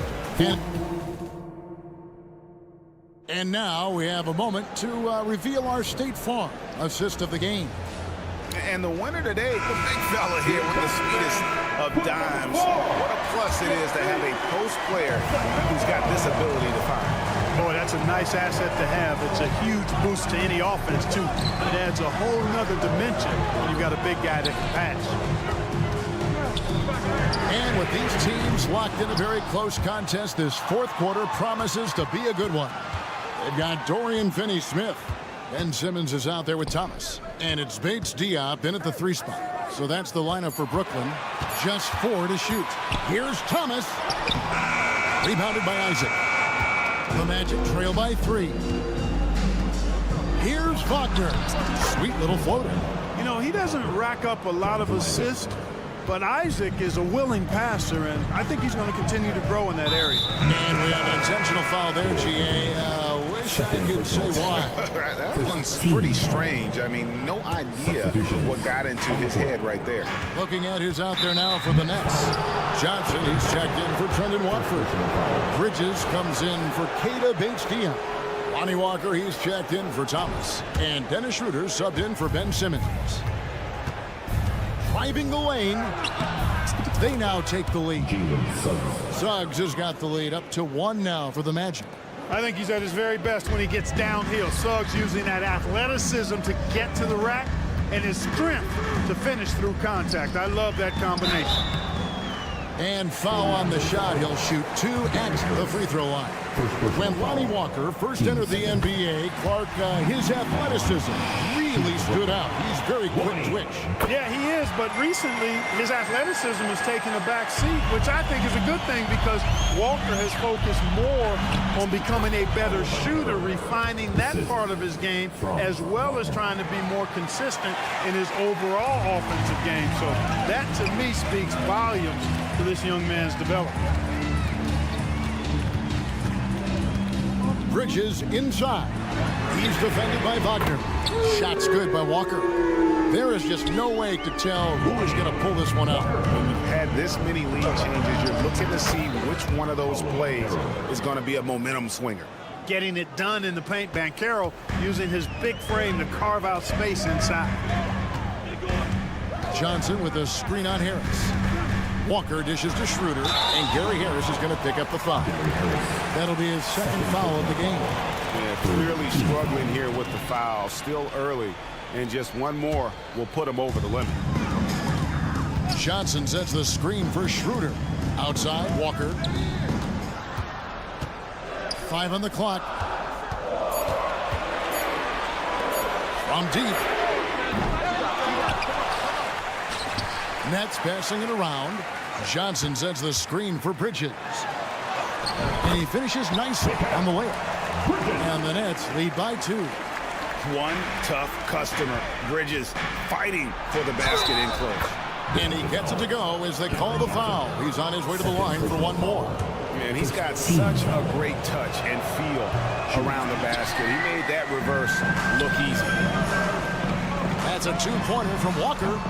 And now we have a moment to reveal our State Farm assist of the game. And the winner today, the big fella here with the sweetest of dimes. What a plus it is to have a post player who's got this ability to fire. Boy, that's a nice asset to have. It's a huge boost to any offense, too. It adds a whole nother dimension when you've got a big guy that can pass. And with these teams locked in a very close contest, this fourth quarter promises to be a good one. They've got Dorian Finney-Smith. Ben Simmons is out there with Thomas. And it's Bates Diop in at the 3 spot. So that's the lineup for Brooklyn. Just 4 to shoot. Here's Thomas. Rebounded by Isaac. The Magic trail by 3. Here's Wagner. Sweet little floater. You know, he doesn't rack up a lot of assists, but Isaac is a willing passer, and I think he's going to continue to grow in that area. And we have an intentional foul there, GA. wish I could say why. That one's pretty strange. I mean, no idea what got into his head right there. Looking at who's out there now for the Nets. Johnson, he's checked in for Trendon Watford. Bridges comes in for Keita Bates-Diop. Lonnie Walker, he's checked in for Thomas. And Dennis Schroeder subbed in for Ben Simmons. Driving the lane. They now take the lead. Suggs has got the lead up to 1 now for the Magic. I think he's at his very best when he gets downhill. Suggs using that athleticism to get to the rack and his strength to finish through contact. I love that combination. And foul on the shot. He'll shoot 2 at the free throw line. When Lonnie Walker first entered the NBA, Clark, his athleticism really stood out. He's very quick twitch. Yeah, he is, but recently his athleticism has taken a back seat, which I think is a good thing because Walker has focused more on becoming a better shooter, refining that part of his game, as well as trying to be more consistent in his overall offensive game. So that, to me, speaks volumes to this young man's development. Bridges inside. He's defended by Wagner. Shot's good by Walker. There is just no way to tell who is going to pull this one out. When you've had this many lead changes, you're looking to see which one of those plays is going to be a momentum swinger. Getting it done in the paint, Banchero using his big frame to carve out space inside. Johnson with a screen on Harris. Walker dishes to Schroeder, and Gary Harris is going to pick up the foul. That'll be his second foul of the game. Yeah, clearly struggling here with the foul. Still early, and just one more will put him over the limit. Johnson sets the screen for Schroeder. Outside, Walker. 5 on the clock. From deep. Nets passing it around. Johnson sets the screen for Bridges. And he finishes nicely on the layup. And the Nets lead by 2. One tough customer. Bridges fighting for the basket in close. And he gets it to go as they call the foul. He's on his way to the line for one more. Man, he's got such a great touch and feel around the basket. He made that reverse look easy. That's a 2-pointer from Walker.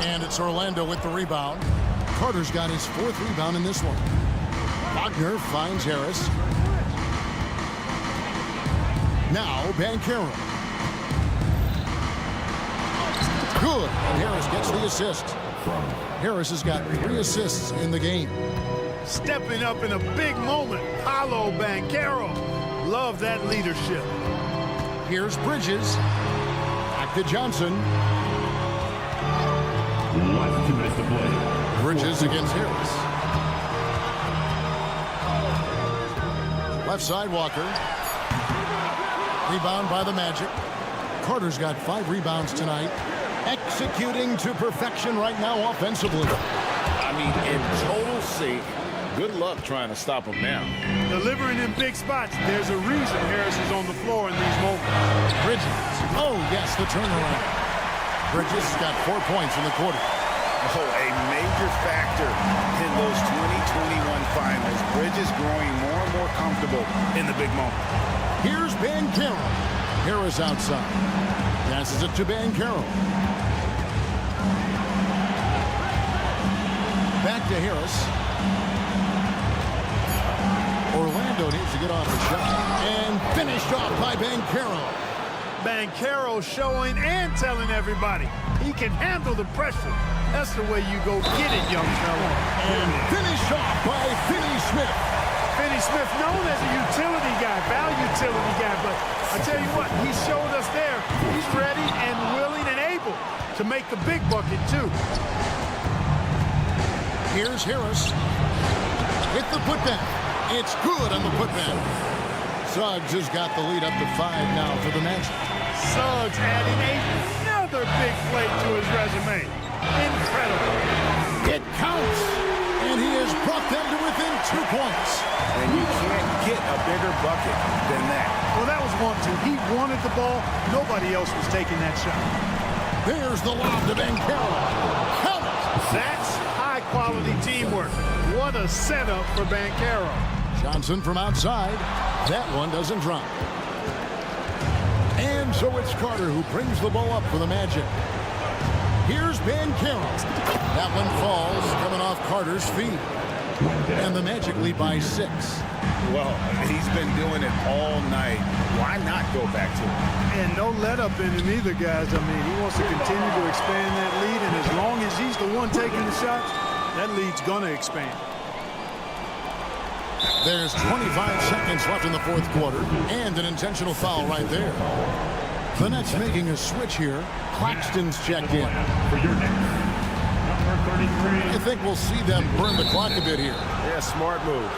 And it's Orlando with the rebound. Carter's got his 4th rebound in this one. Wagner finds Harris. Now Banchero. Good. And Harris gets the assist. Harris has got 3 assists in the game. Stepping up in a big moment. Paolo Banchero. Love that leadership. Here's Bridges. Back to Johnson. Bridges against Harris. Left side, Walker. Rebound by the Magic. Carter's got 5 rebounds tonight. Executing to perfection right now offensively. I mean, in total sync. Good luck trying to stop him now. Delivering in big spots. There's a reason Harris is on the floor in these moments. Bridges. Oh, yes, the turnaround. Bridges has got 4 points in the quarter. Oh, a major factor in those 2021 finals. Bridges growing more and more comfortable in the big moment. Here's Banchero. Harris outside. Passes it to Banchero. Back to Harris. Orlando needs to get off the shot. And finished off by Banchero. Banchero showing and telling everybody he can handle the pressure. That's the way you go get it, young fella. And finished off by Finney Smith. Finney Smith, known as a utility guy, value utility guy, but I tell you what, he showed us there. He's ready and willing and able to make the big bucket, too. Here's Harris with the putback. It's good on the putback. Suggs has got the lead up to 5 now for the Magic. Suggs adding another big plate to his resume. Incredible. It counts. And he has brought them to within 2 points. And you can't get a bigger bucket than that. Well, that was 1-2. He wanted the ball. Nobody else was taking that shot. There's the lob to Banchero. Count it. That's high-quality teamwork. What a setup for Banchero. Johnson from outside. That one doesn't drop. And so it's Carter who brings the ball up for the Magic. Here's Banchero. That one falls, coming off Carter's feet. And the Magic lead by 6. Well, he's been doing it all night. Why not go back to him? And no let up in him either, guys. I mean, he wants to continue to expand that lead, and as long as he's the one taking the shots, that lead's going to expand. There's 25 seconds left in the fourth quarter, and an intentional foul right there. The Nets making a switch here. Claxton's checked in. I think we'll see them burn the clock a bit here. Yeah, smart move.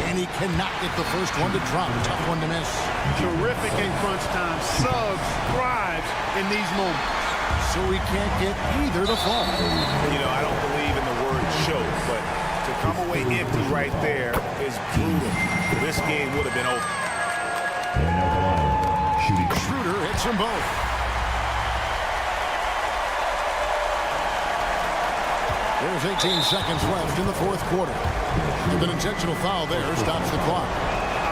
And he cannot get the first one to drop. Tough one to miss. Terrific in crunch time. Suggs thrives in these moments. So he can't get either to fall. You know, I don't believe in the word choke, but to come away empty right there is brutal. This game would have been over. Schroeder hits them both. There's 18 seconds left in the fourth quarter. And an intentional foul there stops the clock.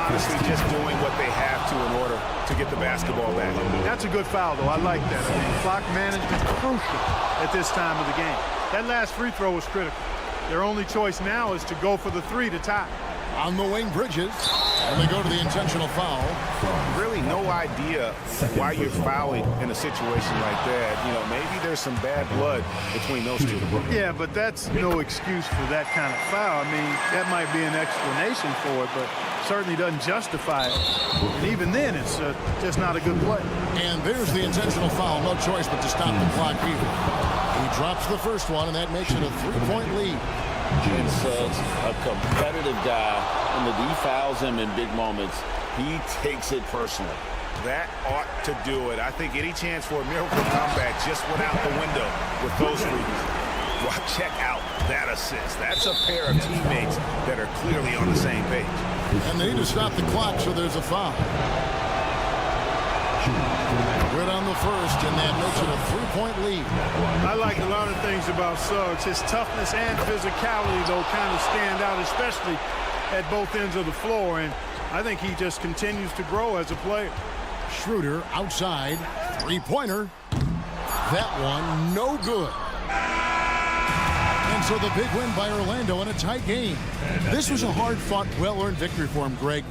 Honestly, just doing what they have to in order to get the basketball back. That's a good foul, though. I like that. I mean, clock management crucial at this time of the game. That last free throw was critical. Their only choice now is to go for the 3 to tie. On the wing, Bridges. And they go to the intentional foul. Really no idea why you're fouling in a situation like that. You know, maybe there's some bad blood between those two. Yeah, but that's no excuse for that kind of foul. I mean, that might be an explanation for it, but certainly doesn't justify it. And even then, it's just not a good play. And there's the intentional foul. No choice but to stop the clock here. He drops the first one, and that makes it a 3-point lead. It's a competitive guy, and if he fouls him in big moments, he takes it personally. That ought to do it. I think any chance for a miracle comeback just went out the window with those frees. Well, check out that assist. That's a pair of teammates that are clearly on the same page. And they need to stop the clock, so there's a foul. Good on the first, and that makes it a 3-point lead. I like a lot of things about Suggs. His toughness and physicality, though, kind of stand out, especially at both ends of the floor. And I think he just continues to grow as a player. Schroeder outside. 3-pointer. That one, no good. And so the big win by Orlando in a tight game. This was a hard-fought, well-earned victory for him, Greg.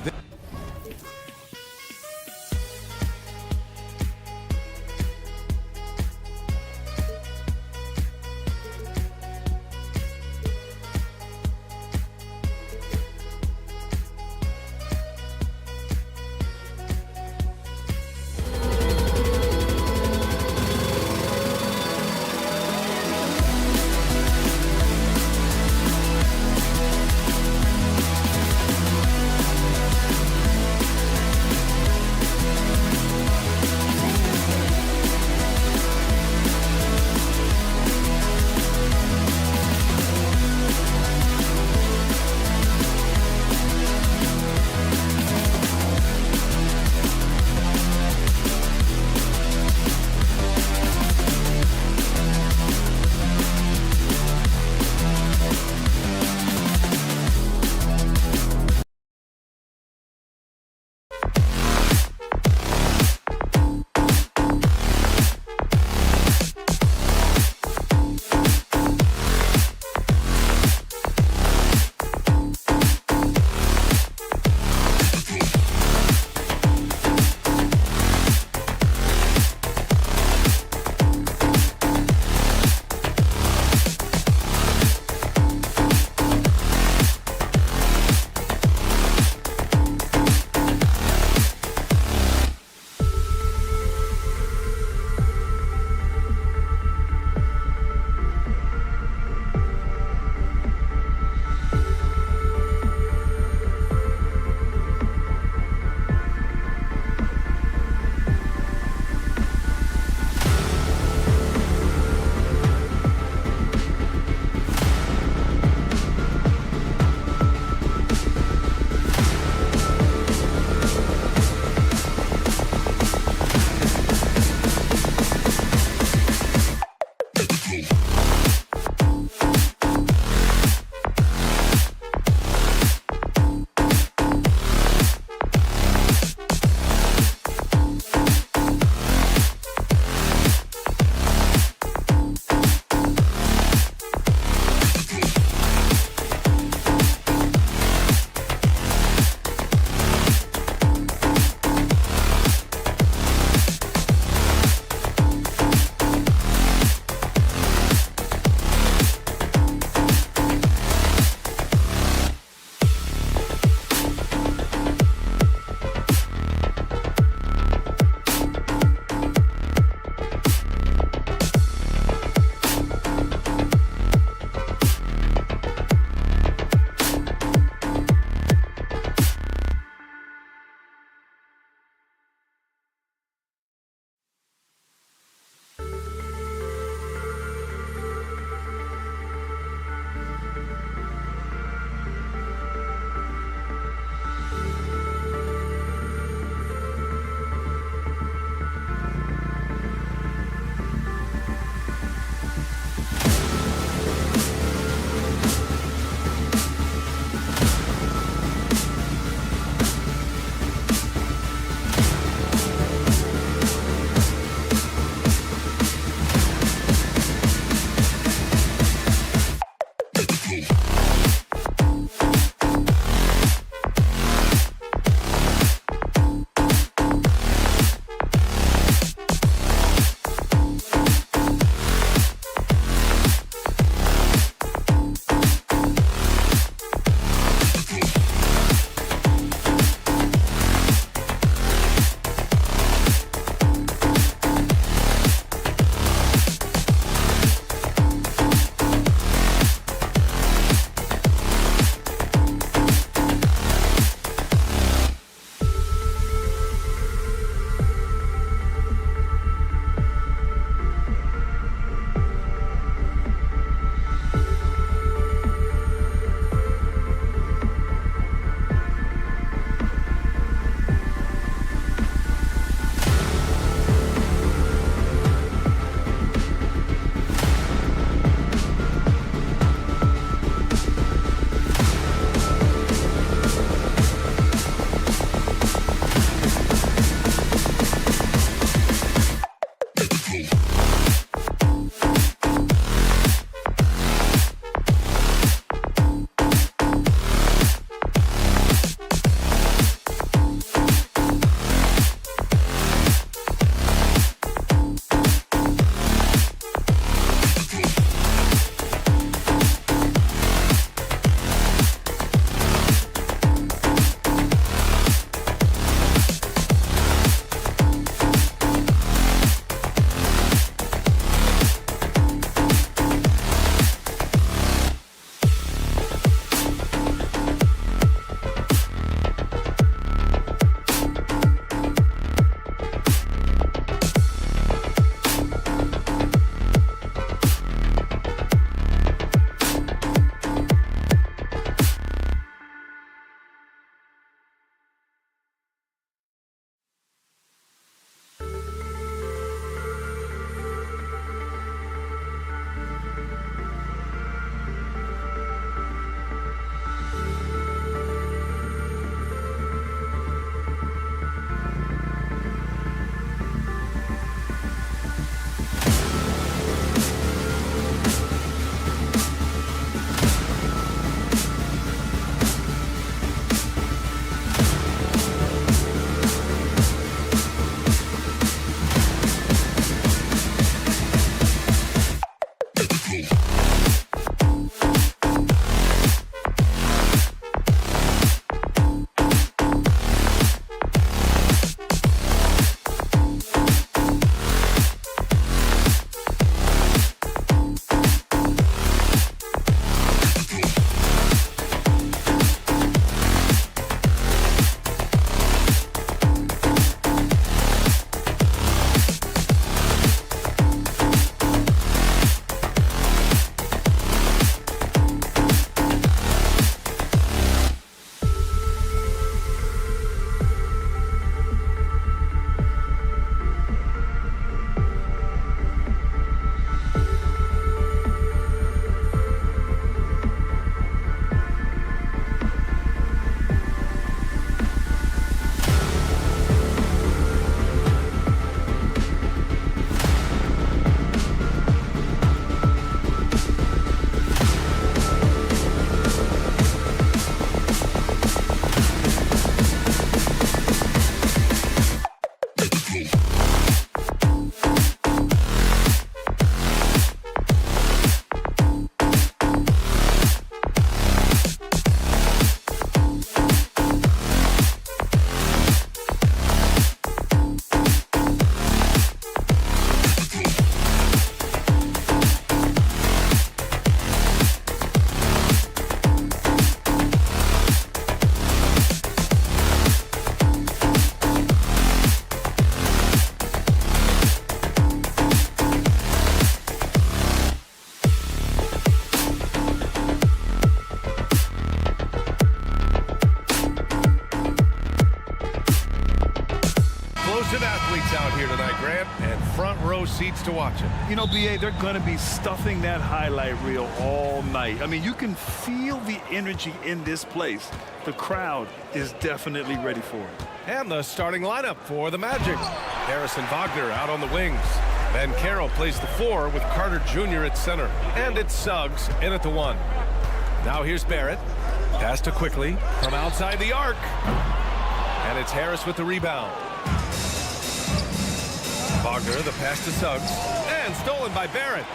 Athletes out here tonight, Grant, and front row seats to watch it. You know, B.A., they're going to be stuffing that highlight reel all night. I mean, you can feel the energy in this place. The crowd is definitely ready for it. And the starting lineup for the Magic. Harrison Wagner out on the wings. Van Carroll plays the 4 with Carter Jr. at center. And it's Suggs in at the 1. Now here's Barrett. Pass to Quickly from outside the arc. And it's Harris with the rebound. Wagner, the pass to Suggs. And stolen by Barrett.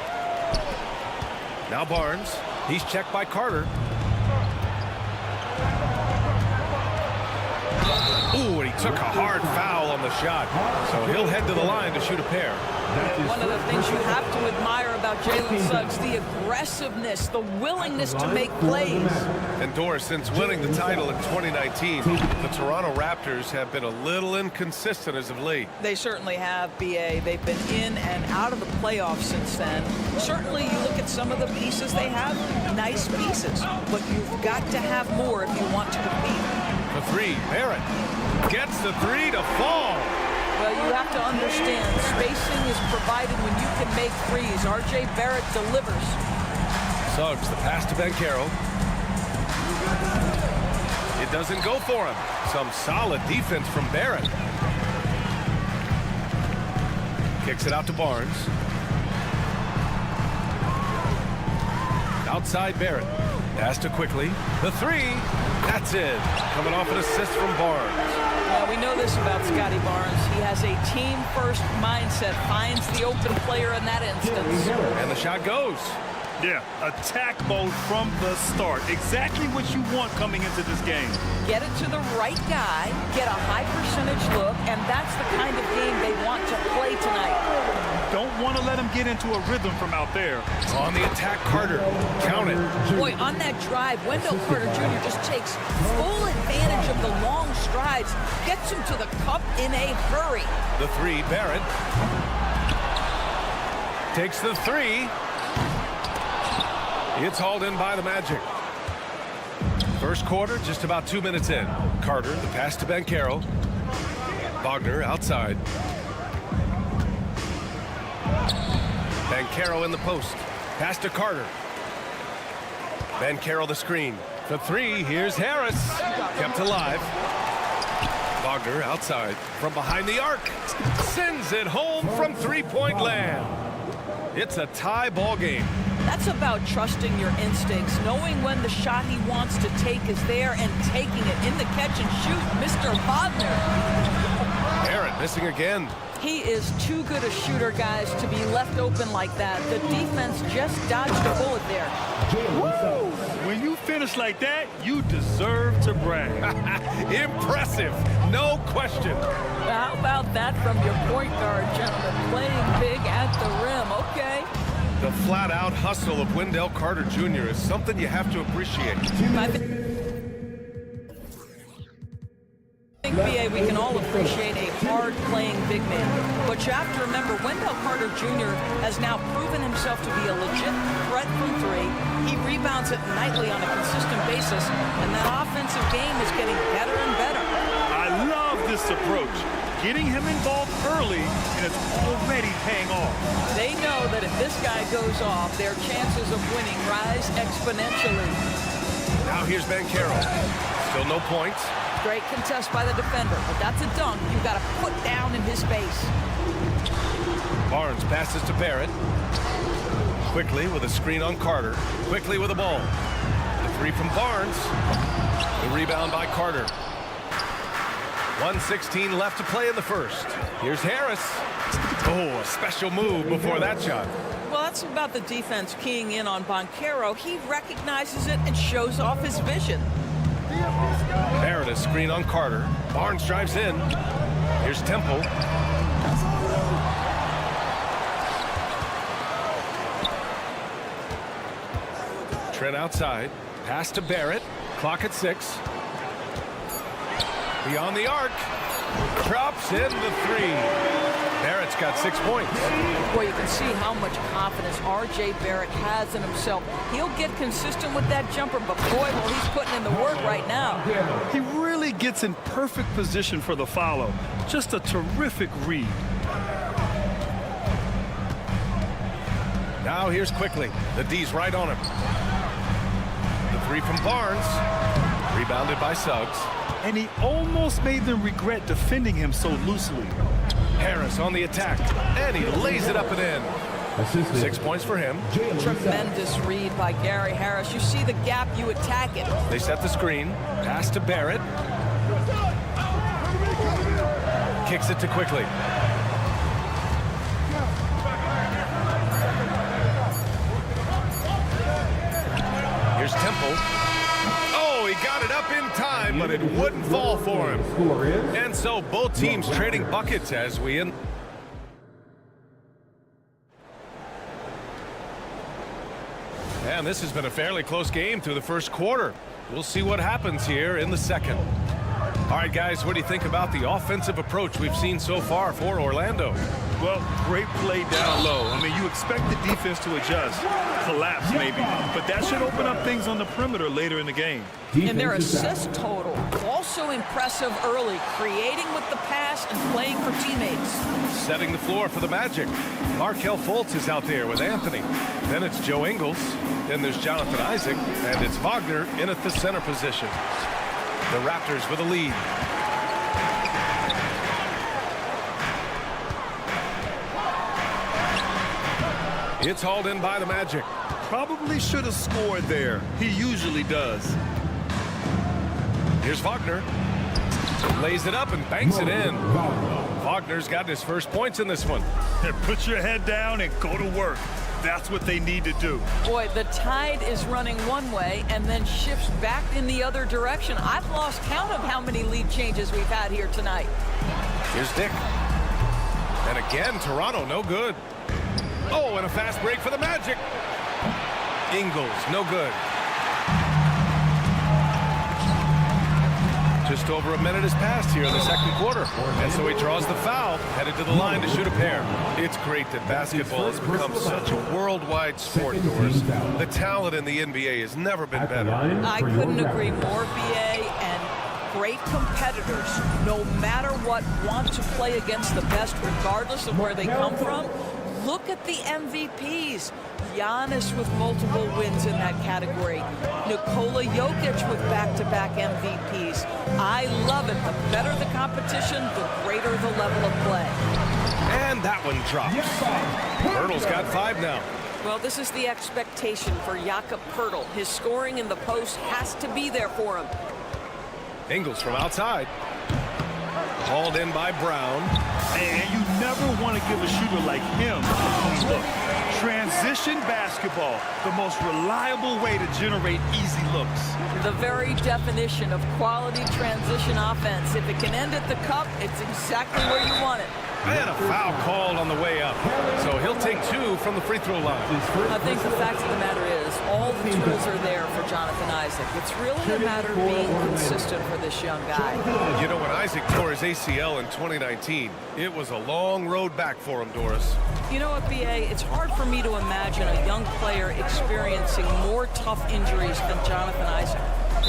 Now Barnes. He's checked by Carter. Ooh, and he took a hard foul on the shot. So he'll head to the line to shoot a pair. One of the things you have to admire about Jalen Suggs, the aggressiveness, the willingness to make plays. And Doris, since winning the title in 2019, the Toronto Raptors have been a little inconsistent as of late. They certainly have, B.A. They've been in and out of the playoffs since then. Certainly, you look at some of the pieces they have, nice pieces, but you've got to have more if you want to compete. The 3, Barrett gets the 3 to fall. Well, you have to understand, spacing is provided when you can make threes. R.J. Barrett delivers. Suggs, the pass to Ben Carroll. It doesn't go for him. Some solid defense from Barrett. Kicks it out to Barnes. Outside Barrett. Pass to Quickly. The 3. That's it. Coming off an assist from Barnes. Well, we know this about Scotty Barnes. He has a team-first mindset, finds the open player in that instance. And the shot goes. Yeah, attack mode from the start. Exactly what you want coming into this game. Get it to the right guy, get a high percentage look, and that's the kind of game they want to play tonight. Don't want to let him get into a rhythm from out there. On the attack, Carter. Count it. Boy, on that drive, Wendell Carter Jr. just takes full advantage of the long strides, gets him to the cup in a hurry. The 3, Barrett. Takes the 3. It's hauled in by the Magic. First quarter, just about 2 minutes in. Carter, the pass to Ben Carroll. Wagner outside. Ben Carroll in the post. Pass to Carter. Ben Carroll the screen. The 3, here's Harris. Kept alive. Wagner outside from behind the arc. Sends it home from three-point land. It's a tie ball game. That's about trusting your instincts, knowing when the shot he wants to take is there and taking it in the catch and shoot, Mr. Wagner. Barrett missing again. He is too good a shooter, guys, to be left open like that. The defense just dodged a bullet there. Woo! When you finish like that, you deserve to brag. Impressive, no question. How about that from your point guard, gentlemen? Playing big at the rim, okay. The flat-out hustle of Wendell Carter Jr. is something you have to appreciate. I think, BA, we can all appreciate a hard-playing big man. But you have to remember, Wendell Carter Jr. has now proven himself to be a legit threat from three. He rebounds it nightly on a consistent basis, and that offensive game is getting better and better. I love this approach. Getting him involved early, and it's already paying off. They know that if this guy goes off, their chances of winning rise exponentially. Now here's Banchero. Still no points. Great contest by the defender, but that's a dunk you've got to put down in his face. Barnes passes to Barrett. Quickly with a screen on Carter. Quickly with the ball. The three from Barnes. The rebound by Carter. 1:16 left to play in the first. Here's Harris. Oh, a special move before that shot. Well, that's about the defense keying in on Banchero. He recognizes it and shows off his vision. Barrett a screen on Carter. Barnes drives in. Here's Temple. Trent outside. Pass to Barrett. Clock at 6. Beyond the arc. Drops in the three. Barrett's got 6 points. Boy, you can see how much confidence R.J. Barrett has in himself. He'll get consistent with that jumper, but boy, well, he's putting in the work right now. He really gets in perfect position for the follow. Just a terrific read. Now here's Quickly. The D's right on him. The three from Barnes. Rebounded by Suggs. And he almost made them regret defending him so loosely. Harris on the attack, and he lays it up and in. 6 points for him. Tremendous read by Gary Harris. You see the gap, you attack it. They set the screen. Pass to Barrett. Kicks it to Quickly. Here's Temple. Oh, he got it up in time, but it wouldn't fall for him. And so both teams trading buckets as we end. And this has been a fairly close game through the first quarter. We'll see what happens here in the second. All right, guys, what do you think about the offensive approach we've seen so far for Orlando? Well, great play down low. I mean, you expect the defense to adjust, collapse maybe, but that should open up things on the perimeter later in the game. And their assist total, also impressive early, creating with the pass and playing for teammates. Setting the floor for the Magic. Markelle Fultz is out there with Anthony. Then it's Joe Ingles. Then there's Jonathan Isaac. And it's Wagner in at the center position. The Raptors with a lead. It's hauled in by the Magic. Probably should have scored there. He usually does. Here's Wagner. Lays it up and banks it in. Wagner's got his first points in this one. Put your head down and go to work. That's what they need to do. Boy, the tide is running one way and then shifts back in the other direction. I've lost count of how many lead changes we've had here tonight. Here's Dick. And again, Toronto, no good. Oh, and a fast break for the Magic. Ingles, no good. Just over a minute has passed here in the second quarter. And so he draws the foul, headed to the line to shoot a pair. It's great that basketball has become such a worldwide sport, Doris. The talent in the NBA has never been better. I couldn't agree more, BA, and great competitors, no matter what, want to play against the best regardless of where they come from. Look at the MVPs. Giannis with multiple wins in that category. Nikola Jokic with back-to-back MVPs. I love it. The better the competition, the greater the level of play. And that one drops. Pirtle's got 5 now. Well, this is the expectation for Jakob Pirtle. His scoring in the post has to be there for him. Ingles from outside. Hauled in by Brown. And you never want to give a shooter like him a clean look. Transition basketball, the most reliable way to generate easy looks. The very definition of quality transition offense. If it can end at the cup, it's exactly where you want it. And a foul called on the way up. So he'll take 2 from the free throw line. I think the fact of the matter is all the tools are there for Jonathan Isaac. It's really a matter of being consistent for this young guy. You know, when Isaac tore his ACL in 2019, it was a long road back for him, Doris. You know what, B.A.? It's hard for me to imagine a young player experiencing more tough injuries than Jonathan Isaac.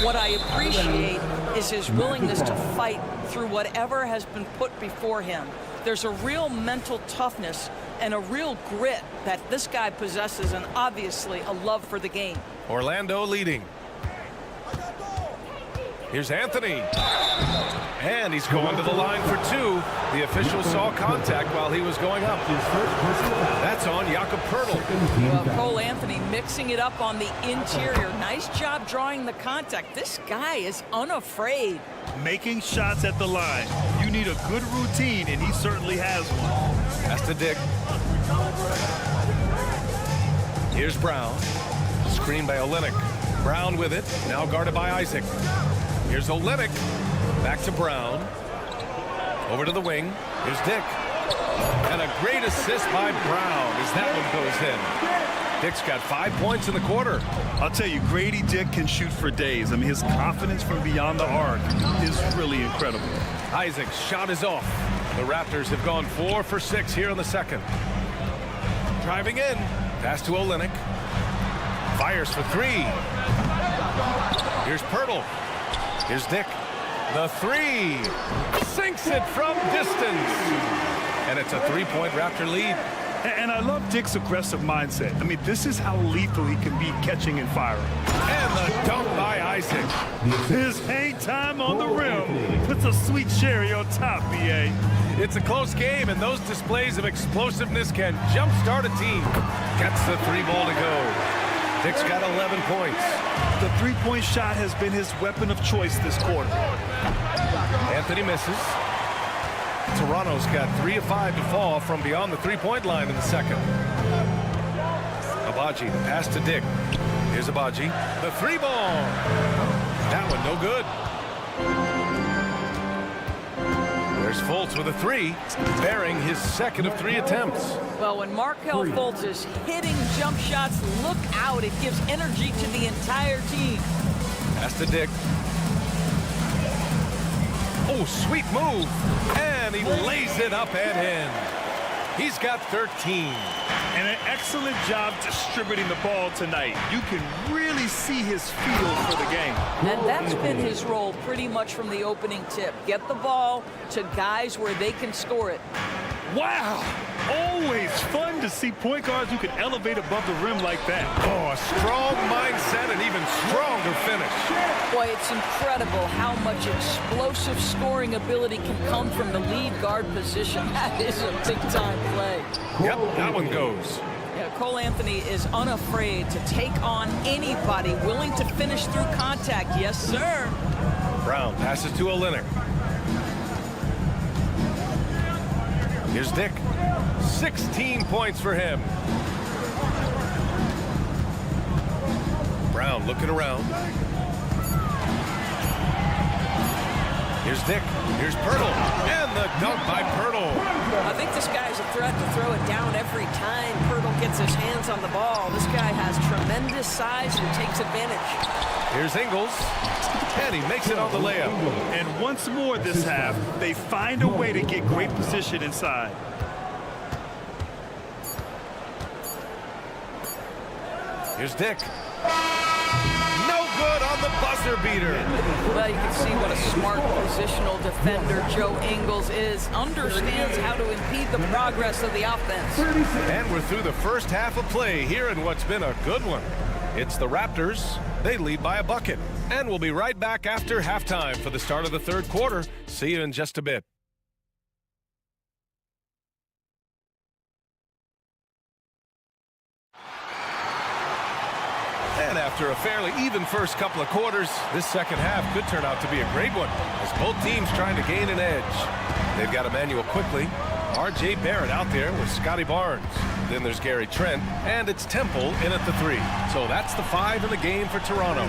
What I appreciate is his willingness to fight through whatever has been put before him. There's a real mental toughness and a real grit that this guy possesses, and obviously a love for the game. Orlando leading. Here's Anthony. And he's going to the line for 2. The official saw contact while he was going up. That's on Jakob Poeltl. Well, Cole Anthony mixing it up on the interior. Nice job drawing the contact. This guy is unafraid. Making shots at the line. You need a good routine, and he certainly has one. That's to Dick. Here's Brown. Screen by Olynyk. Brown with it. Now guarded by Isaac. Here's Olynyk. Back to Brown. Over to the wing. Here's Dick. And a great assist by Brown as that one goes in. Dick's got 5 points in the quarter. I'll tell you, Grady Dick can shoot for days. I mean, his confidence from beyond the arc is really incredible. Isaac's shot is off. The Raptors have gone 4 for 6 here in the second. Driving in. Pass to Olynyk. Fires for 3. Here's Poeltl. Here's Dick. The 3. Sinks it from distance. And it's a 3-point Raptor lead. And I love Dick's aggressive mindset. I mean, this is how lethal he can be catching and firing. And the dunk by Isaac. His hang time on the rim puts a sweet cherry on top, B.A. It's a close game, and those displays of explosiveness can jumpstart a team. Gets the 3 ball to go. Dick's got 11 points. The three-point shot has been his weapon of choice this quarter. Anthony misses. Toronto's got 3 of 5 to fall from beyond the 3-point line in the second. Abaji, the pass to Dick. Here's Abaji. The 3 ball. That one no good. There's Fultz with a 3, bearing his second of 3 attempts. Well, when Markelle Fultz is hitting jump shots, look out. It gives energy to the entire team. Pass to Dick. Oh, sweet move. And he lays it up and in. He's got 13. And an excellent job distributing the ball tonight. You can really see his feel for the game. And that's been his role pretty much from the opening tip. Get the ball to guys where they can score it. Wow! Always fun to see point guards who can elevate above the rim like that. Oh, a strong mindset and even stronger finish. Boy, it's incredible how much explosive scoring ability can come from the lead guard position. That is a big-time play. Yep, that one goes. Yeah, Cole Anthony is unafraid to take on anybody willing to finish through contact. Yes, sir. Brown passes to Olynyk. Here's Dick. 16 points for him. Brown looking around. Here's Dick. Here's Poeltl. And the dunk by Poeltl. I think this guy's a threat to throw it down every time Poeltl gets his hands on the ball. This guy has tremendous size and takes advantage. Here's Ingles. And he makes it on the layup. And once more this half, they find a way to get great position inside. Here's Dick. No good on the buzzer beater. Well, you can see what a smart positional defender Joe Ingles is. Understands how to impede the progress of the offense. And we're through the first half of play here in what's been a good one. It's the Raptors. They lead by a bucket. And we'll be right back after halftime for the start of the third quarter. See you in just a bit. And after a fairly even first couple of quarters, this second half could turn out to be a great one as both teams trying to gain an edge. They've got Emmanuel quickly. R.J. Barrett out there with Scotty Barnes. Then there's Gary Trent, and it's Temple in at the 3. So that's the 5 in the game for Toronto.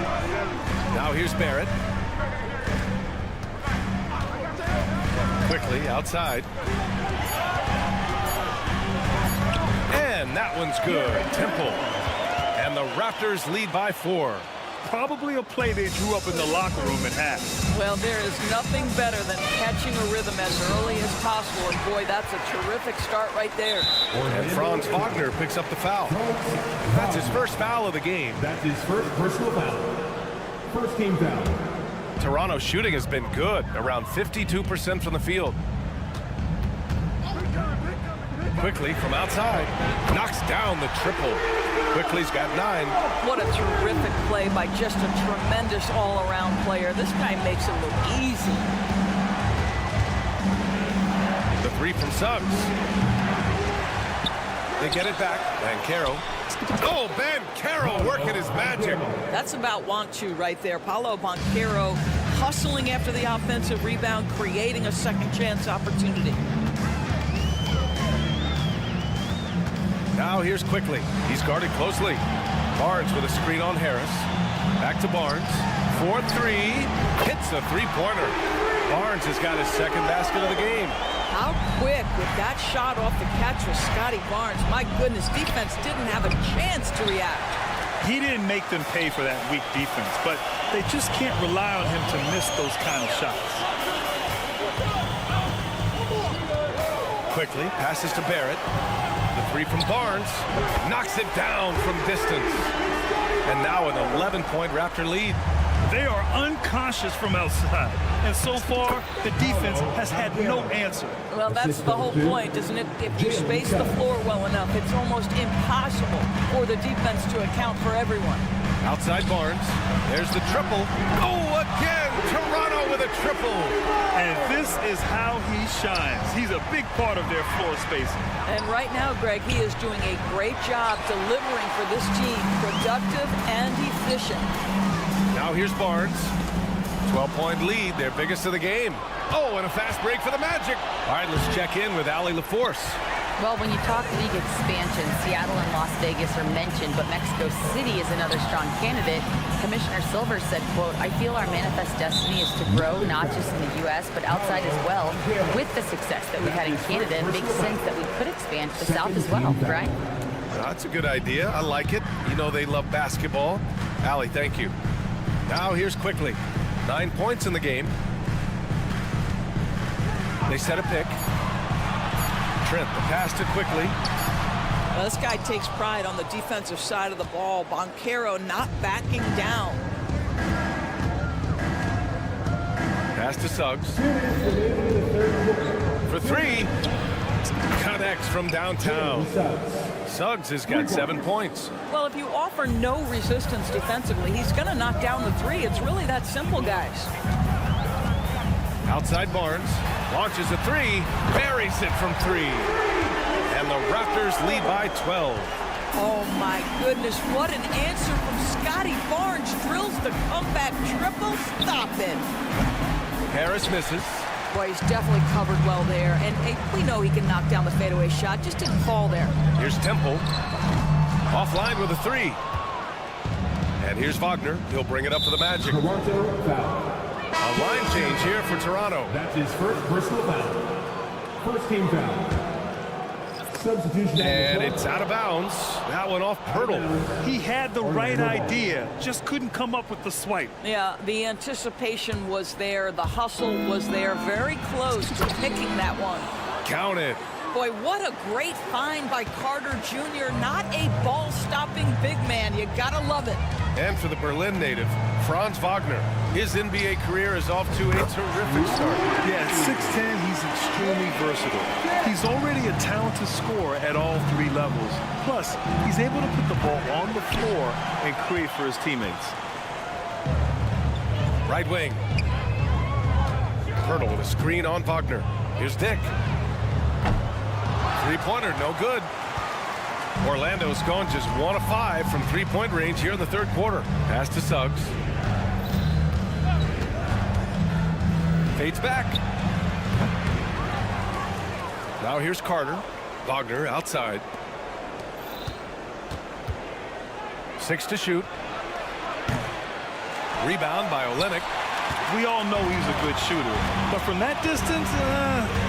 Now here's Barrett. Quickly outside. And that one's good. Temple. And the Raptors lead by 4. Probably a play they drew up in the locker room and had. Well, there is nothing better than catching a rhythm as early as possible. And boy, that's a terrific start right there. And Franz Wagner picks up the foul. That's his first foul of the game. That's his first personal foul. First team foul. Toronto's shooting has been good, around 52% from the field. Quickly from outside, knocks down the triple. Quickly's got 9. What a terrific play by just a tremendous all-around player. This guy makes it look easy. The 3 from Suggs. They get it back. Banchero. Oh, Banchero working his magic. That's about want to right there. Paolo Banchero hustling after the offensive rebound, creating a second chance opportunity. Now here's Quickly. He's guarded closely. Barnes with a screen on Harris. Back to Barnes. 4-3. Hits a 3-pointer. Barnes has got his second basket of the game. How quick with that shot off the catch was Scotty Barnes. My goodness, defense didn't have a chance to react. He didn't make them pay for that weak defense, but they just can't rely on him to miss those kind of shots. Quickly passes to Barrett. The 3 from Barnes. Knocks it down from distance. And now an 11-point Raptor lead. They are unconscious from outside. And so far, the defense has had no answer. Well, that's the whole point, isn't it? If you space the floor well enough, it's almost impossible for the defense to account for everyone. Outside Barnes. There's the triple. Oh, again! Toronto with a triple. And this is how he shines. He's a big part of their floor spacing. And right now, Greg, he is doing a great job delivering for this team, productive and efficient. Now here's Barnes. 12-point lead, their biggest of the game. Oh, and a fast break for the Magic. All right, let's check in with Allie LaForce. Well, when you talk league expansion, Seattle and Las Vegas are mentioned, but Mexico City is another strong candidate. Commissioner Silver said, quote, "I feel our manifest destiny is to grow not just in the U.S., but outside as well. With the success that we had in Canada, it makes sense that we could expand to the South as well," right? That's a good idea. I like it. You know they love basketball. Allie, thank you. Now here's Quickly. 9 points in the game. They set a pick. Trent, the pass to Quickly. Well, this guy takes pride on the defensive side of the ball. Banchero not backing down. Pass to Suggs. For 3. Connects from downtown. Suggs has got 7 points. Well, if you offer no resistance defensively, he's going to knock down the 3. It's really that simple, guys. Outside Barnes. Launches a 3. Buries it from 3. And the Raptors lead by 12. Oh, my goodness. What an answer from Scotty Barnes. Drills the comeback triple. Stop it. Harris misses. Boy, he's definitely covered well there. And hey, we know he can knock down the fadeaway shot. Just didn't fall there. Here's Temple. Offline with a 3. And here's Wagner. He'll bring it up for the Magic. Toronto foul. A line change here for Toronto. That's his first personal foul. First team foul. Substitution. And it's out of bounds. That one off Pirtle. He had the right idea, just couldn't come up with the swipe. Yeah, the anticipation was there. The hustle was there. Very close to picking that one. Count it. Boy, what a great find by Carter Jr. Not a ball-stopping big man. You gotta love it. And for the Berlin native, Franz Wagner. His NBA career is off to a terrific start. Yeah, at 6'10", he's extremely versatile. He's already a talented scorer at all 3 levels. Plus, he's able to put the ball on the floor and create for his teammates. Right wing. Pirtle with a screen on Wagner. Here's Dick. 3-pointer, no good. Orlando's gone just 1 of 5 from three-point range here in the third quarter. Pass to Suggs. Fades back. Now here's Carter. Wagner outside. 6 to shoot. Rebound by Olynyk. We all know he's a good shooter, but from that distance,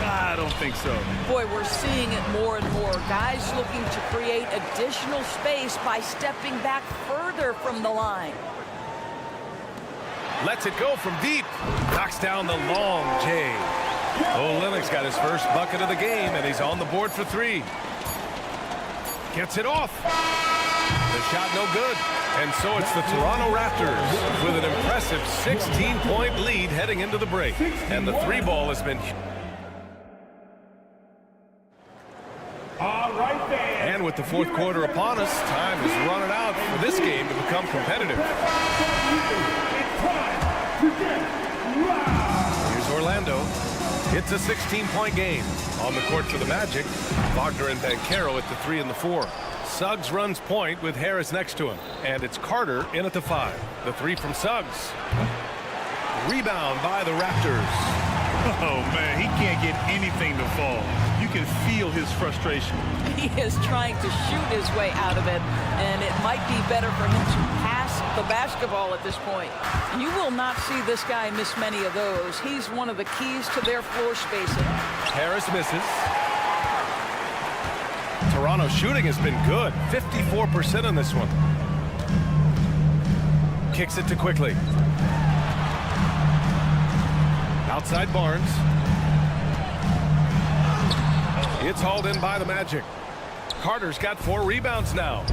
I don't think so. Boy, we're seeing it more and more. Guys looking to create additional space by stepping back further from the line. Lets it go from deep. Knocks down the long J. Olynyk's got his first bucket of the game, and he's on the board for 3. Gets it off. The shot no good. And so it's the Toronto Raptors with an impressive 16-point lead heading into the break. And the 3-ball has been... And with the fourth quarter upon us, time is running out for this game to become competitive. Here's Orlando. It's a 16-point game. On the court for the Magic, Wagner and Banchero at the 3 and the 4. Suggs runs point with Harris next to him. And it's Carter in at the 5. The 3 from Suggs. Rebound by the Raptors. Oh, man, he can't get anything to fall. You can feel his frustration. He is trying to shoot his way out of it, and it might be better for him to pass the basketball at this point. You will not see this guy miss many of those. He's one of the keys to their floor spacing. Harris misses. Toronto's shooting has been good. 54% on this one. Kicks it to Quickly. Outside Barnes. It's hauled in by the Magic. Carter's got 4 rebounds now.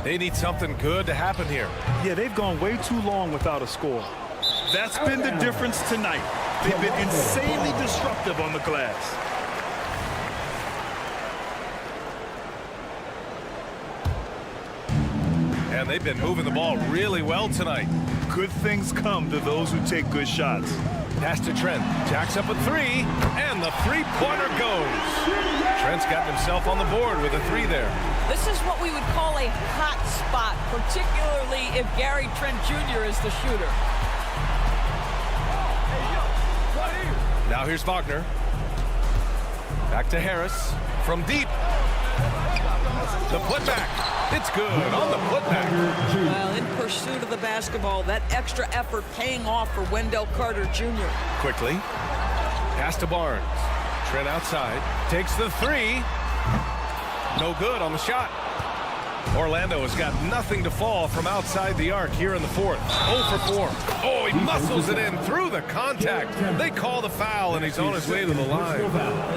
They need something good to happen here. Yeah, they've gone way too long without a score. That's been the difference tonight. They've been insanely disruptive on the glass. And they've been moving the ball really well tonight. Good things come to those who take good shots. Pass to Trent. Jacks up a 3, and the 3-pointer goes. Trent's gotten himself on the board with a 3 there. This is what we would call a hot spot, particularly if Gary Trent Jr. is the shooter. Now here's Wagner. Back to Harris. From deep. The putback. It's good on the putback. Well, in pursuit of the basketball, that extra effort paying off for Wendell Carter Jr. Quickly. Pass to Barnes. Trent outside. Takes the 3. No good on the shot. Orlando has got nothing to fall from outside the arc here in the fourth. 0 for 4. Oh, he muscles it in through the contact. They call the foul, and he's on his way to the line.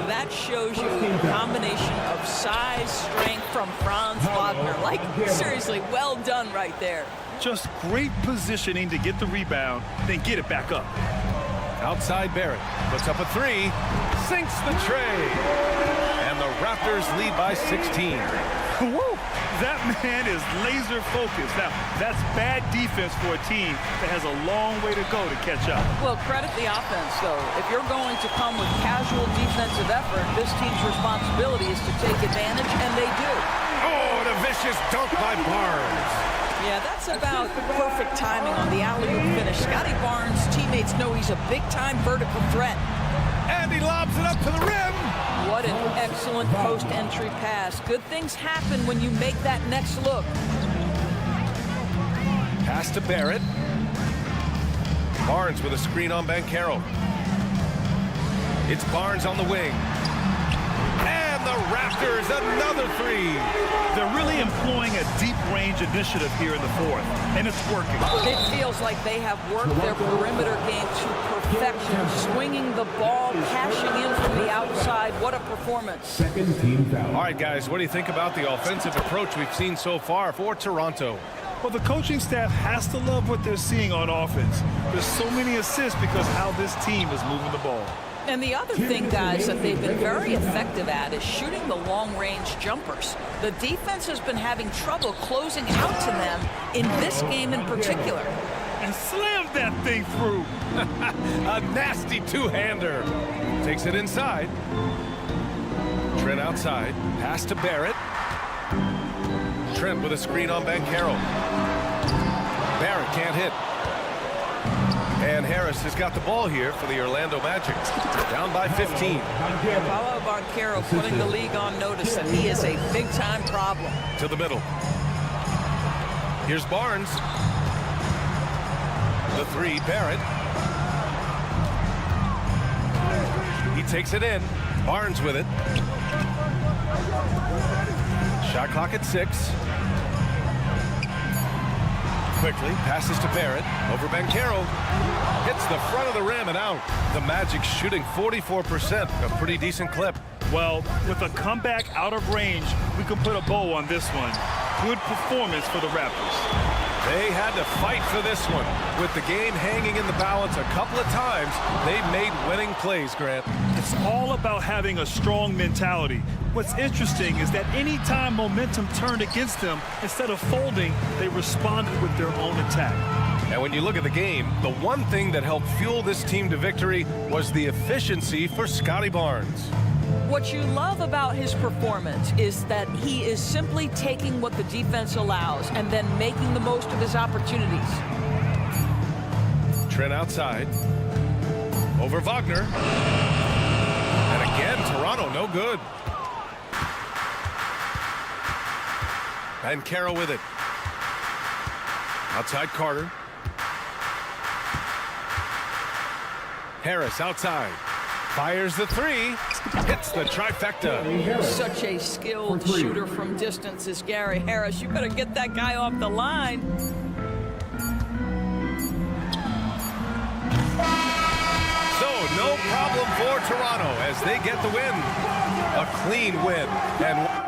That shows you a combination of size, strength from Franz Wagner. Like, seriously, well done right there. Just great positioning to get the rebound, then get it back up. Outside Barrett. Puts up a 3. Sinks the tray. And the Raptors lead by 16. Woo! That man is laser focused. Now, that's bad defense for a team that has a long way to go to catch up. Well, credit the offense, though. If you're going to come with casual defensive effort, this team's responsibility is to take advantage, and they do. Oh, and a vicious dunk by Barnes. Yeah, that's about perfect timing on the alley-oop finish. Scotty Barnes' teammates know he's a big-time vertical threat. And he lobs it up to the rim. What an excellent post-entry pass. Good things happen when you make that next look. Pass to Barrett. Barnes with a screen on Banchero. It's Barnes on the wing. And the Raptors, another 3. They're really employing a deep-range initiative here in the fourth, and it's working. It feels like they have worked their perimeter game to perfection, swinging the ball, cashing in from the outside. What a performance. Second team foul. All right, guys, what do you think about the offensive approach we've seen so far for Toronto? Well, the coaching staff has to love what they're seeing on offense. There's so many assists because how this team is moving the ball. And the other thing, guys, that they've been very effective at is shooting the long-range jumpers. The defense has been having trouble closing out to them in this game in particular. And slammed that thing through. A nasty two-hander. Takes it inside. Trent outside. Pass to Barrett. Trent with a screen on Banchero. Barrett can't hit. And Harris has got the ball here for the Orlando Magic. Down by 15. Paolo Banchero putting the league on notice that he is a big-time problem. To the middle. Here's Barnes. The three, Barrett. He takes it in. Barnes with it. Shot clock at 6. Quickly passes to Barrett. Over Banchero. Hits the front of the rim and out. The Magic shooting 44%. A pretty decent clip. Well, with a comeback out of range, we can put a bow on this one. Good performance for the Raptors. They had to fight for this one. With the game hanging in the balance a couple of times, they made winning plays, Grant. It's all about having a strong mentality. What's interesting is that any time momentum turned against them, instead of folding, they responded with their own attack. And when you look at the game, the one thing that helped fuel this team to victory was the efficiency for Scotty Barnes. What you love about his performance is that he is simply taking what the defense allows and then making the most of his opportunities. Trent outside. Over Wagner. And again, Toronto no good. Banchero with it. Outside Carter. Harris outside. Fires the three. Hits the trifecta. Such a skilled shooter from distance is Gary Harris. You better get that guy off the line. So no problem for Toronto as they get the win. A clean win. And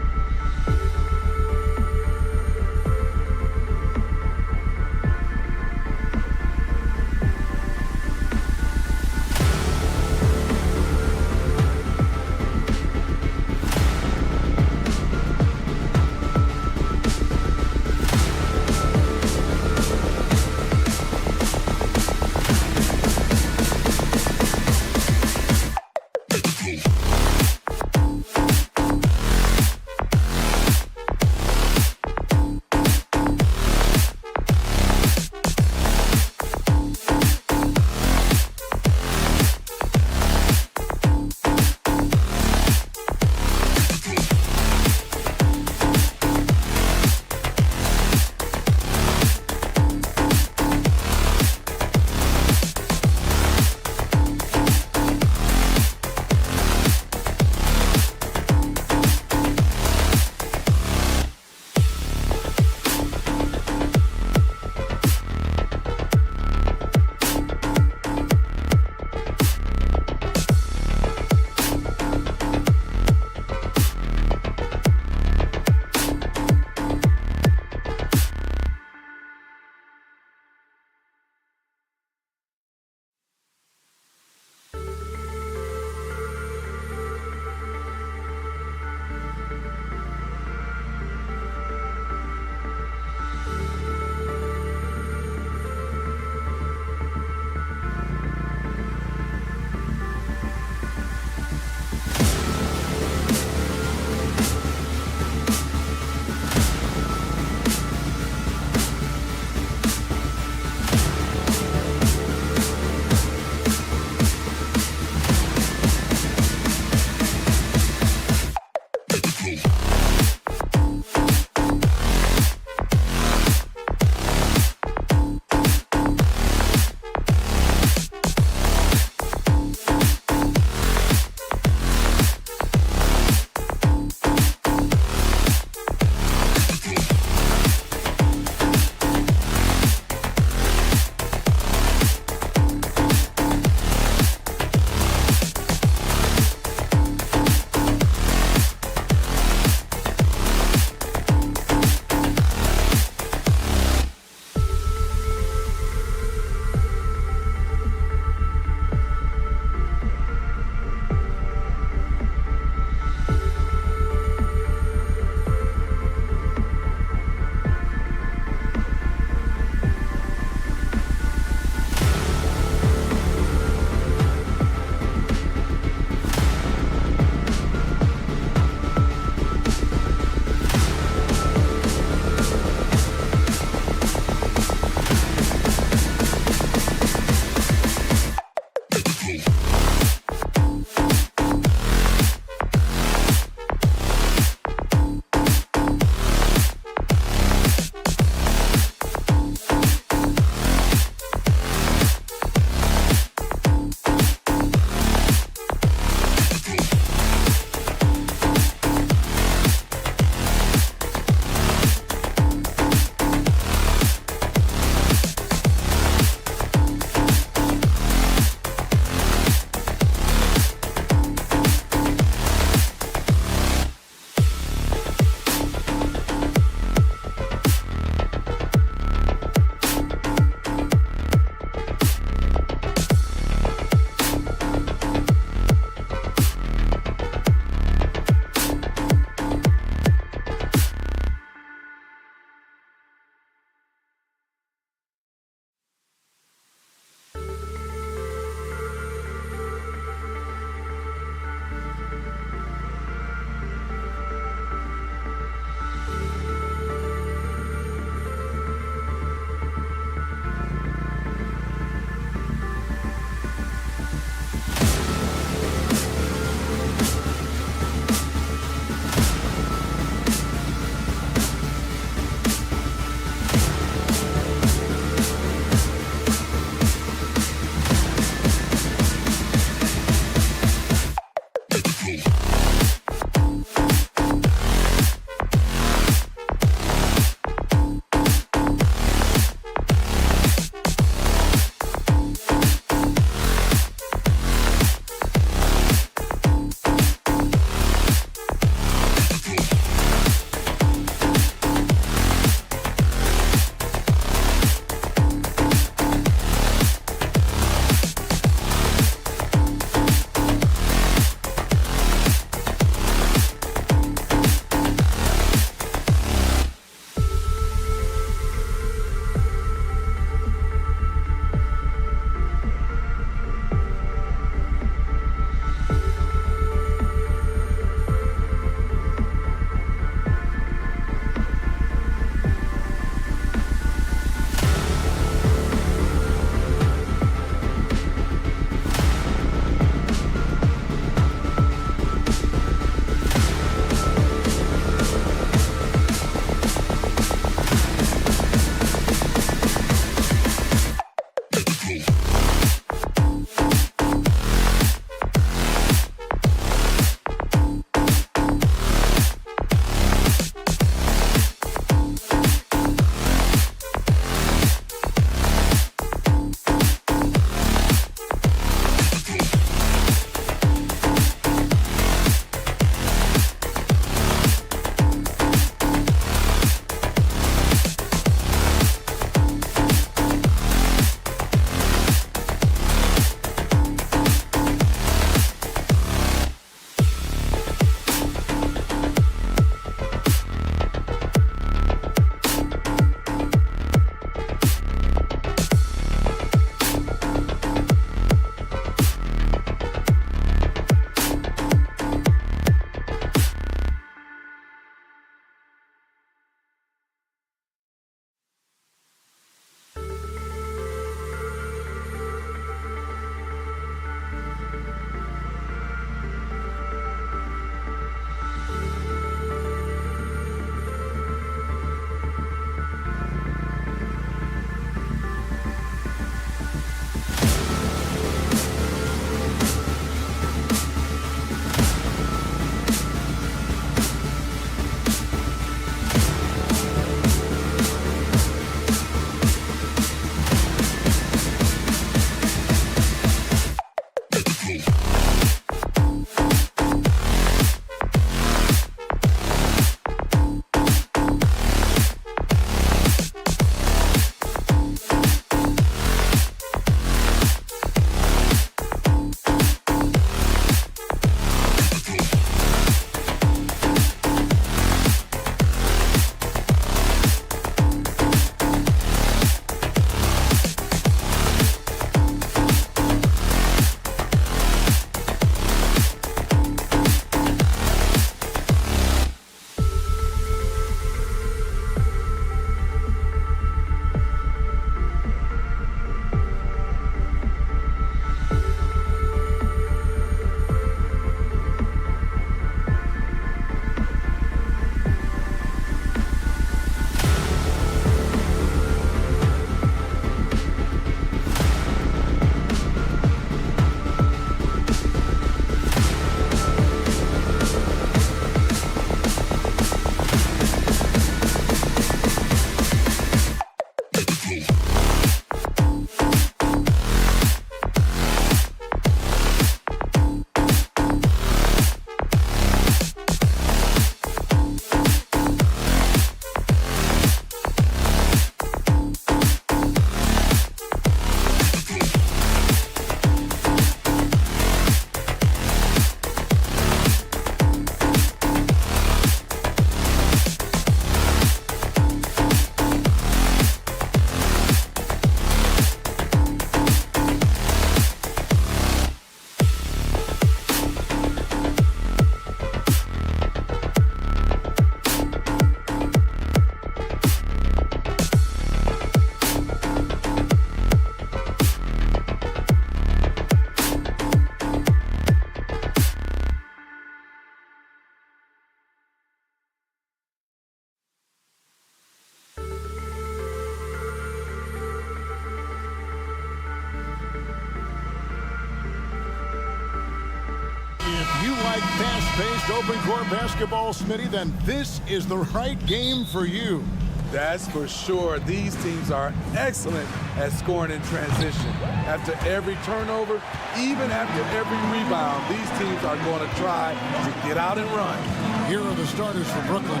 you like fast-paced open-court basketball, Smitty, then this is the right game for you. That's for sure. These teams are excellent at scoring in transition. After every turnover, even after every rebound, these teams are going to try to get out and run. Here are the starters for Brooklyn.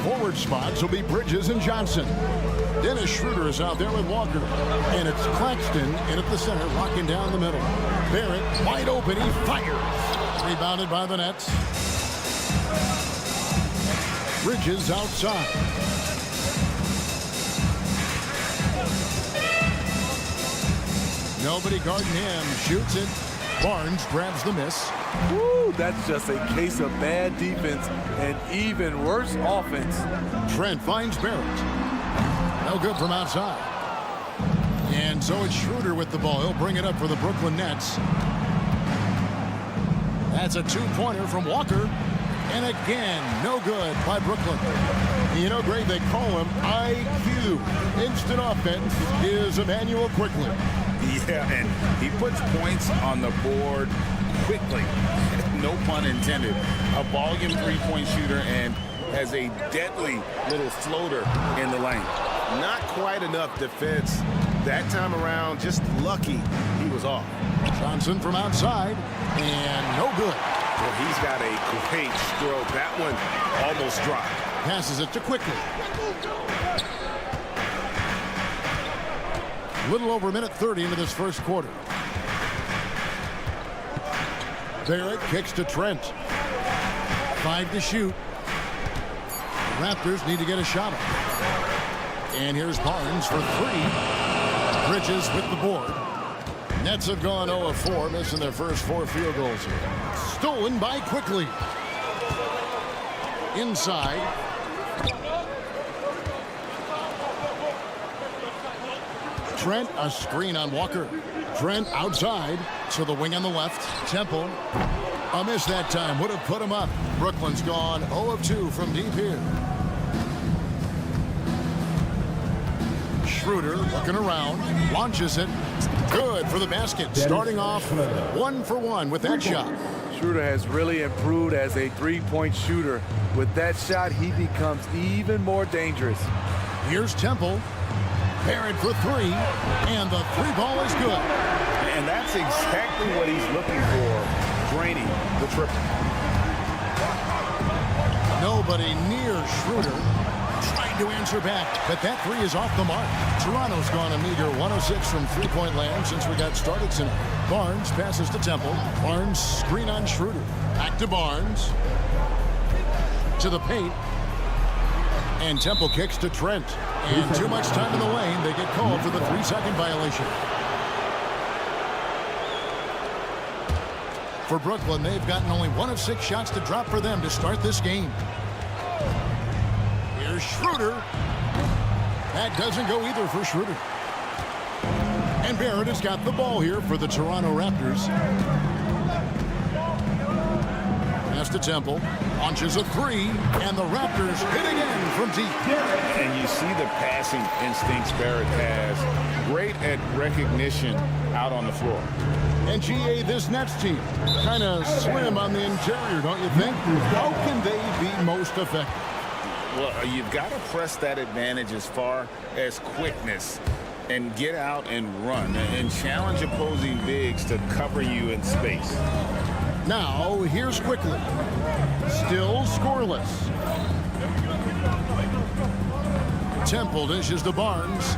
Forward spots will be Bridges and Johnson. Dennis Schroeder is out there with Walker. And it's Claxton in at the center, locking down the middle. Barrett wide open, he fires. Rebounded by the Nets. Bridges outside. Nobody guarding him. Shoots it. Barnes grabs the miss. Woo, that's just a case of bad defense and even worse offense. Trent finds Barrett. No good from outside. And so it's Schroeder with the ball. He'll bring it up for the Brooklyn Nets. That's a two-pointer from Walker. And again, no good by Brooklyn. You know, Greg, they call him IQ. Instant offense is Emmanuel quickly. Yeah, and he puts points on the board quickly. No pun intended. A volume three-point shooter and has a deadly little floater in the lane. Not quite enough defense that time around. Just lucky he was off. Johnson from outside, and no good. Well, he's got a great stroke. That one almost dropped. Passes it to Quickly. Little over a minute 30 into this first quarter. Barrett kicks to Trent. 5 to shoot. The Raptors need to get a shot up. And here's Barnes for 3. Bridges with the board. Nets have gone 0 of 4, missing their first 4 field goals here. Stolen by Quickly. Inside. Trent, a screen on Walker. Trent outside to the wing on the left. Temple, a miss that time. Would have put him up. Brooklyn's gone 0 of 2 from deep here. Schroeder looking around, launches it. Good for the basket. Starting off 1 for 1 with that shot. Schroeder has really improved as a three-point shooter. With that shot, he becomes even more dangerous. Here's Temple. Barrett for 3, and the 3-ball is good. And that's exactly what he's looking for, draining the triple. Nobody near Schroeder. Trying to answer back, but that 3 is off the mark. Toronto's gone a meager 106 from three-point land since we got started tonight. Barnes passes to Temple. Barnes screen on Schroeder. Back to Barnes. To the paint. And Temple kicks to Trent. And too much time in the lane. They get called for the 3-second violation. For Brooklyn, they've gotten only 1 of 6 shots to drop for them to start this game. Here's Schroeder. That doesn't go either for Schroeder. And Barrett has got the ball here for the Toronto Raptors. Pass to Temple. Launches a 3, and the Raptors hit again from deep. And you see the passing instincts Barrett has. Great at recognition out on the floor. And GA, this Nets team, kind of slim on the interior, don't you think? How can they be most effective? Well, you've got to press that advantage as far as quickness and get out and run and challenge opposing bigs to cover you in space. Now, here's Quickly. Still scoreless. Temple dishes to Barnes.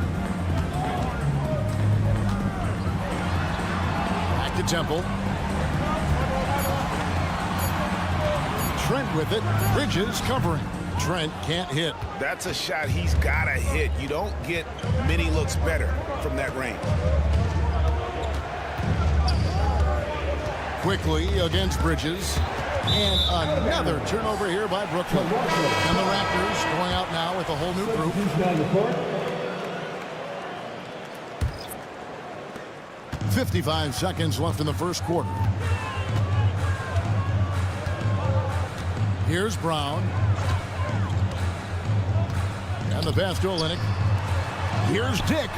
Back to Temple. Trent with it. Bridges covering. Trent can't hit. That's a shot he's got to hit. You don't get many looks better from that range. Quickly against Bridges. And another turnover here by Brooklyn. And the Raptors going out now with a whole new group. 55 seconds left in the first quarter. Here's Brown. And the pass to Olynyk. Here's Dick.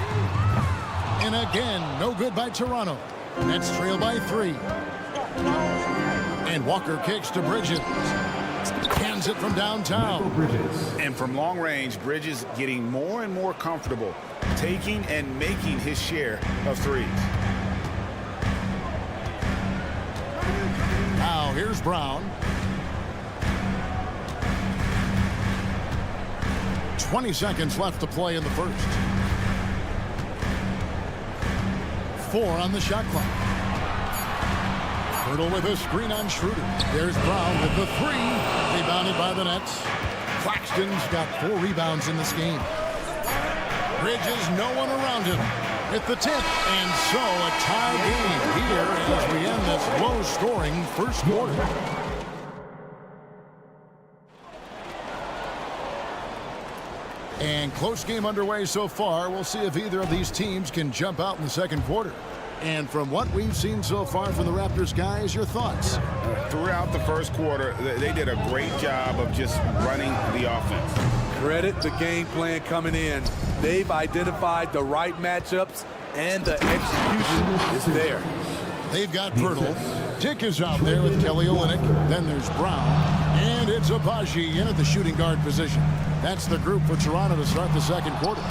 And again, no good by Toronto. Nets trail by 3. And Walker kicks to Bridges. Hands it from downtown. And from long range, Bridges getting more and more comfortable taking and making his share of threes. Now here's Brown. 20 seconds left to play in the first. 4 on the shot clock. Hurdle with a screen on Schroeder. There's Brown with the 3. Rebounded by the Nets. Claxton's got 4 rebounds in this game. Bridges, no one around him. With the tip, and so a tie game here as we end this low-scoring first quarter. And close game underway so far. We'll see if either of these teams can jump out in the second quarter. And from what we've seen so far from the Raptors guys, your thoughts? Throughout the first quarter, they did a great job of just running the offense. Credit the game plan coming in. They've identified the right matchups, and the execution is there. They've got Pirtle. Dick is out there with Kelly Olynyk. Then there's Brown. And it's Abaji in at the shooting guard position. That's the group for Toronto to start the second quarter.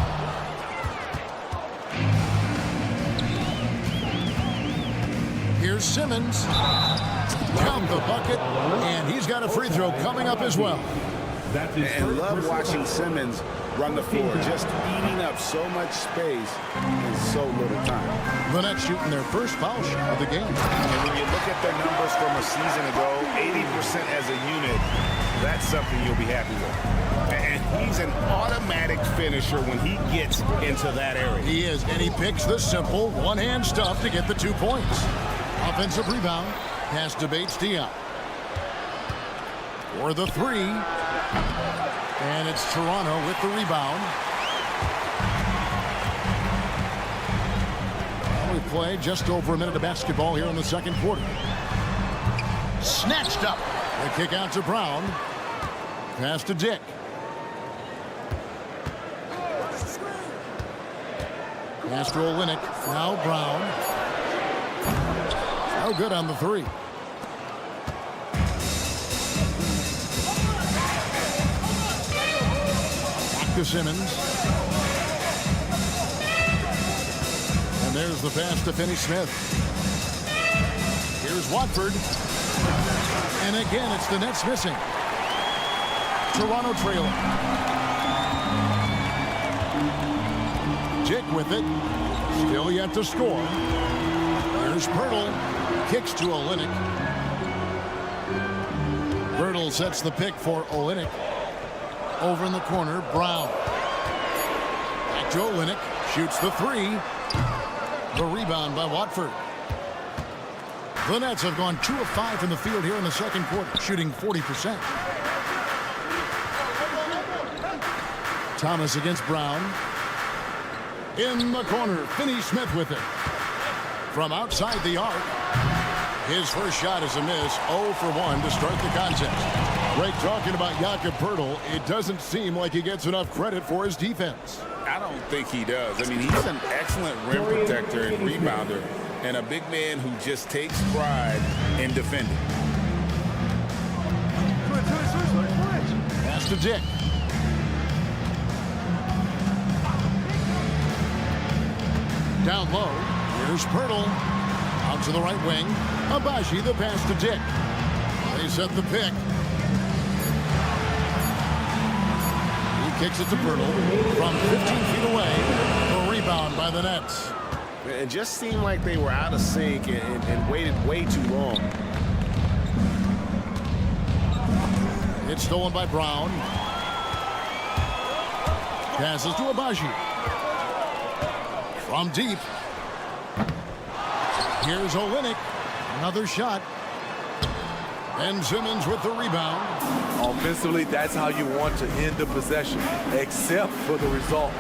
Here's Simmons. Count the bucket. And he's got a free throw coming up as well. And love watching Simmons run the floor, just eating up so much space in so little time. The Nets shooting their first foul shot of the game. And when you look at their numbers from a season ago, 80% as a unit, that's something you'll be happy with. And he's an automatic finisher when he gets into that area. He is, and he picks the simple one-hand stuff to get the 2 points. Offensive rebound, pass to Bates-Diop. For the 3. And it's Toronto with the rebound. We play just over a minute of basketball here in the second quarter. Snatched up. The kick out to Brown. Pass to Dick. Pass to Olynyk. Now Brown. No good on the 3. To Simmons. And there's the pass to Finney-Smith. Here's Watford. And again, it's the Nets missing. Toronto trailing. Dick with it. Still yet to score. Here's Pirtle. Kicks to Olynyk. Pirtle sets the pick for Olynyk. Over in the corner, Brown. Back to Olynyk. Shoots the 3. The rebound by Watford. The Nets have gone 2 of 5 from the field here in the second quarter, shooting 40%. Thomas against Brown. In the corner, Finney-Smith with it. From outside the arc. His first shot is a miss. 0 for 1 to start the contest. Greg talking about Jakob Pirtle, it doesn't seem like he gets enough credit for his defense. I don't think he does. I mean, he's an excellent rim protector and rebounder, and a big man who just takes pride in defending. Pass to Dick. Down low, here's Pirtle. Out to the right wing. Abaji, the pass to Dick. They set the pick. Kicks it to Pirtle from 15 feet away. A rebound by the Nets. It just seemed like they were out of sync and waited way too long. It's stolen by Brown. Passes to Abaji. From deep. Here's Olynyk. Another shot. And Simmons with the rebound. Offensively, that's how you want to end the possession, except for the result.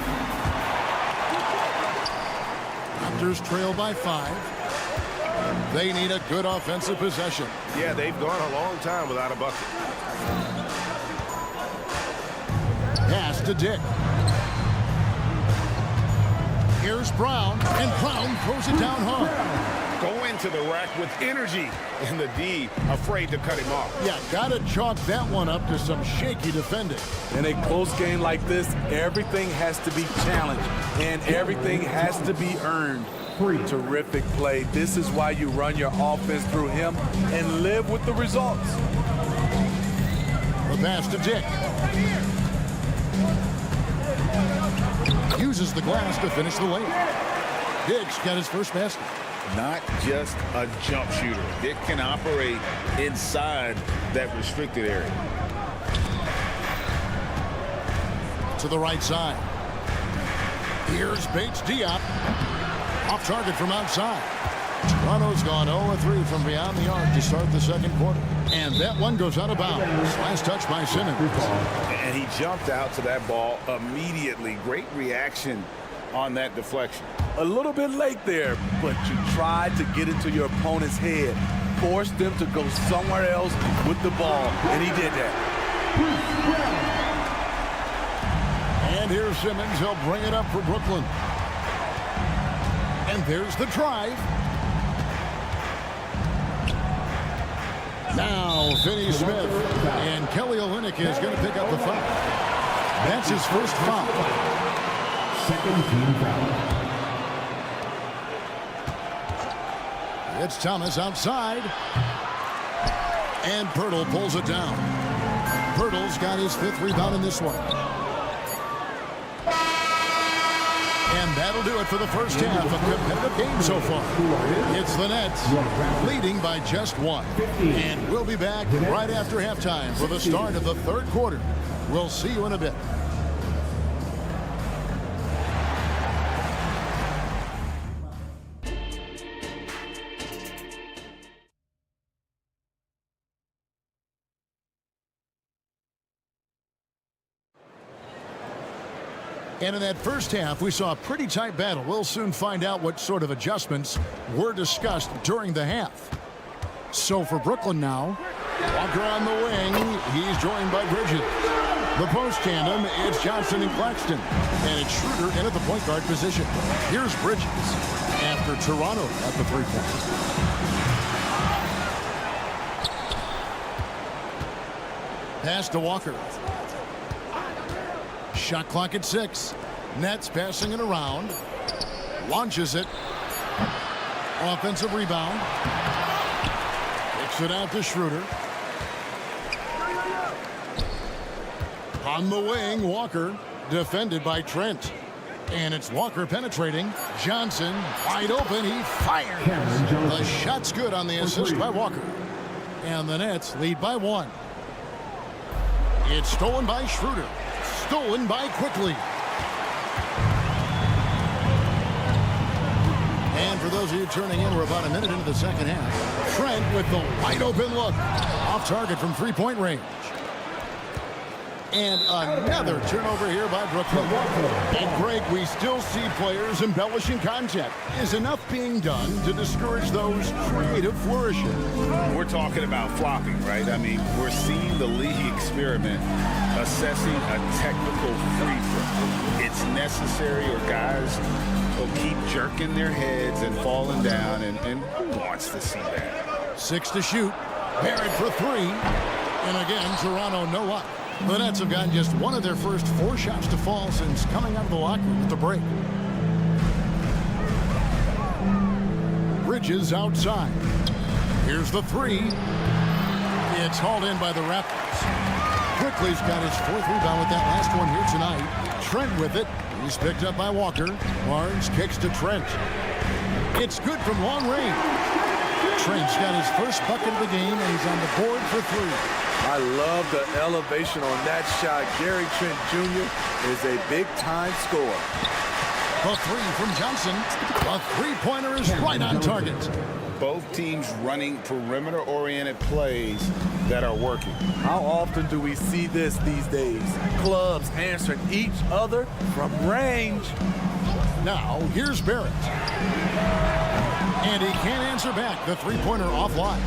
Raptors trail by 5. They need a good offensive possession. Yeah, they've gone a long time without a bucket. Pass to Dick. Here's Brown, and Brown throws it down hard. go into the rack with energy, and the D afraid to cut him off. Yeah, gotta chalk that one up to some shaky defending. In a close game like this, everything has to be challenged, and everything has to be earned. Terrific play. This is why you run your offense through him and live with the results. The pass to Dick. Uses the glass to finish the layup. Dick's got his first basket. Not just a jump shooter. Dick can operate inside that restricted area. To the right side. Here's Bates Diop. Off target from outside. Toronto's gone 0-3 from beyond the arc to start the second quarter. And that one goes out of bounds. Last touch by Simmons. And he jumped out to that ball immediately. Great reaction on that deflection. A little bit late there, but you tried to get into your opponent's head. Force them to go somewhere else with the ball, and he did that. And here's Simmons. He'll bring it up for Brooklyn. And there's the drive. Now, Finney Smith. And Kelly Olynyk is going to pick up the foul. That's his first foul. Second team foul. It's Thomas outside. And Pirtle pulls it down. Pirtle's got his 5th rebound in this one. And that'll do it for the first half. A competitive game so far. It's the Nets leading by just 1. And we'll be back right after halftime for the start of the third quarter. We'll see you in a bit. And in that first half, we saw a pretty tight battle. We'll soon find out what sort of adjustments were discussed during the half. So for Brooklyn now, Walker on the wing. He's joined by Bridges. The post tandem, it's Johnson and Claxton. And it's Schroeder in at the point guard position. Here's Bridges after Toronto at the 3-point. Pass to Walker. Shot clock at 6. Nets passing it around. Launches it. Offensive rebound. Kicks it out to Schroeder. On the wing, Walker. Defended by Trent. And it's Walker penetrating. Johnson wide open. He fires. The shot's good on the assist by Walker. And the Nets lead by 1. It's stolen by Schroeder. Stolen by Quickly. And for those of you turning in, we're about a minute into the second half. Trent with the wide open look. Off target from 3-point range. And another turnover here by Brooklyn. And Greg, we still see players embellishing contact. Is enough being done to discourage those creative flourishes? We're talking about flopping, right? I mean, we're seeing the league experiment assessing a technical free throw. It's necessary, or guys will keep jerking their heads and falling down, and who wants to see that? 6 to shoot. Barrett for 3. And again, Toronto no up. The Nets have gotten just one of their first 4 shots to fall since coming out of the locker room at the break. Bridges outside. Here's the 3. It's hauled in by the Raptors. Quickly's got his 4th rebound with that last one here tonight. Trent with it. He's picked up by Walker. Barnes kicks to Trent. It's good from long range. Trent's got his first bucket of the game, and he's on the board for 3. I love the elevation on that shot. Gary Trent Jr. is a big-time scorer. The 3 from Johnson. A 3-pointer is right on target. Both teams running perimeter-oriented plays that are working. How often do we see this these days? Clubs answering each other from range. Now, here's Barrett. And he can't answer back. The 3-pointer offline.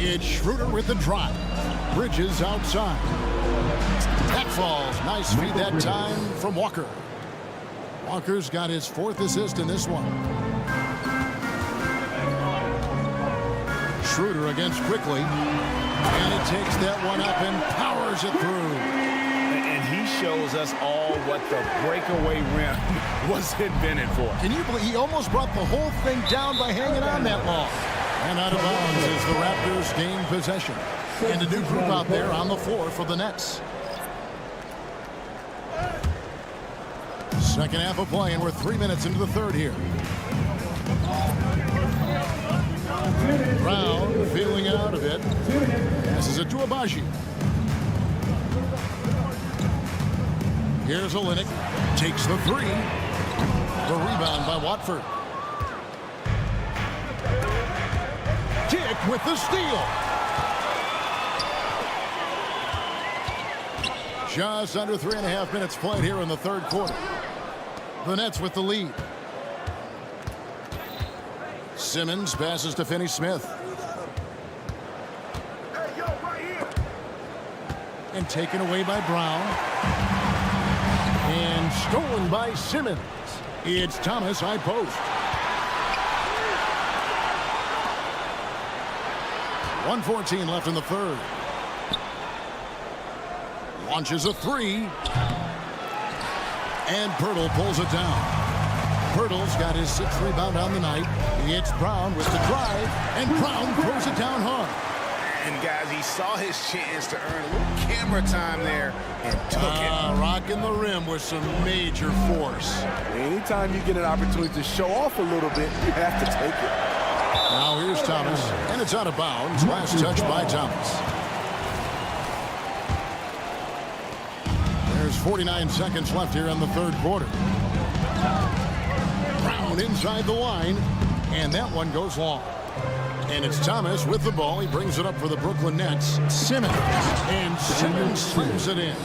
It's Schroeder with the drive. Bridges outside. That falls. Nice feed that time from Walker. Walker's got his 4th assist in this one. Schroeder against Quickly. And he takes that one up and powers it through. And he shows us all what the breakaway rim was invented for. Can you believe he almost brought the whole thing down by hanging on that long? And out of bounds as the Raptors gain possession. And a new group out there on the floor for the Nets. Second half of play, and we're 3 minutes into the third here. Brown feeling out of it. Passes it to Abaji. Here's Olynyk. Takes the three. The rebound by Watford. Dick with the steal. Just under 3.5 minutes played here in the third quarter. The Nets with the lead. Simmons passes to Finney-Smith. And taken away by Brown. And stolen by Simmons. It's Thomas high post. 1:14 left in the third. Launches a three. And Pirtle pulls it down. Pirtle's got his 6th rebound on the night. It's Brown with the drive. And Brown throws it down hard. And guys, he saw his chance to earn a little camera time there and took it. Rocking the rim with some major force. Anytime you get an opportunity to show off a little bit, you have to take it. Now here's Thomas, and it's out of bounds. Last touch by Thomas. There's 49 seconds left here in the third quarter. Brown inside the line, and that one goes long. And it's Thomas with the ball. He brings it up for the Brooklyn Nets. Simmons. And Simmons slams it in.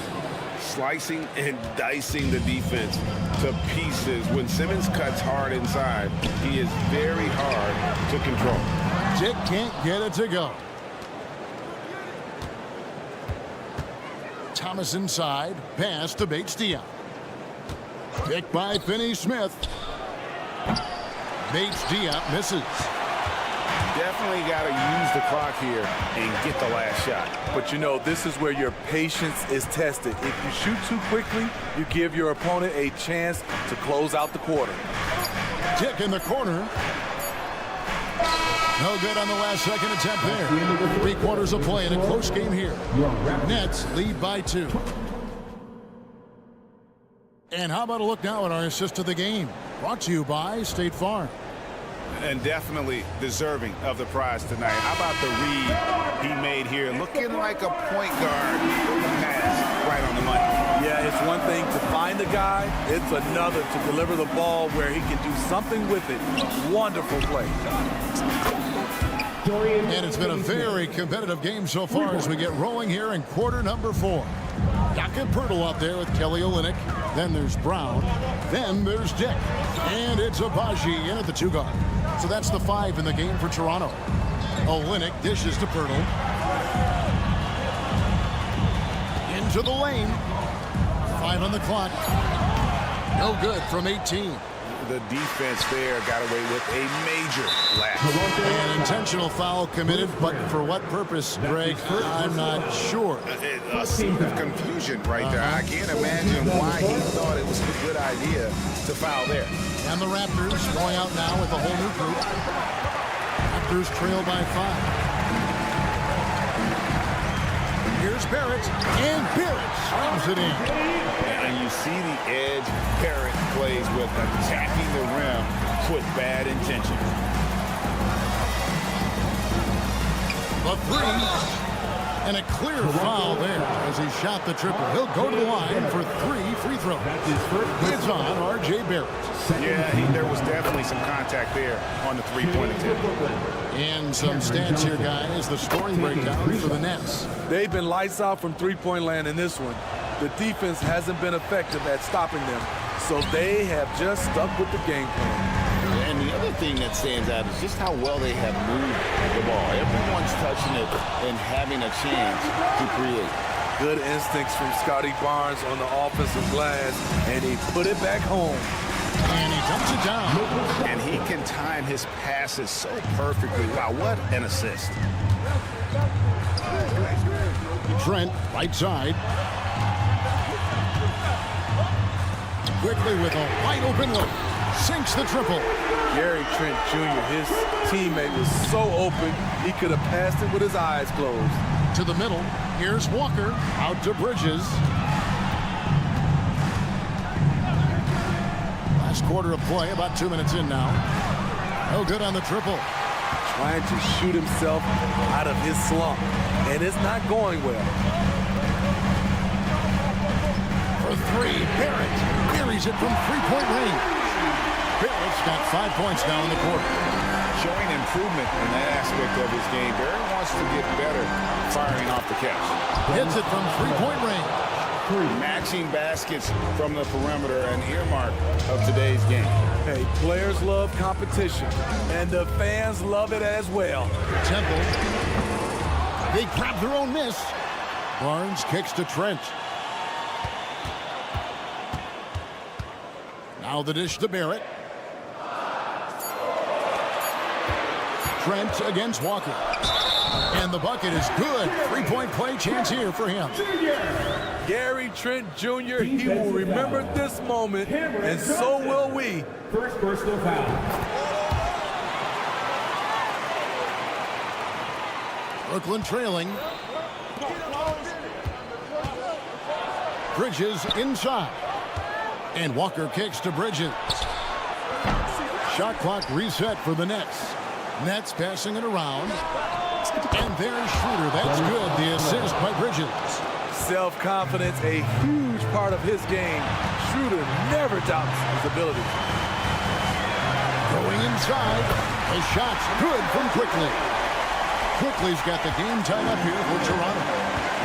Slicing and dicing the defense to pieces. When Simmons cuts hard inside, he is very hard to control. Dick can't get it to go. Thomas inside. Pass to Bates-Diop. Picked by Finney-Smith. Bates-Diop misses. Definitely got to use the clock here and get the last shot. But you know, this is where your patience is tested. If you shoot too quickly, you give your opponent a chance to close out the quarter. Dick in the corner. No good on the last second attempt there. 3 quarters of play in a close game here. Nets lead by 2. And how about a look now at our assist of the game? Brought to you by State Farm. And definitely deserving of the prize tonight. How about the read he made here? Looking like a point guard. Pass right on the money. Yeah, it's one thing to find the guy. It's another to deliver the ball where he can do something with it. Wonderful play. And it's been a very competitive game so far as we get rolling here in quarter number 4. Jakob Poeltl out there with Kelly Olynyk. Then there's Brown. Then there's Dick. And it's Abaji in at the 2 guard. So that's the 5 in the game for Toronto. Olynyk dishes to Poeltl. Into the lane. 5 on the clock. No good from 18. The defense there got away with a major lapse. An intentional foul committed, but for what purpose, Greg? I'm not sure. A scene of confusion right there. I can't imagine why he thought it was a good idea to foul there. And the Raptors going out now with a whole new group. Raptors trail by 5. Here's Barrett, and Barrett slams it in. And you see the edge Barrett plays with, attacking the rim with bad intention. The 3, and a clear foul there as he shot the triple. He'll go to the line for 3 free throws. It's on R.J. Barrett. Yeah, there was definitely some contact there on the 3-point attempt. And some stats here, guys. The scoring breakdown for the Nets. They've been lights out from three-point land in this one. The defense hasn't been effective at stopping them, so they have just stuck with the game plan. And the other thing that stands out is just how well they have moved the ball. Everyone's touching it and having a chance to create. Good instincts from Scotty Barnes on the offensive glass, and he put it back home. And he dumps it down. And he can time his passes so perfectly. Wow, what an assist. Trent, right side. Quickly with a wide open look. Sinks the triple. Gary Trent Jr., his teammate was so open, he could have passed it with his eyes closed. To the middle. Here's Walker. Out to Bridges. Last quarter of play, about 2 minutes in now. No good on the triple. Trying to shoot himself out of his slump, and it's not going well. For three, Barrett buries it from three-point range. Barrett's got 5 points now in the quarter. Showing improvement in that aspect of his game. Barrett wants to get better firing off the catch. Hits it from three-point range. Matching baskets from the perimeter, an earmark of today's game. Hey, players love competition, and the fans love it as well. Temple. They grab their own miss. Barnes kicks to Trent. Now the dish to Barrett. Trent against Walker. And the bucket is good. Three-point play chance here for him. Gary Trent Jr., he will remember this moment, and so will we. First personal foul. Brooklyn trailing. Bridges inside. And Walker kicks to Bridges. Shot clock reset for the Nets. Nets passing it around. And there's Schroeder. That's good. The assist by Bridges. Self-confidence, a huge part of his game. Schroeder never doubts his ability. Going inside. The shot's good from Quickly. Quickly's got the game tied up here for Toronto.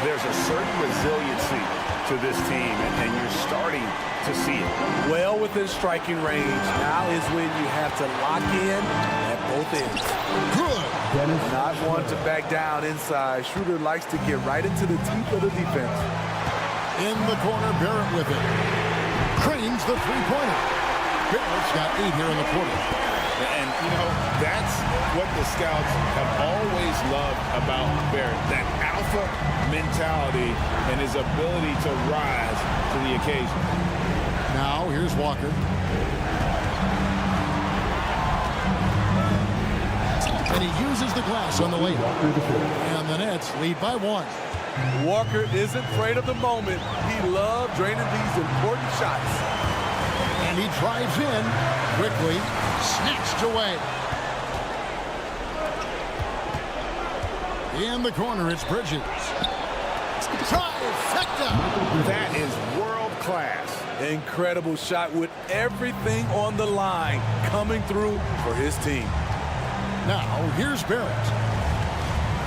There's a certain resiliency to this team, and you're starting to see it. Well within striking range. Now is when you have to lock in at both ends. Good. Not one to back down inside. Schroeder likes to get right into the teeth of the defense. In the corner, Barrett with it. Cranes the three-pointer. Barrett's got 8 here in the quarter. And, you know, that's what the scouts have always loved about Barrett. That alpha mentality and his ability to rise to the occasion. Now, here's Walker. And he uses the glass on the layup. And the Nets lead by 1. Walker isn't afraid of the moment. He loves draining these important shots. And he drives in. Quickly snatched away. In the corner, it's Bridges. Trifecta. That is world class. Incredible shot with everything on the line coming through for his team. Now, here's Barrett.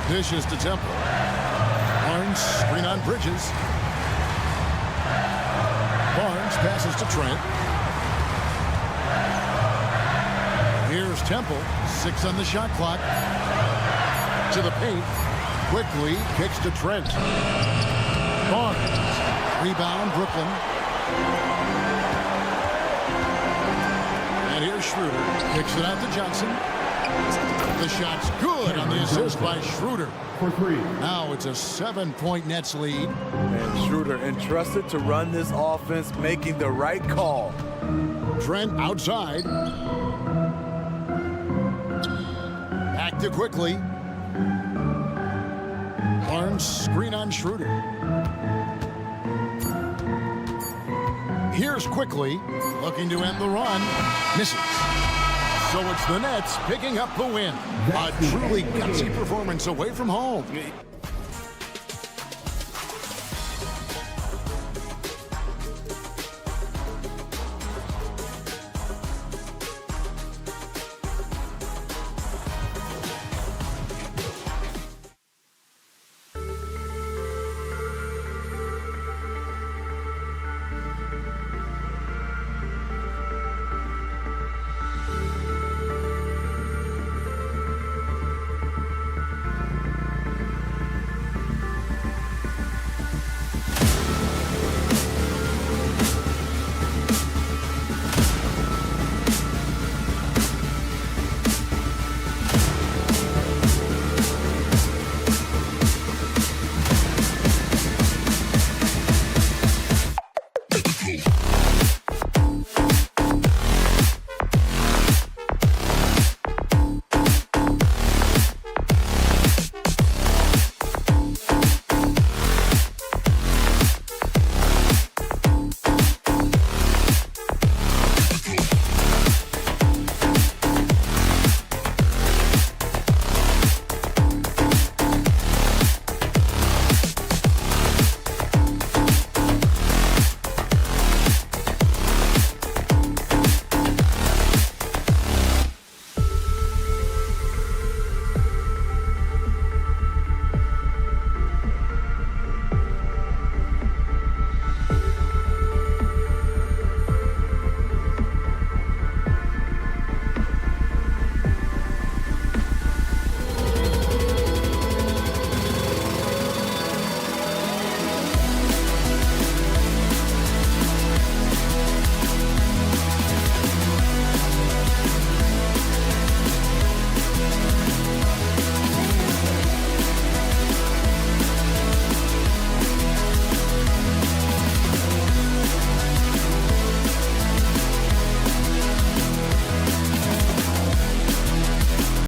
Dishes to Temple. Barnes, screen on Bridges. Barnes passes to Trent. Here's Temple. 6 on the shot clock. To the paint. Quickly kicks to Trent. Barnes. Rebound, Brooklyn. And here's Schroeder. Kicks it out to Johnson. The shot's good on the assist by Schroeder. For 3. Now it's a 7-point Nets lead. And Schroeder entrusted to run this offense, making the right call. Trent outside. Back to Quickly. Barnes screen on Schroeder. Here's Quickly, looking to end the run. Misses. So it's the Nets picking up the win. A truly gutsy performance away from home.